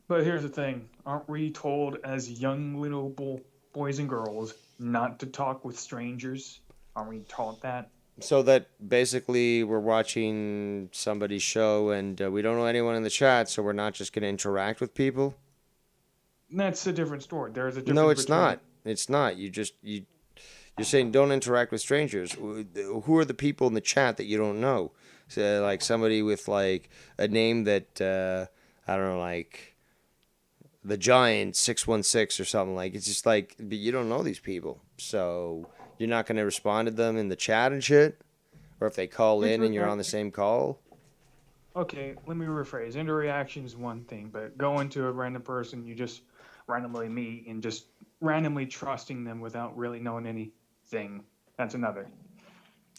But here's the thing. Aren't we told as young little boys and girls not to talk with strangers? Aren't we taught that? So that basically we're watching somebody's show and we don't know anyone in the chat, so we're not just going to interact with people? That's a different story. There's a difference No, it's between. not. It's not. You're saying don't interact with strangers. Who are the people in the chat that you don't know? So, like somebody with like a name that I don't know, like the Giant 616 or something. Like it's just like, but you don't know these people, so you're not going to respond to them in the chat and shit, or if they call in and you're on the same call. Okay, let me rephrase. Interaction is one thing, but going to a random person you just randomly meet and just randomly trusting them without really knowing anything, that's another.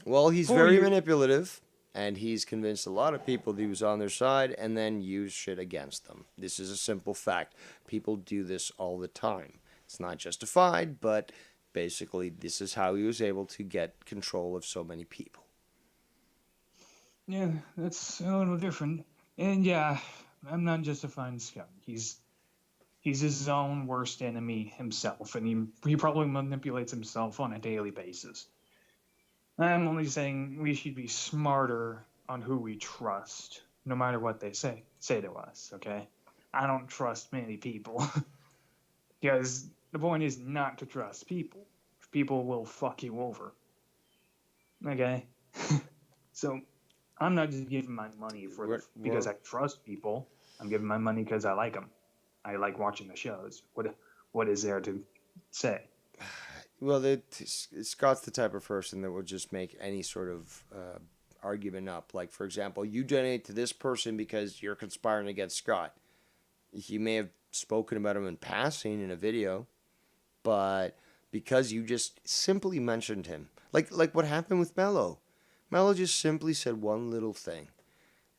Well, he's 4 very years. manipulative, and he's convinced a lot of people that he was on their side and then used shit against them. This is a simple fact. People do this all the time. It's not justified, but basically, this is how he was able to get control of so many people. Yeah, that's a little different. And yeah, I'm not justifying Scott. He's his own worst enemy himself, and he probably manipulates himself on a daily basis. I'm only saying we should be smarter on who we trust, no matter what they say to us. Okay, I don't trust many people because the point is not to trust people. People will fuck you over. Okay, so I'm not just giving my money because I trust people. I'm giving my money because I like them. I like watching the shows. What is there to say? Well, Scott's the type of person that will just make any sort of argument up. Like, for example, you donate to this person because you're conspiring against Scott. You may have spoken about him in passing in a video, but because you just simply mentioned him, like what happened with Mello. Mello just simply said one little thing.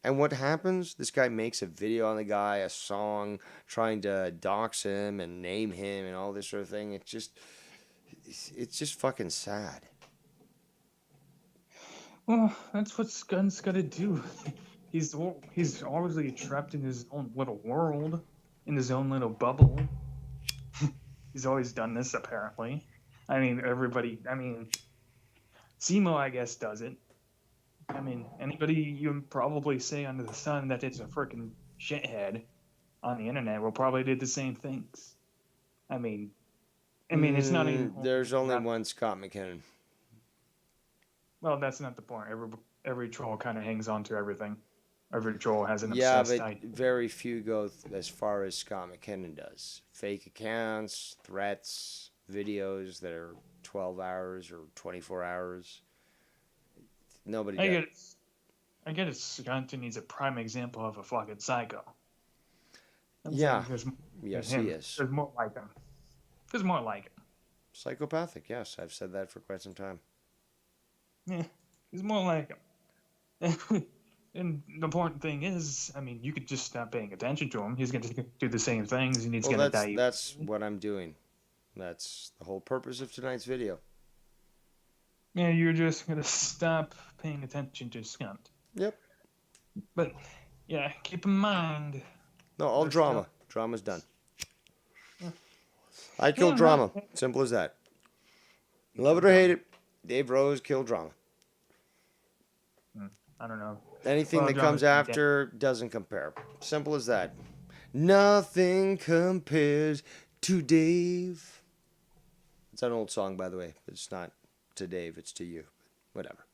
And what happens? This guy makes a video on the guy, a song, trying to dox him and name him and all this sort of thing. It's just fucking sad. Well, that's what Scott's got to do. He's obviously trapped in his own little world, in his own little bubble. He's always done this, apparently. I mean, everybody. I mean, Simo, I guess, does it. I mean, anybody you probably say under the sun that is a freaking shithead on the internet will probably do the same things. I mean, it's not even. There's only one Scott McKinnon. Well, that's not the point. Every troll kind of hangs on to everything. Every troll has an Yeah, obsessed but idea. very few go as far as Scott McKinnon does. Fake accounts, threats, videos that are 12 hours or 24 hours. Nobody does. I get it. Scott needs a prime example of a fucking psycho. Yeah. Yes, he is. There's more like him. There's more like him. Psychopathic, yes. I've said that for quite some time. Yeah, he's more like him. And the important thing is, I mean, you could just stop paying attention to him. He's going to do the same things, and he's going to die. That's what I'm doing. That's the whole purpose of tonight's video. Yeah, you're just going to stop paying attention to Scott. Yep. But, yeah, keep in mind. No, all drama. Drama's done. Yeah. I kill drama. Simple as that. Love it or hate it, Dave Rose killed drama. I don't know. Anything that comes after doesn't compare. Simple as that. Nothing compares to Dave. It's an old song, by the way. It's not to Dave, it's to you. Whatever.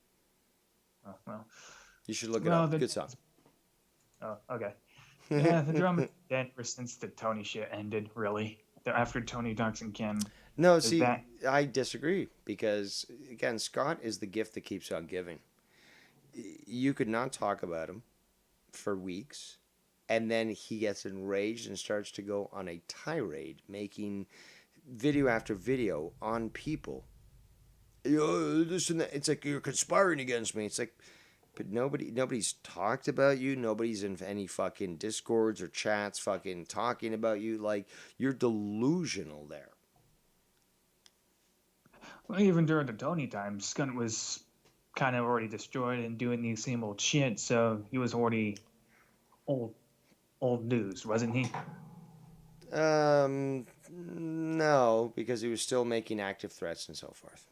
Oh, well. You should look it up. Good song. Oh, okay. Yeah, the drama's dead ever since the Tony shit ended, really. After Tony Duncan Ken. No, see, I disagree. Because, again, Scott is the gift that keeps on giving. You could not talk about him for weeks, and then he gets enraged and starts to go on a tirade, making video after video on people. This and that. It's like you're conspiring against me. It's like, but nobody's talked about you. Nobody's in any fucking discords or chats fucking talking about you. Like, you're delusional there. Well, even during the Tony time, Scott was kind of already destroyed and doing the same old shit, so he was already old news, wasn't he? No, because he was still making active threats and so forth.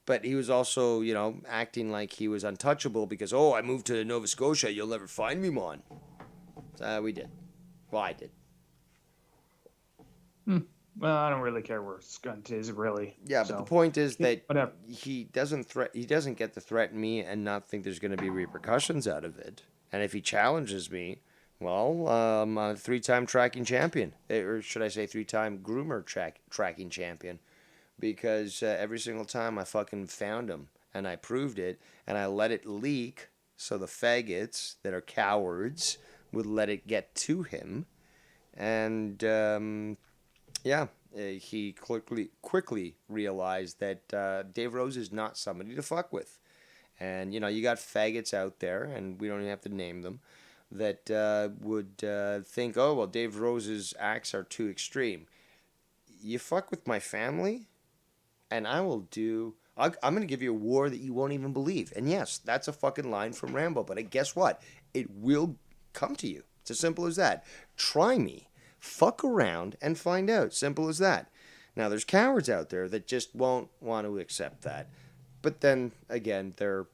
But he was also, acting like he was untouchable because, I moved to Nova Scotia, you'll never find me, man. We did. Well, I did. Well, I don't really care where Scott is, really. Yeah, but the point is that whatever. He doesn't get to threaten me and not think there's going to be repercussions out of it. And if he challenges me, well, I'm a 3-time tracking champion. Or should I say 3-time groomer tracking champion. Because every single time I fucking found him and I proved it and I let it leak so the faggots that are cowards would let it get to him. And, he quickly realized that Dave Rose is not somebody to fuck with. And, you got faggots out there, and we don't even have to name them, that would think, oh, well, Dave Rose's acts are too extreme. You fuck with my family, and I'm going to give you a war that you won't even believe. And yes, that's a fucking line from Rambo, but guess what? It will come to you. It's as simple as that. Try me. Fuck around and find out. Simple as that. Now, there's cowards out there that just won't want to accept that. But then, again, they're,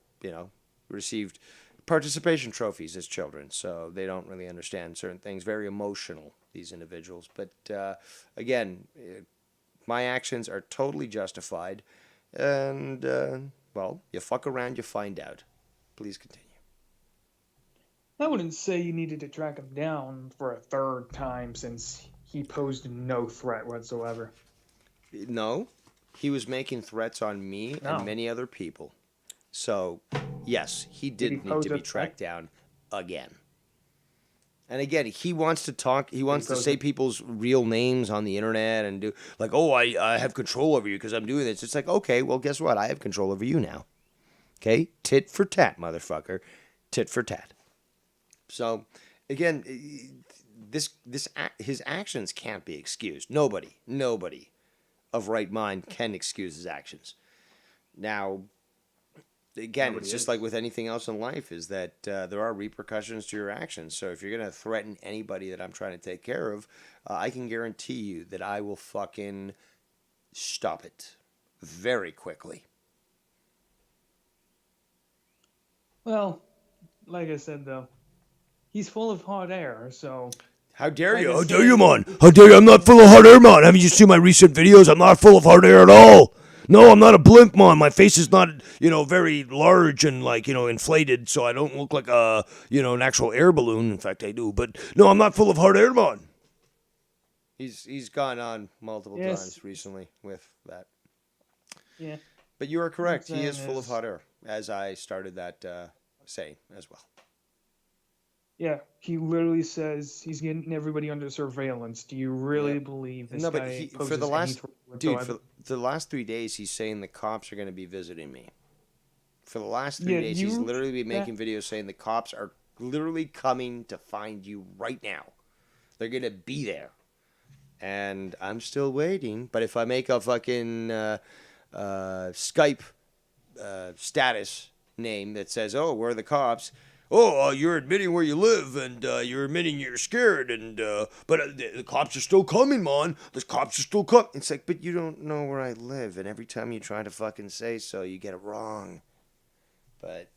received participation trophies as children, so they don't really understand certain things. Very emotional, these individuals. But, again, my actions are totally justified. And, well, you fuck around, you find out. Please continue. I wouldn't say you needed to track him down for a third time since he posed no threat whatsoever. No, he was making threats on me No. and many other people. So, yes, he did need to be tracked down again. And again, he wants to talk, he wants to say people's real names on the internet and do, like, oh, I have control over you because I'm doing this. It's like, okay, well, guess what? I have control over you now. Okay? Tit for tat, motherfucker. Tit for tat. So, again, his actions can't be excused. Nobody of right mind can excuse his actions. Now, again, it's just like with anything else in life, is that there are repercussions to your actions. So if you're going to threaten anybody that I'm trying to take care of, I can guarantee you that I will fucking stop it very quickly. Well, like I said, though, he's full of hot air, so... How dare you? Like I How said, dare you, man? How dare you? I'm not full of hot air, man. Haven't you seen my recent videos? I'm not full of hot air at all. No, I'm not a blimp, man. My face is not, very large and, inflated, so I don't look like an actual air balloon. In fact, I do. But, no, I'm not full of hot air, man. He's gone on multiple times recently with that. Yeah. But you are correct. He is full of hot air, as I started that saying as well. Yeah, he literally says he's getting everybody under surveillance. Do you really believe this guy poses for the last any for the last 3 days, he's saying the cops are going to be visiting me. For the last 3 days, he's literally been making videos saying the cops are literally coming to find you right now. They're going to be there, and I'm still waiting. But if I make a fucking Skype status name that says, "Oh, where are the cops?" Oh, you're admitting where you live, and you're admitting you're scared, and but the cops are still coming, man. The cops are still coming. It's like, but you don't know where I live, and every time you try to fucking say so, you get it wrong. But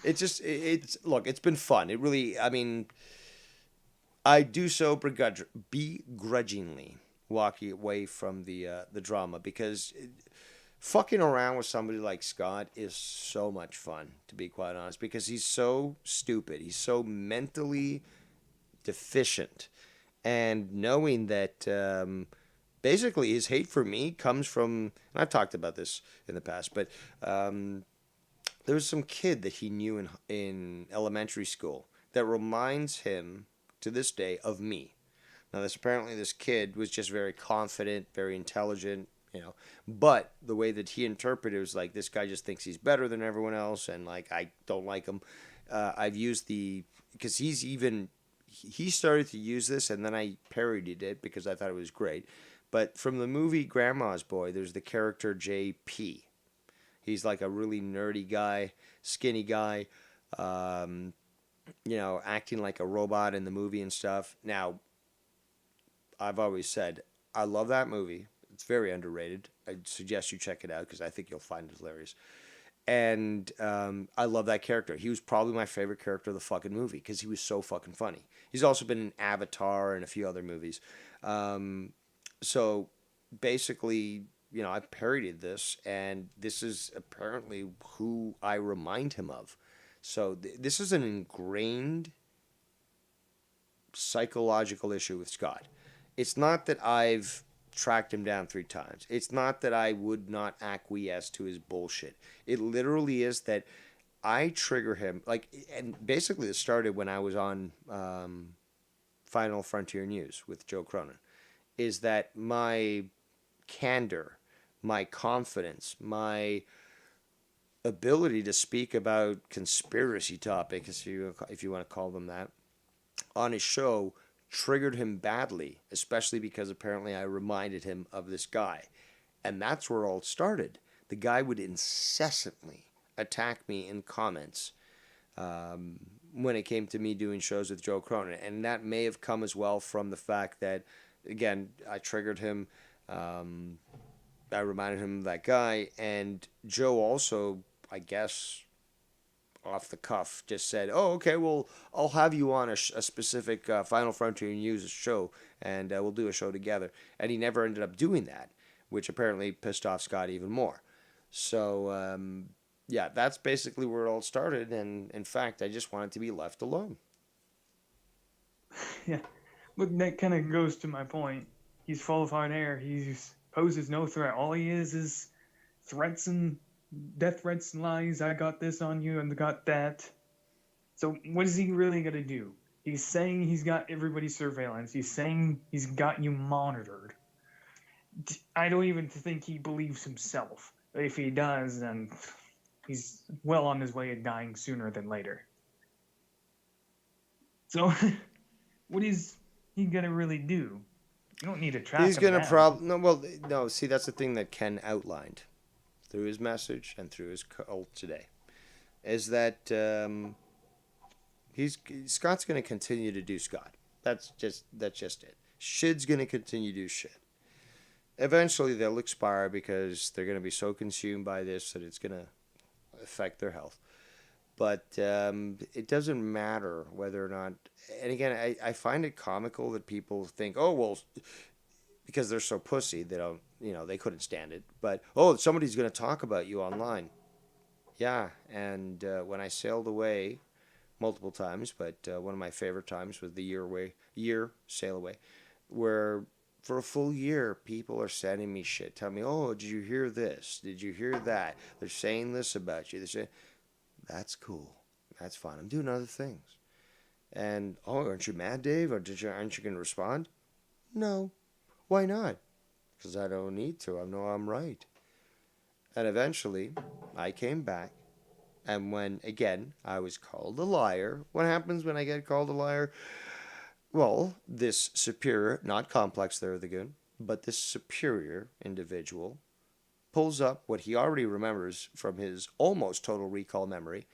look, it's been fun. It really, I mean, I do so begrudgingly walking away from the drama because. Fucking around with somebody like Scott is so much fun, to be quite honest, because he's so stupid. He's so mentally deficient. And knowing that basically his hate for me comes from, and I've talked about this in the past, but there was some kid that he knew in elementary school that reminds him to this day of me. Now, this kid was just very confident, very intelligent, but the way that he interpreted it was like, this guy just thinks he's better than everyone else, and like, I don't like him. I've used because he started to use this, and then I parodied it because I thought it was great. But from the movie Grandma's Boy, there's the character JP. He's like a really nerdy guy, skinny guy, acting like a robot in the movie and stuff. Now, I've always said, I love that movie. It's very underrated. I suggest you check it out because I think you'll find it hilarious. And I love that character. He was probably my favorite character of the fucking movie because he was so fucking funny. He's also been in Avatar and a few other movies. So basically, I parodied this, and this is apparently who I remind him of. So this is an ingrained psychological issue with Scott. It's not that I've tracked him down 3 times. It's not that I would not acquiesce to his bullshit. It literally is that I trigger him. And basically it started when I was on Final Frontier News with Joe Cronin. Is that my candor, my confidence, my ability to speak about conspiracy topics, if you want to call them that, on his show triggered him badly, especially because apparently I reminded him of this guy. And that's where it all started. The guy would incessantly attack me in comments when it came to me doing shows with Joe Cronin. And that may have come as well from the fact that, again, I triggered him. I reminded him of that guy. And Joe also, I guess, off the cuff, just said, "Oh, okay, well, I'll have you on a specific Final Frontier News show, and we'll do a show together." And he never ended up doing that, which apparently pissed off Scott even more. So, yeah, that's basically where it all started. And in fact, I just wanted to be left alone. Yeah, but that kind of goes to my point. He's full of hot air. He poses no threat. All he is threats and death threats and lies. I got this on you and got that. So what is he really gonna do? He's saying he's got everybody's surveillance. He's saying he's got you monitored. I don't even think he believes himself. If he does, then he's well on his way of dying sooner than later. So, what is he gonna really do? You don't need to track He's him gonna down. no. See, that's the thing that Ken outlined through his message and through his call today, is that Scott's gonna continue to do Scott. That's just it. Shit's gonna continue to do shit. Eventually, they'll expire because they're gonna be so consumed by this that it's gonna affect their health. But it doesn't matter whether or not. And again, I find it comical that people think, oh, well, because they're so pussy, they don't, they couldn't stand it. But, oh, somebody's going to talk about you online. Yeah, and when I sailed away multiple times, but one of my favorite times was the year sail away, where for a full year, people are sending me shit, telling me, oh, did you hear this? Did you hear that? They're saying this about you. They're saying, that's cool. That's fine. I'm doing other things. And, oh, aren't you mad, Dave? Or aren't you going to respond? No. Why not? Because I don't need to. I know I'm right. And eventually, I came back. And when, again, I was called a liar. What happens when I get called a liar? Well, this superior, not Complex there, the goon, but this superior individual pulls up what he already remembers from his almost total recall memory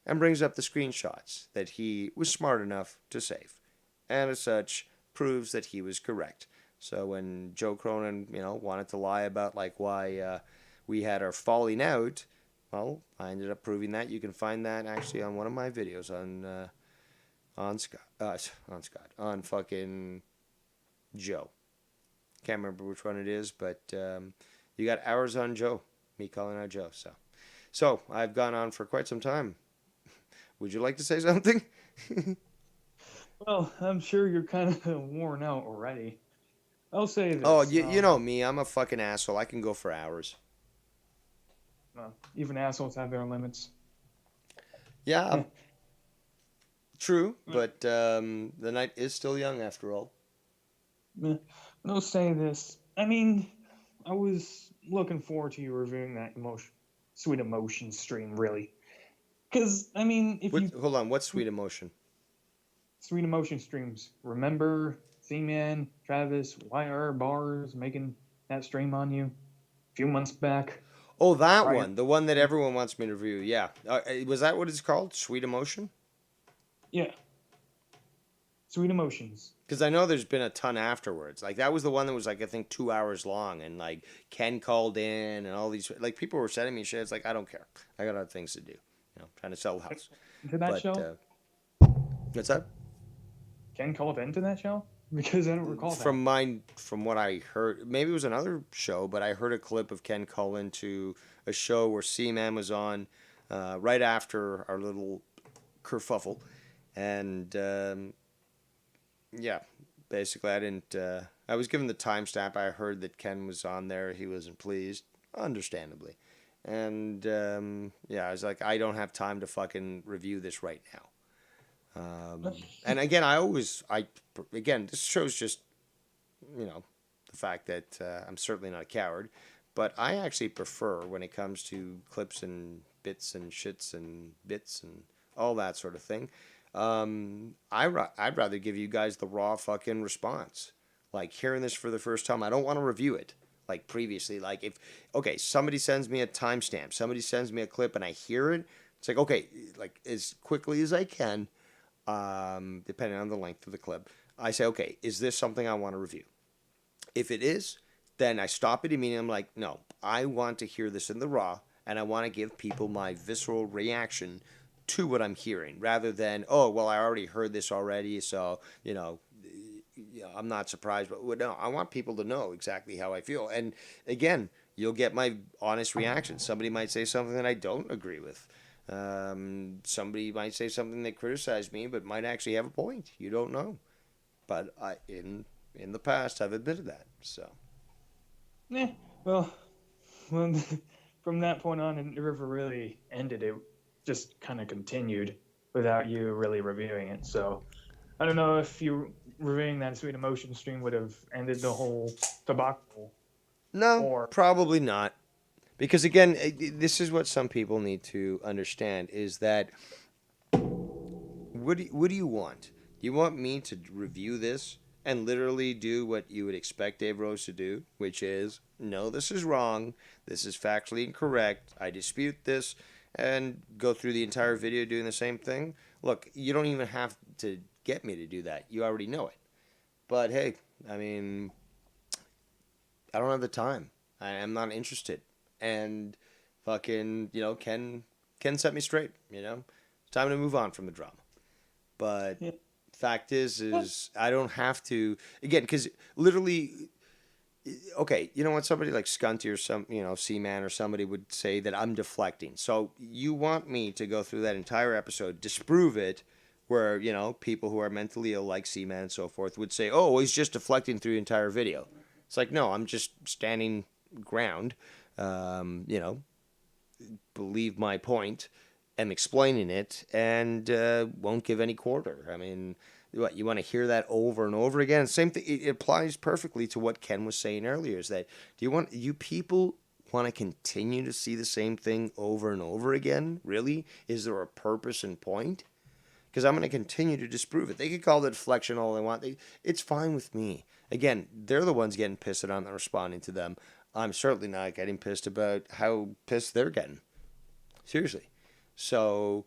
and brings up the screenshots that he was smart enough to save. And as such, proves that he was correct. So when Joe Cronin, wanted to lie about why we had our falling out, well, I ended up proving that. You can find that actually on one of my videos on fucking Joe. Can't remember which one it is, but you got hours on Joe, me calling out Joe. So I've gone on for quite some time. Would you like to say something? Well, I'm sure you're kind of worn out already. I'll say this. Oh, you know me. I'm a fucking asshole. I can go for hours. Even assholes have their limits. Yeah. True, but the night is still young after all. I'll say this. I mean, I was looking forward to you reviewing that Sweet Emotion stream, really. Because, I mean, Hold on, what's Sweet Emotion? Sweet Emotion streams. Remember Z-Man, Travis, YR Bars making that stream on you a few months back? Oh, that one. The one that everyone wants me to review. Yeah. Was that what it's called? Sweet Emotion? Yeah. Sweet Emotions. Because I know there's been a ton afterwards. That was the one that was, I think, 2 hours long. And, Ken called in and all these... people were sending me shit. It's I don't care. I got other things to do. Trying to sell the house. To that show? What's that? Ken called into that show? Because I don't recall that. From what I heard, maybe it was another show, but I heard a clip of Ken call into a show where C-Man was on right after our little kerfuffle. And, yeah, basically I was given the timestamp. I heard that Ken was on there. He wasn't pleased, understandably. And, yeah, I was like, I don't have time to fucking review this right now. And again, this shows just, the fact that I'm certainly not a coward, but I actually prefer, when it comes to clips and bits and shits and bits and all that sort of thing. I'd rather give you guys the raw fucking response. Like hearing this for the first time, I don't want to review it like previously. Like if somebody sends me a timestamp, somebody sends me a clip, and I hear it, it's like okay, like as quickly as I can, depending on the length of the clip, I say okay, is this something I want to review? If it is, then I stop it immediately. I'm like, no, I want to hear this in the raw, and I want to give people my visceral reaction to what I'm hearing, rather than, oh, well, I already heard this already, so, I'm not surprised. But no, I want people to know exactly how I feel. And again, you'll get my honest reaction. Somebody might say something that I don't agree with. Somebody might say something that criticized me, but might actually have a point. You don't know. But in the past, I've admitted that. So. Yeah, well, from that point on, it never really ended. It just kind of continued without you really reviewing it. So I don't know if you reviewing that Sweet Emotion stream would have ended the whole debacle. No, Or probably not. Because again, this is what some people need to understand is that what do you want? Do you want me to review this and literally do what you would expect Dave Rose to do, which is, no, this is wrong, this is factually incorrect, I dispute this, and go through the entire video doing the same thing? Look, you don't even have to get me to do that. You already know it. But hey, I mean, I don't have the time. I am not interested. And fucking, Ken set me straight, It's time to move on from the drama. But yeah. fact is I don't have to, again, because literally, okay, you know what, somebody like Scunty or some, C-Man or somebody would say that I'm deflecting. So you want me to go through that entire episode, disprove it, where, people who are mentally ill like C-Man and so forth would say, oh, he's just deflecting through the entire video. It's like, no, I'm just standing ground, believe my point, am explaining it, and won't give any quarter. I mean, what, you want to hear that over and over again? Same thing. It applies perfectly to what Ken was saying earlier. Is that you people want to continue to see the same thing over and over again? Really? Is there a purpose and point? Because I'm going to continue to disprove it. They could call it deflection all they want. It's fine with me. Again, they're the ones getting pissed that I'm not responding to them. I'm certainly not getting pissed about how pissed they're getting. Seriously. So,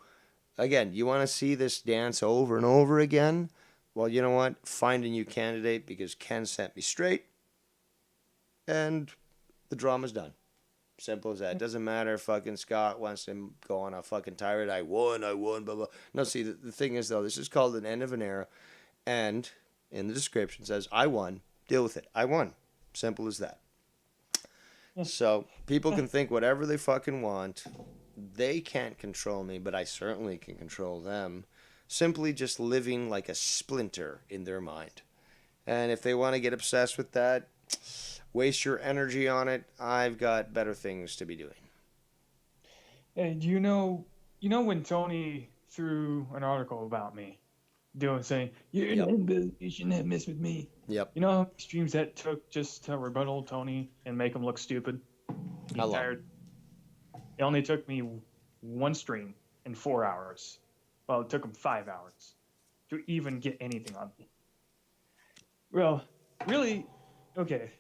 again, you want to see this dance over and over again? Well, you know what? Find a new candidate because Ken sent me straight. And the drama's done. Simple as that. It doesn't matter if fucking Scott wants to go on a fucking tirade. I won, blah, blah. No, see, the thing is, though, this is called an end of an era. And in the description says, I won. Deal with it. I won. Simple as that. So people can think whatever they fucking want. They can't control me, but I certainly can control them. Simply just living like a splinter in their mind. And if they want to get obsessed with that, waste your energy on it. I've got better things to be doing. And you know when Tony threw an article about me, saying you shouldn't have messed with me. Yep. You know how many streams that took just to rebuttal Tony and make him look stupid? How long? It only took me one stream in 4 hours. Well, it took him 5 hours to even get anything on me. Well, really, okay.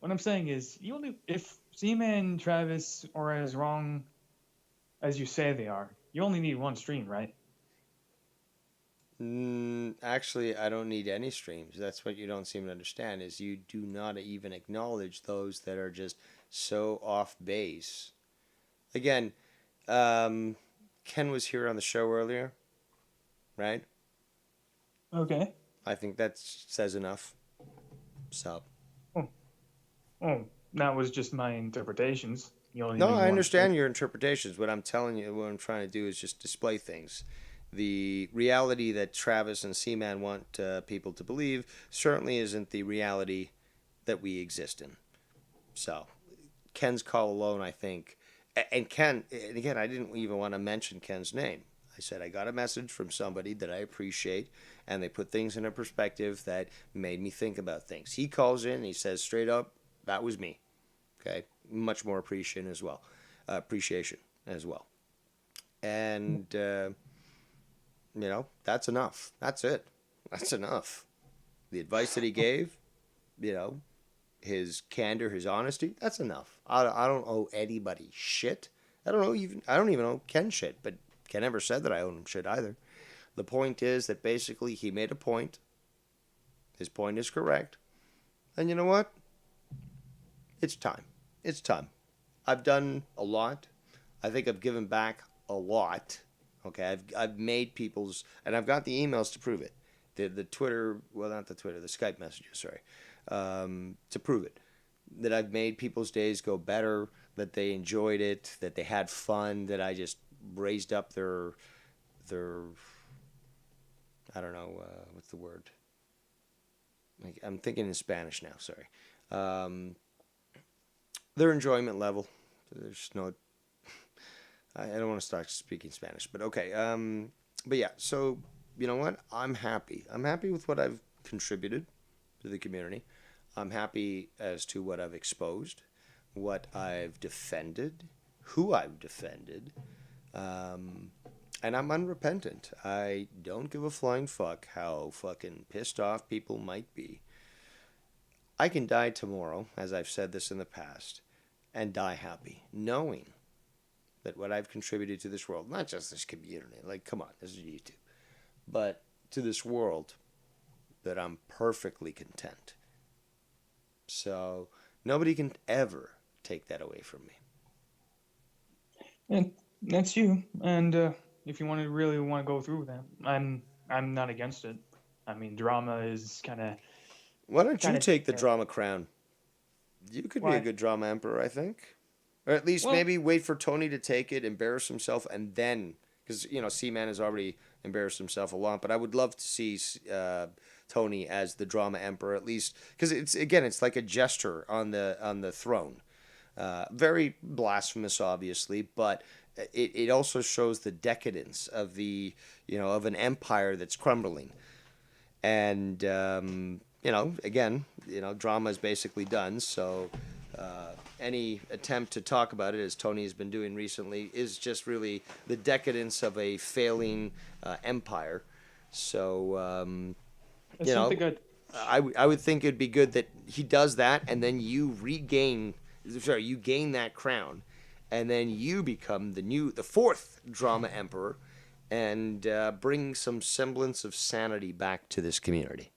What I'm saying is, if Z-Man, Travis are as wrong as you say they are, you only need one stream, right? Actually, I don't need any streams. That's what you don't seem to understand, is you do not even acknowledge those that are just so off base. Again, Ken was here on the show earlier, right? Okay. I think that says enough. So. Oh, that was just my interpretations. You only No, need I one understand stream. your interpretations. What I'm telling you, what I'm trying to do is just display things. The reality that Travis and Seaman want people to believe certainly isn't the reality that we exist in. So, Ken's call alone, I think, and Ken, and again, I didn't even want to mention Ken's name. I said I got a message from somebody that I appreciate, and they put things in a perspective that made me think about things. He calls in, and he says straight up, that was me. Okay, much more appreciation as well. And, that's enough. That's it. That's enough. The advice that he gave, his candor, his honesty, that's enough. I don't owe anybody shit. I don't even owe Ken shit, but Ken never said that I owe him shit either. The point is that basically he made a point. His point is correct. And you know what? It's time. It's time. I've done a lot. I think I've given back a lot. Okay, I've made people's, and I've got the emails to prove it. The Twitter, well, not the Twitter, the Skype messages, sorry, to prove it. That I've made people's days go better, that they enjoyed it, that they had fun, that I just raised up their I don't know, what's the word? I'm thinking in Spanish now, sorry. Their enjoyment level. There's no, I don't want to start speaking Spanish, but okay. But yeah, so you know what? I'm happy. I'm happy with what I've contributed to the community. I'm happy as to what I've exposed, what I've defended, who I've defended, and I'm unrepentant. I don't give a flying fuck how fucking pissed off people might be. I can die tomorrow, as I've said this in the past, and die happy, knowing that what I've contributed to this world, not just this community, like, come on, this is YouTube, but to this world, that I'm perfectly content. So nobody can ever take that away from me. And that's you. And if you really want to go through with that, I'm not against it. I mean, drama is kind of. Why don't you take the drama crown? You could be a good drama emperor, I think. Or at least maybe wait for Tony to take it, embarrass himself, and then, because C-Man has already embarrassed himself a lot. But I would love to see Tony as the drama emperor, at least, because it's like a jester on the throne. Very blasphemous, obviously, but it also shows the decadence of of an empire that's crumbling. And drama is basically done. So any attempt to talk about it, as Tony has been doing recently, is just really the decadence of a failing empire. So I would think it'd be good that he does that, and then you gain that crown, and then you become the fourth drama emperor, and bring some semblance of sanity back to this community.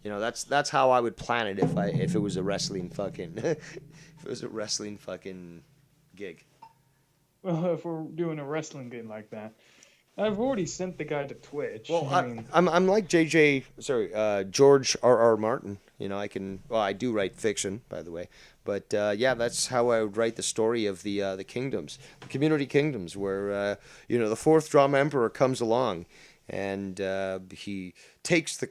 That's how I would plan it if it was a wrestling fucking gig. Well, if we're doing a wrestling game like that, I've already sent the guy to Twitch. Well, I'm like George R.R. Martin. I do write fiction, by the way. But that's how I would write the story of the kingdoms, the community kingdoms, where the fourth drama emperor comes along, and he takes the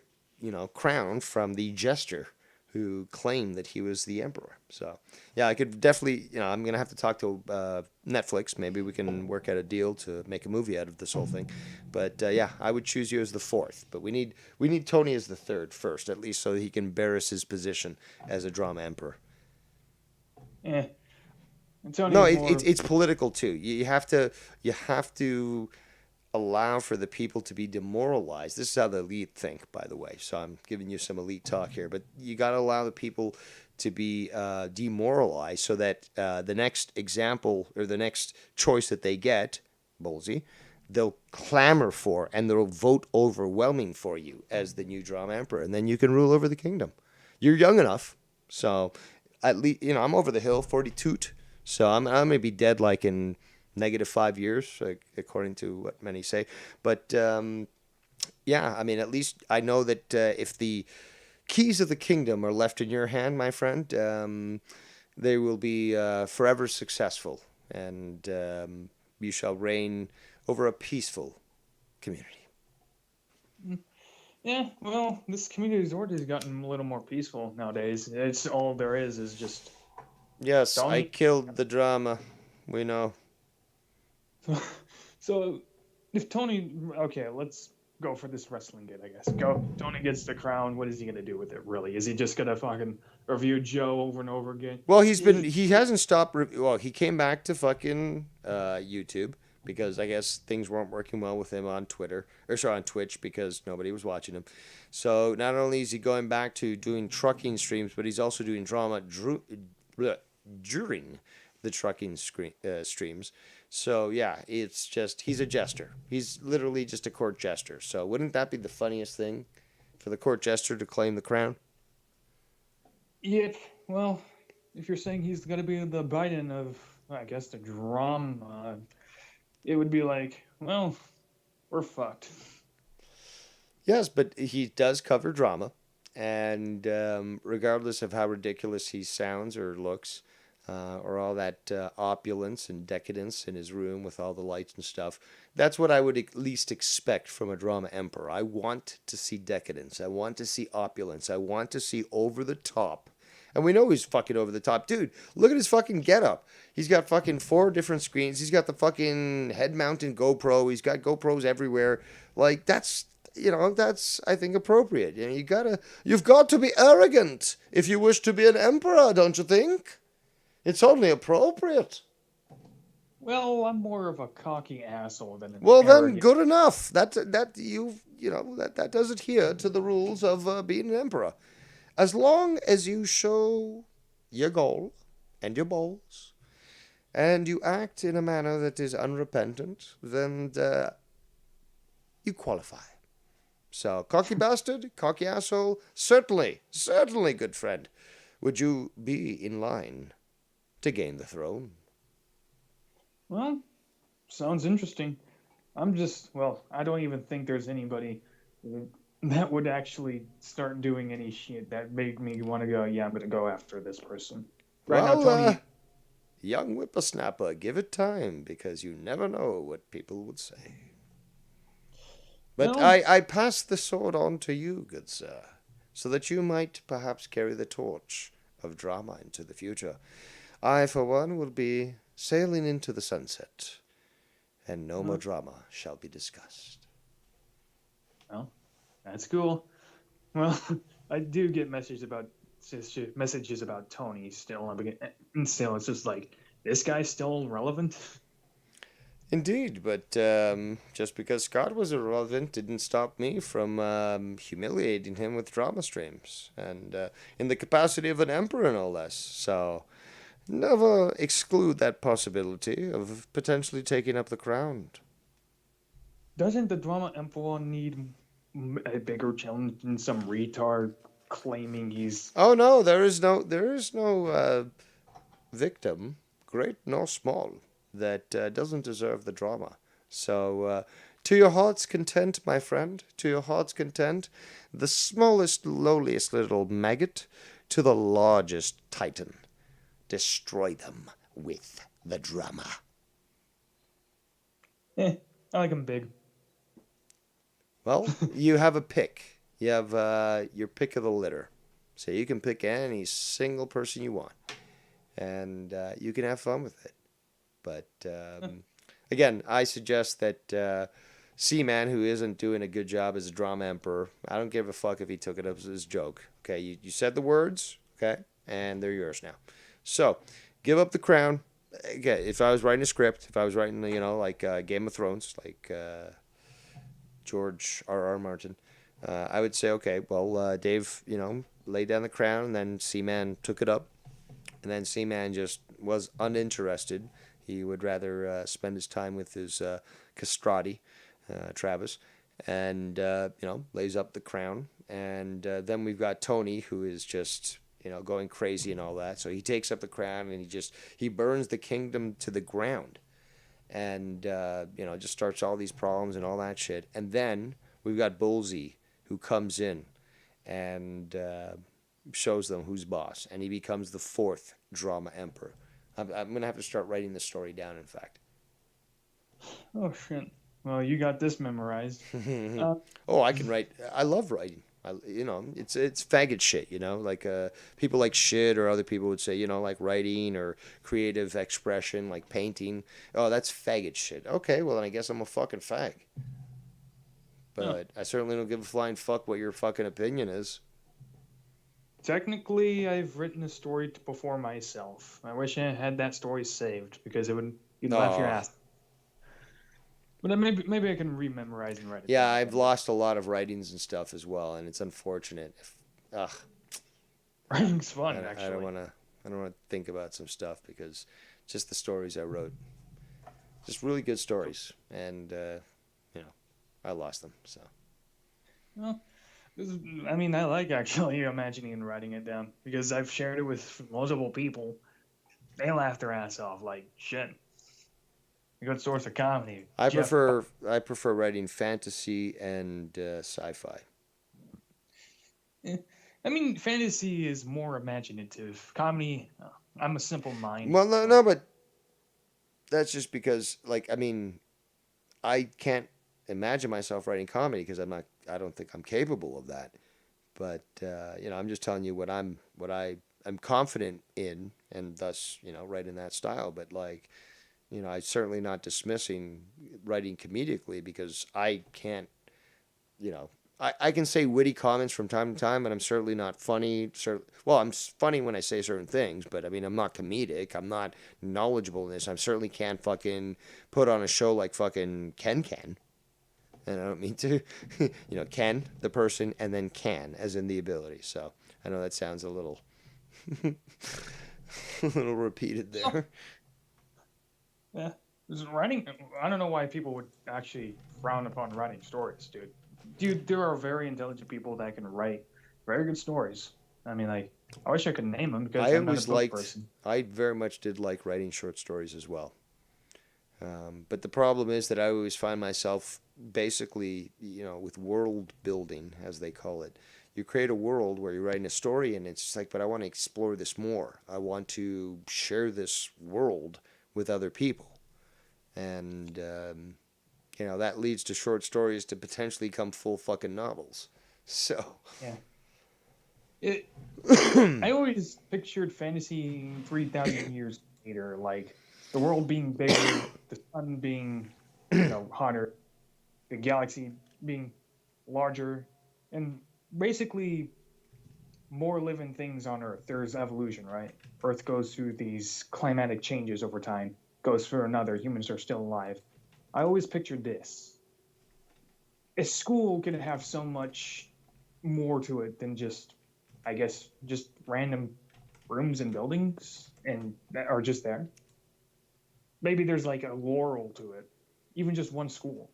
crown from the jester who claimed that he was the emperor. So yeah, I could definitely I'm gonna have to talk to Netflix. Maybe we can work out a deal to make a movie out of this whole thing. But I would choose you as the fourth. But we need Tony as the third first, at least, so that he can embarrass his position as a drama emperor. Yeah. No, it's political too. You have to allow for the people to be demoralized. This is how the elite think, by the way. So I'm giving you some elite talk here, but you got to allow the people to be demoralized, so that the next example or the next choice that they get, Ballsy, they'll clamor for and they'll vote overwhelming for you as the new drama emperor, and then you can rule over the kingdom. You're young enough, so at least I'm over the hill, 42, so I'm gonna be dead like in -5 years, according to what many say. But at least I know that if the keys of the kingdom are left in your hand, my friend, they will be forever successful, and you shall reign over a peaceful community. Yeah, well, this community's already gotten a little more peaceful nowadays. It's all there is just. Yes, Tony. I killed the drama. We know. So, if Tony, okay, let's go for this wrestling gig, I guess. Tony gets the crown. What is he gonna do with it? Really, is he just gonna fucking review Joe over and over again? Well, he hasn't stopped. He came back to fucking YouTube, because I guess things weren't working well with him on Twitter, or sorry, on Twitch, because nobody was watching him. So not only is he going back to doing trucking streams, but he's also doing drama during the trucking streams. So yeah, it's just, he's a jester. He's literally just a court jester. So wouldn't that be the funniest thing, for the court jester to claim the crown? Yeah, well, if you're saying he's going to be the Biden of, I guess, the drama, it would be like, well, we're fucked. Yes, but he does cover drama, and regardless of how ridiculous he sounds or looks, or all that opulence and decadence in his room with all the lights and stuff, that's what I would at least expect from a drama emperor. I want to see decadence. I want to see opulence. I want to see over the top. And we know he's fucking over the top. Dude, look at his fucking getup. He's got fucking 4 different screens. He's got the fucking head-mounted GoPro. He's got GoPros everywhere. Like, that's, that's, I think, appropriate. You've got to be arrogant if you wish to be an emperor, don't you think? It's only appropriate. Well, I'm more of a cocky asshole than an Well, then, arrogant. good enough. That does adhere to the rules of being an emperor. As long as you show your goal and your balls, and you act in a manner that is unrepentant, then you qualify. So, cocky bastard, cocky asshole, certainly, good friend, would you be in line to gain the throne? Well, sounds interesting. I don't even think there's anybody that would actually start doing any shit that made me want to go, yeah, I'm going to go after this person. Right now, Tony. Young whippersnapper, give it time, because you never know what people would say. But No. I pass the sword on to you, good sir, so that you might perhaps carry the torch of drama into the future. I, for one, will be sailing into the sunset, and no more drama shall be discussed. Well, that's cool. Well, I do get messages about Tony still, and still it's just like, this guy's still relevant. Indeed, but just because Scott was irrelevant didn't stop me from humiliating him with drama streams, and in the capacity of an emperor, no less. So never exclude that possibility of potentially taking up the crown. Doesn't the drama emperor need a bigger challenge than some retard claiming he's... Oh no, there is no victim, great nor small, that doesn't deserve the drama. So, to your heart's content, my friend, to your heart's content, the smallest, lowliest little maggot to the largest titan. Destroy them with the drama. I like him big. Well, you have a pick. You have your pick of the litter. So you can pick any single person you want. And you can have fun with it. But, again, I suggest that Seaman, who isn't doing a good job as a drama emperor, I don't give a fuck if he took it up as a joke. Okay, you said the words, okay, and they're yours now. So, give up the crown. Again, if I was writing a script, if I was writing, like Game of Thrones, like George R.R. Martin, I would say, okay, well, Dave, laid down the crown, and then Seaman took it up, and then Seaman just was uninterested. He would rather spend his time with his castrati, Travis, and, lays up the crown. And then we've got Tony, who is just, going crazy and all that. So he takes up the crown, and he burns the kingdom to the ground. And, just starts all these problems and all that shit. And then we've got Bullseye, who comes in and shows them who's boss. And he becomes the 4th drama emperor. I'm going to have to start writing the story down, in fact. Oh, shit. Well, you got this memorized. I can write. I love writing. It's faggot shit, like people like shit, or other people would say, like writing or creative expression, like painting. Oh, that's faggot shit. Okay, well, then I guess I'm a fucking fag. But I certainly don't give a flying fuck what your fucking opinion is. Technically, I've written a story before myself. I wish I had that story saved, because you'd laugh your ass. But then maybe I can rememorize and write it Yeah, down I've again. lost a lot of writings and stuff as well, and it's unfortunate. Ugh, Writing's fun, I don't actually. want to. I don't want to think about some stuff because just the stories I wrote, just really good stories, and you know, I lost them. So Well, I mean, I like actually imagining and writing it down because I've shared it with multiple people. They laugh their ass off like shit. A good source of comedy. Jeff. I prefer writing fantasy and sci-fi. Eh, I mean, fantasy is more imaginative. Comedy, I'm a simple mind. Well, no, So. no, but that's just because, like, I mean, I can't imagine myself writing comedy because I'm not. I don't think I'm capable of that. But you know, I'm just telling you what I'm confident in, and thus, you know, write in that style. But like, you know, I'm certainly not dismissing writing comedically because I can't, you know, I can say witty comments from time to time, and I'm certainly not funny. Well, I'm funny when I say certain things, but I mean, I'm not comedic. I'm not knowledgeable in this. I certainly can't fucking put on a show like fucking Ken can. And I don't mean to, you know, Ken, the person, and then can, as in the ability. So I know that sounds a little, a little repeated Oh, there. yeah. Writing, I don't know why people would actually frown upon writing stories, dude. Dude, there are very intelligent people that can write very good stories. I mean, like, I wish I could name them because I I'm not a always book liked, person. I very much did like writing short stories as well. But the problem is that I always find myself basically, you know, with world building, as they call it. You create a world where you're writing a story, and it's just like, but I want to explore this more. I want to share this world with other people. And, you know, that leads to short stories to potentially come full fucking novels. So, Yeah. It, I always pictured fantasy 3,000 years later, like the world being bigger, the sun being, hotter, the galaxy being larger, and basically more living things on Earth. There's evolution, right? Earth goes through these climatic changes over time, goes through another, humans are still alive. I always pictured this. A school could have so much more to it than just, I guess, just random rooms and buildings and that are just there. Maybe there's like a lore to it, even just one school.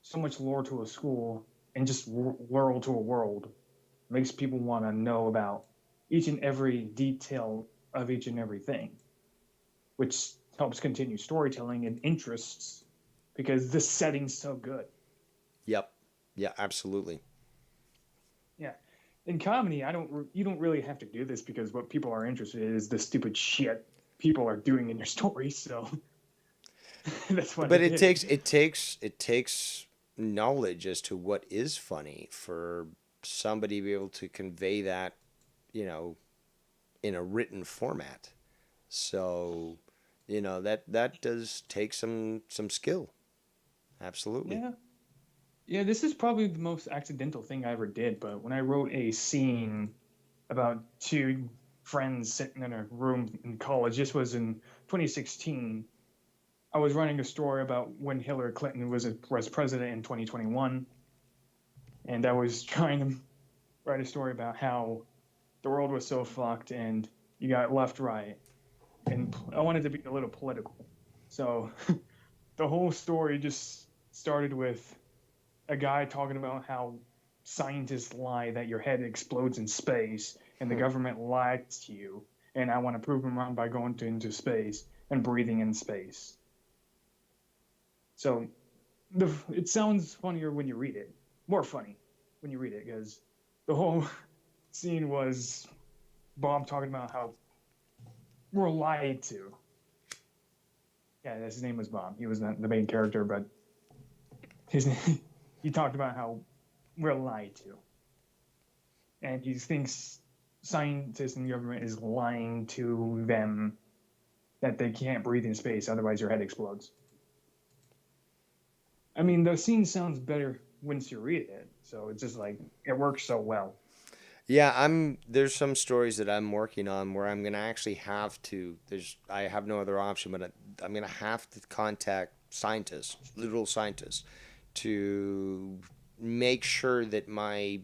So much lore to a school and just lore to a world makes people want to know about each and every detail of each and everything, which helps continue storytelling and interests because this setting's so good. yep. Yeah, absolutely. Yeah. In comedy, you don't really have to do this because what people are interested in is the stupid shit people are doing in your stories. So that's what But it is. it takes knowledge as to what is funny for somebody to be able to convey that, you know, in a written format. So, you know, that does take some skill. Absolutely. Yeah. Yeah, this is probably the most accidental thing I ever did, but when I wrote a scene about two friends sitting in a room in college, this was in 2016. I was running a story about when Hillary Clinton was president in 2021, and I was trying to write a story about how the world was so fucked and you got left, right, and I wanted to be a little political. So the whole story just started with a guy talking about how scientists lie that your head explodes in space and the government lied to you, and I want to prove them wrong by going into space and breathing in space. So it sounds funnier when you read it, more funny when you read it, because the whole scene was Bob talking about how we're lied to. Yeah, his name was Bob. He was not the main character, but he talked about how we're lied to, and he thinks scientists and government is lying to them that they can't breathe in space, otherwise your head explodes. I mean, the scene sounds better once you read it, so it's just like it works so well. Yeah, there's some stories that I'm working on where I'm going to actually have to I have no other option, but I'm going to have to contact scientists, literal scientists, to make sure that my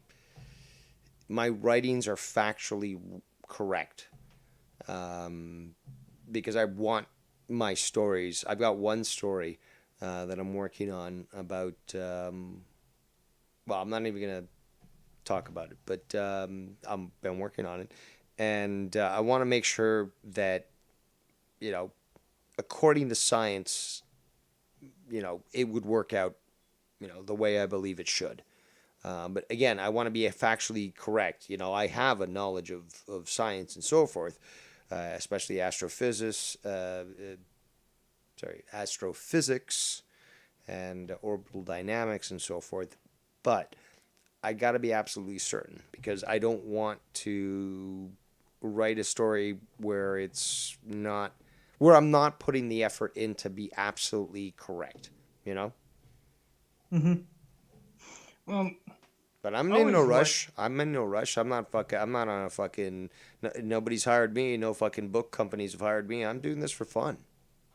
writings are factually correct. Because I want my stories. I've got one story that I'm working on about. Well, I'm not even gonna talk about it, but I've been working on it, and I want to make sure that, according to science, it would work out, the way I believe it should. But again, I want to be factually correct. I have a knowledge of science and so forth, especially astrophysics and orbital dynamics and so forth. But I got to be absolutely certain, because I don't want to write a story where I'm not putting the effort in to be absolutely correct, Mm-hmm. Well, But I'm I in no always rush. I'm in no rush. I'm not on a fucking. Nobody's hired me. No fucking book companies have hired me. I'm doing this for fun.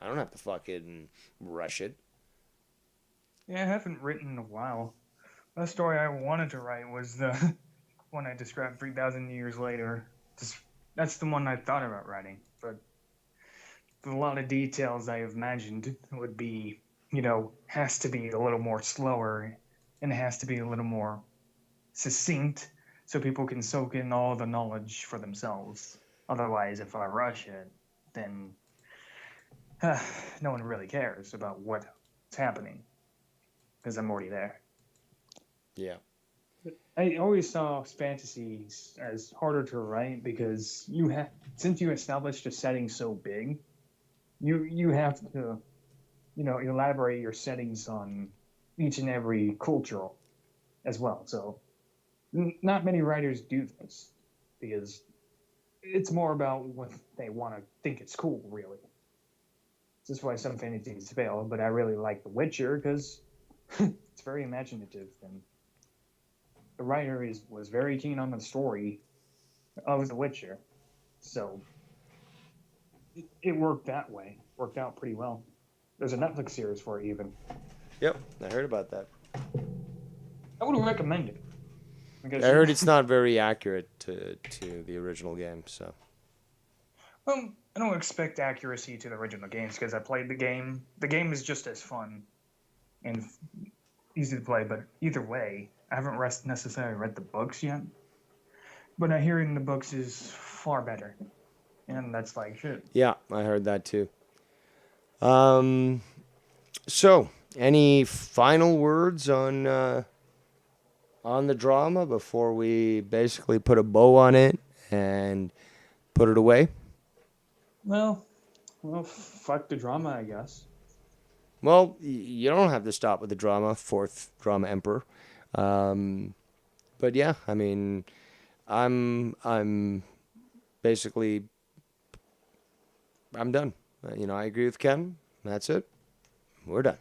I don't have to fucking rush it. Yeah, I haven't written in a while. The story I wanted to write was the one I described 3,000 years later. That's the one I thought about writing, but a lot of details I imagined would be, has to be a little more slower, and it has to be a little more succinct so people can soak in all the knowledge for themselves. Otherwise, if I rush it, then no one really cares about what's happening because I'm already there. Yeah. I always saw fantasies as harder to write because since you established a setting so big, you have to elaborate your settings on each and every cultural as well. So not many writers do this because it's more about what they want to think it's cool, really. This is why some fantasies fail, but I really like The Witcher because it's very imaginative, and the writer was very keen on the story of The Witcher, so it worked that way. Worked out pretty well. There's a Netflix series for it, even. Yep, I heard about that. I would recommend it. Because I heard it's not very accurate to the original game, so. Well, I don't expect accuracy to the original games because I played the game. The game is just as fun and easy to play, but either way, I haven't necessarily read the books yet. But I hear in the books is far better, and that's like shit. Yeah, I heard that too. So, any final words on the drama before we basically put a bow on it and put it away? Well, fuck the drama, I guess. Well, you don't have to stop with the drama, fourth drama emperor. But yeah, I mean, I'm basically, I'm done. I agree with Ken. That's it. We're done.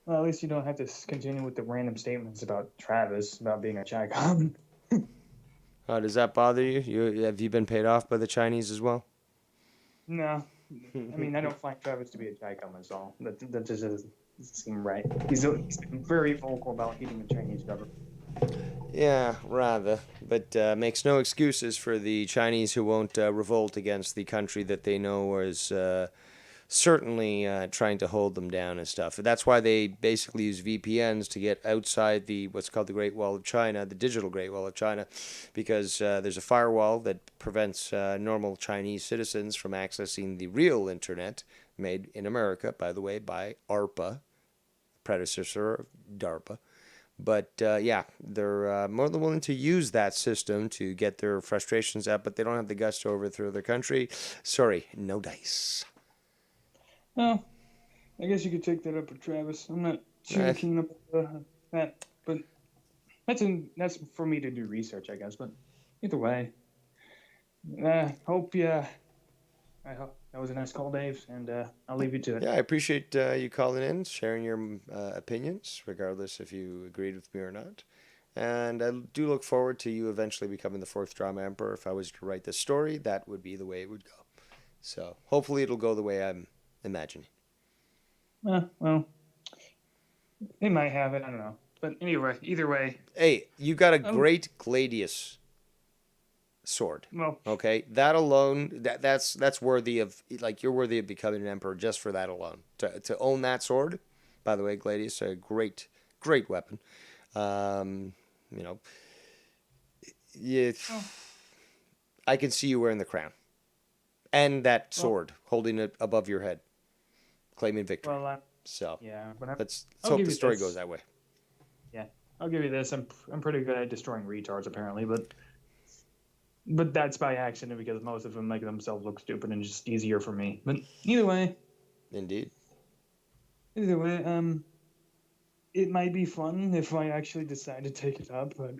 Well, at least you don't have to continue with the random statements about Travis about being a Chicon. Does that bother you? Have you been paid off by the Chinese as well? No, I mean I don't find Travis to be a Chicon myself. That just doesn't seem right. He's very vocal about hating the Chinese government. Yeah, rather. But makes no excuses for the Chinese who won't revolt against the country that they know is certainly trying to hold them down and stuff. That's why they basically use VPNs to get outside what's called the Great Wall of China, the digital Great Wall of China, because there's a firewall that prevents normal Chinese citizens from accessing the real internet, made in America, by the way, by ARPA, predecessor of DARPA. But yeah, they're more than willing to use that system to get their frustrations out, but they don't have the guts to overthrow their country. Sorry, no dice. Well, I guess you could take that up with Travis. I'm not too keen about that, but that's for me to do research, I guess. But either way, hope I hope that was a nice call, Dave, and I'll leave you to it. Yeah, I appreciate you calling in, sharing your opinions, regardless if you agreed with me or not. And I do look forward to you eventually becoming the fourth drama emperor. If I was to write this story, that would be the way it would go. So hopefully it'll go the way I'm imagining. Well, they might have it. I don't know. But anyway, either way, Hey, you got a um, great gladius sword. well, Okay, that alone, that's worthy of, like, you're worthy of becoming an emperor just for that alone. To own that sword, by the way, gladius, a great weapon. You know, yeah, well, I can see you wearing the crown and that well, sword, holding it above your head, claiming victory. well, So yeah. But let's I'll hope give the you story this. goes that way. Yeah, I'll give you this. I'm pretty good at destroying retards apparently, but that's by accident because most of them make themselves look stupid and just easier for me. But Indeed. either way, it might be fun if I actually decide to take it up, but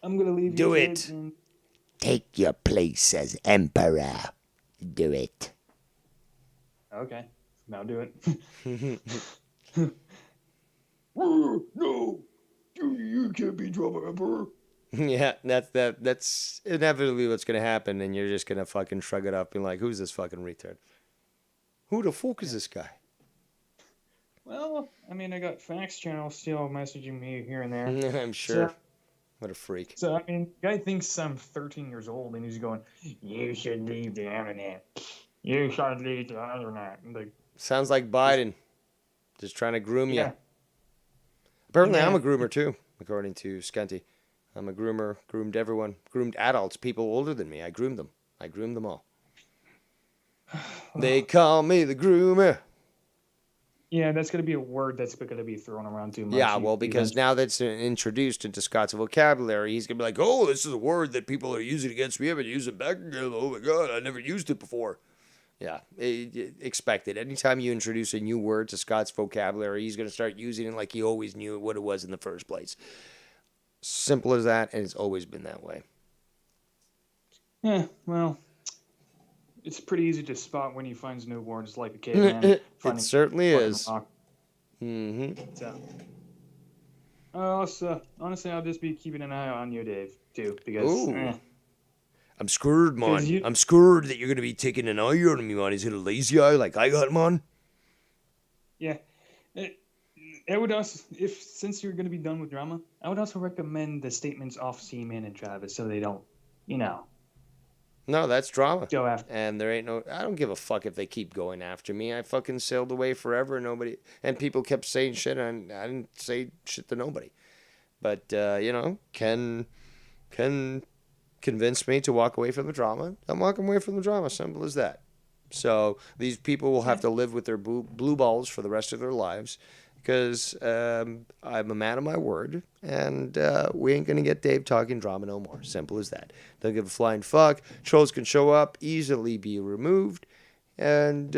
I'm gonna leave you Do to it. it. And Take your place as emperor. Do it. okay, now do it. No, you can't be drama emperor. Yeah, that's inevitably what's gonna happen, and you're just gonna fucking shrug it up and like, who's this fucking retard? Who the fuck is Yeah. this guy? Well, I mean, I got Fax Channel still messaging me here and there. I'm So, sure. What a freak. so I mean, guy thinks I'm 13 years old, and he's going, "You should leave the internet. You should leave the internet." And like, Sounds like Biden, just trying to groom you. yeah, Apparently, I'm a man. groomer too, according to Skunty. I'm a groomer, groomed everyone, groomed adults, people older than me. I groomed them. I groomed them all. They call me the groomer. Yeah, that's gonna be a word that's gonna be thrown around too much. Yeah, well, because Eventually. now that's introduced into Scott's vocabulary, he's gonna be like, "Oh, this is a word that people are using against me. I've been using it back again. Oh my god, I never used it before." Yeah, expect it. Anytime you introduce a new word to Scott's vocabulary, he's gonna start using it like he always knew what it was in the first place. Simple as that, and it's always been that way. Yeah, well, it's pretty easy to spot when he finds new words, like a caveman It finding certainly fucking is. rock. Mm-hmm. So, also, honestly, I'll just be keeping an eye on you, Dave, too, because Ooh. I'm scared, man. you, I'm scared that you're gonna be taking an eye on me, man. He's gonna lazy eye like I got, man. yeah. I would also, if since you're going to be done with drama, I would also recommend the statements off Seaman and Travis so they don't, you know, No, that's drama. go after. And there ain't no. I don't give a fuck if they keep going after me. I fucking sailed away forever. Nobody. And people kept saying shit, and I didn't say shit to nobody. But can convince me to walk away from the drama. I'm walking away from the drama. Simple as that. So these people will have to live with their blue balls for the rest of their lives, because I'm a man of my word, and we ain't gonna get Dave talking drama no more. Simple as that. Don't give a flying fuck. Trolls can show up, easily be removed, and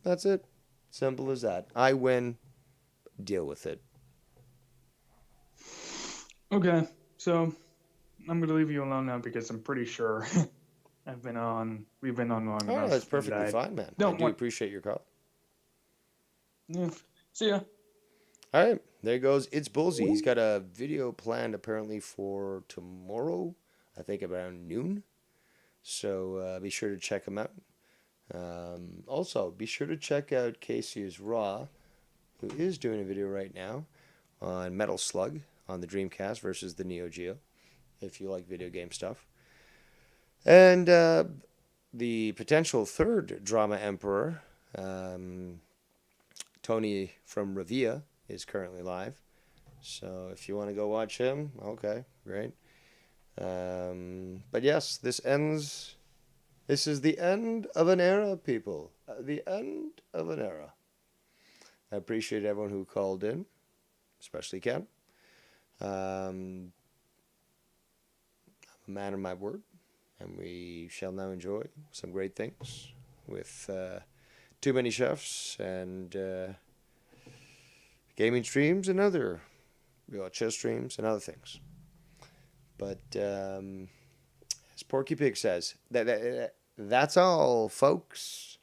that's it. Simple as that. I win. Deal with it. Okay, so I'm going to leave you alone now because I'm pretty sure we've been on long Oh, enough. that's and perfectly I fine, man. I don't do want. appreciate your call. Yeah. See ya. All right, there goes It's Bullseye. He's got a video planned apparently for tomorrow, I think around noon. So be sure to check him out. Also, be sure to check out Casey's Raw, who is doing a video right now on Metal Slug on the Dreamcast versus the Neo Geo, if you like video game stuff. And the potential third drama emperor, Tony from Revia, is currently live. So if you want to go watch him, okay, great. But yes, this ends. This is the end of an era, people. The end of an era. I appreciate everyone who called in, especially Ken. I'm a man of my word, and we shall now enjoy some great things with Too Many Chefs and gaming streams and other chess streams and other things. But as Porky Pig says, that's all, folks.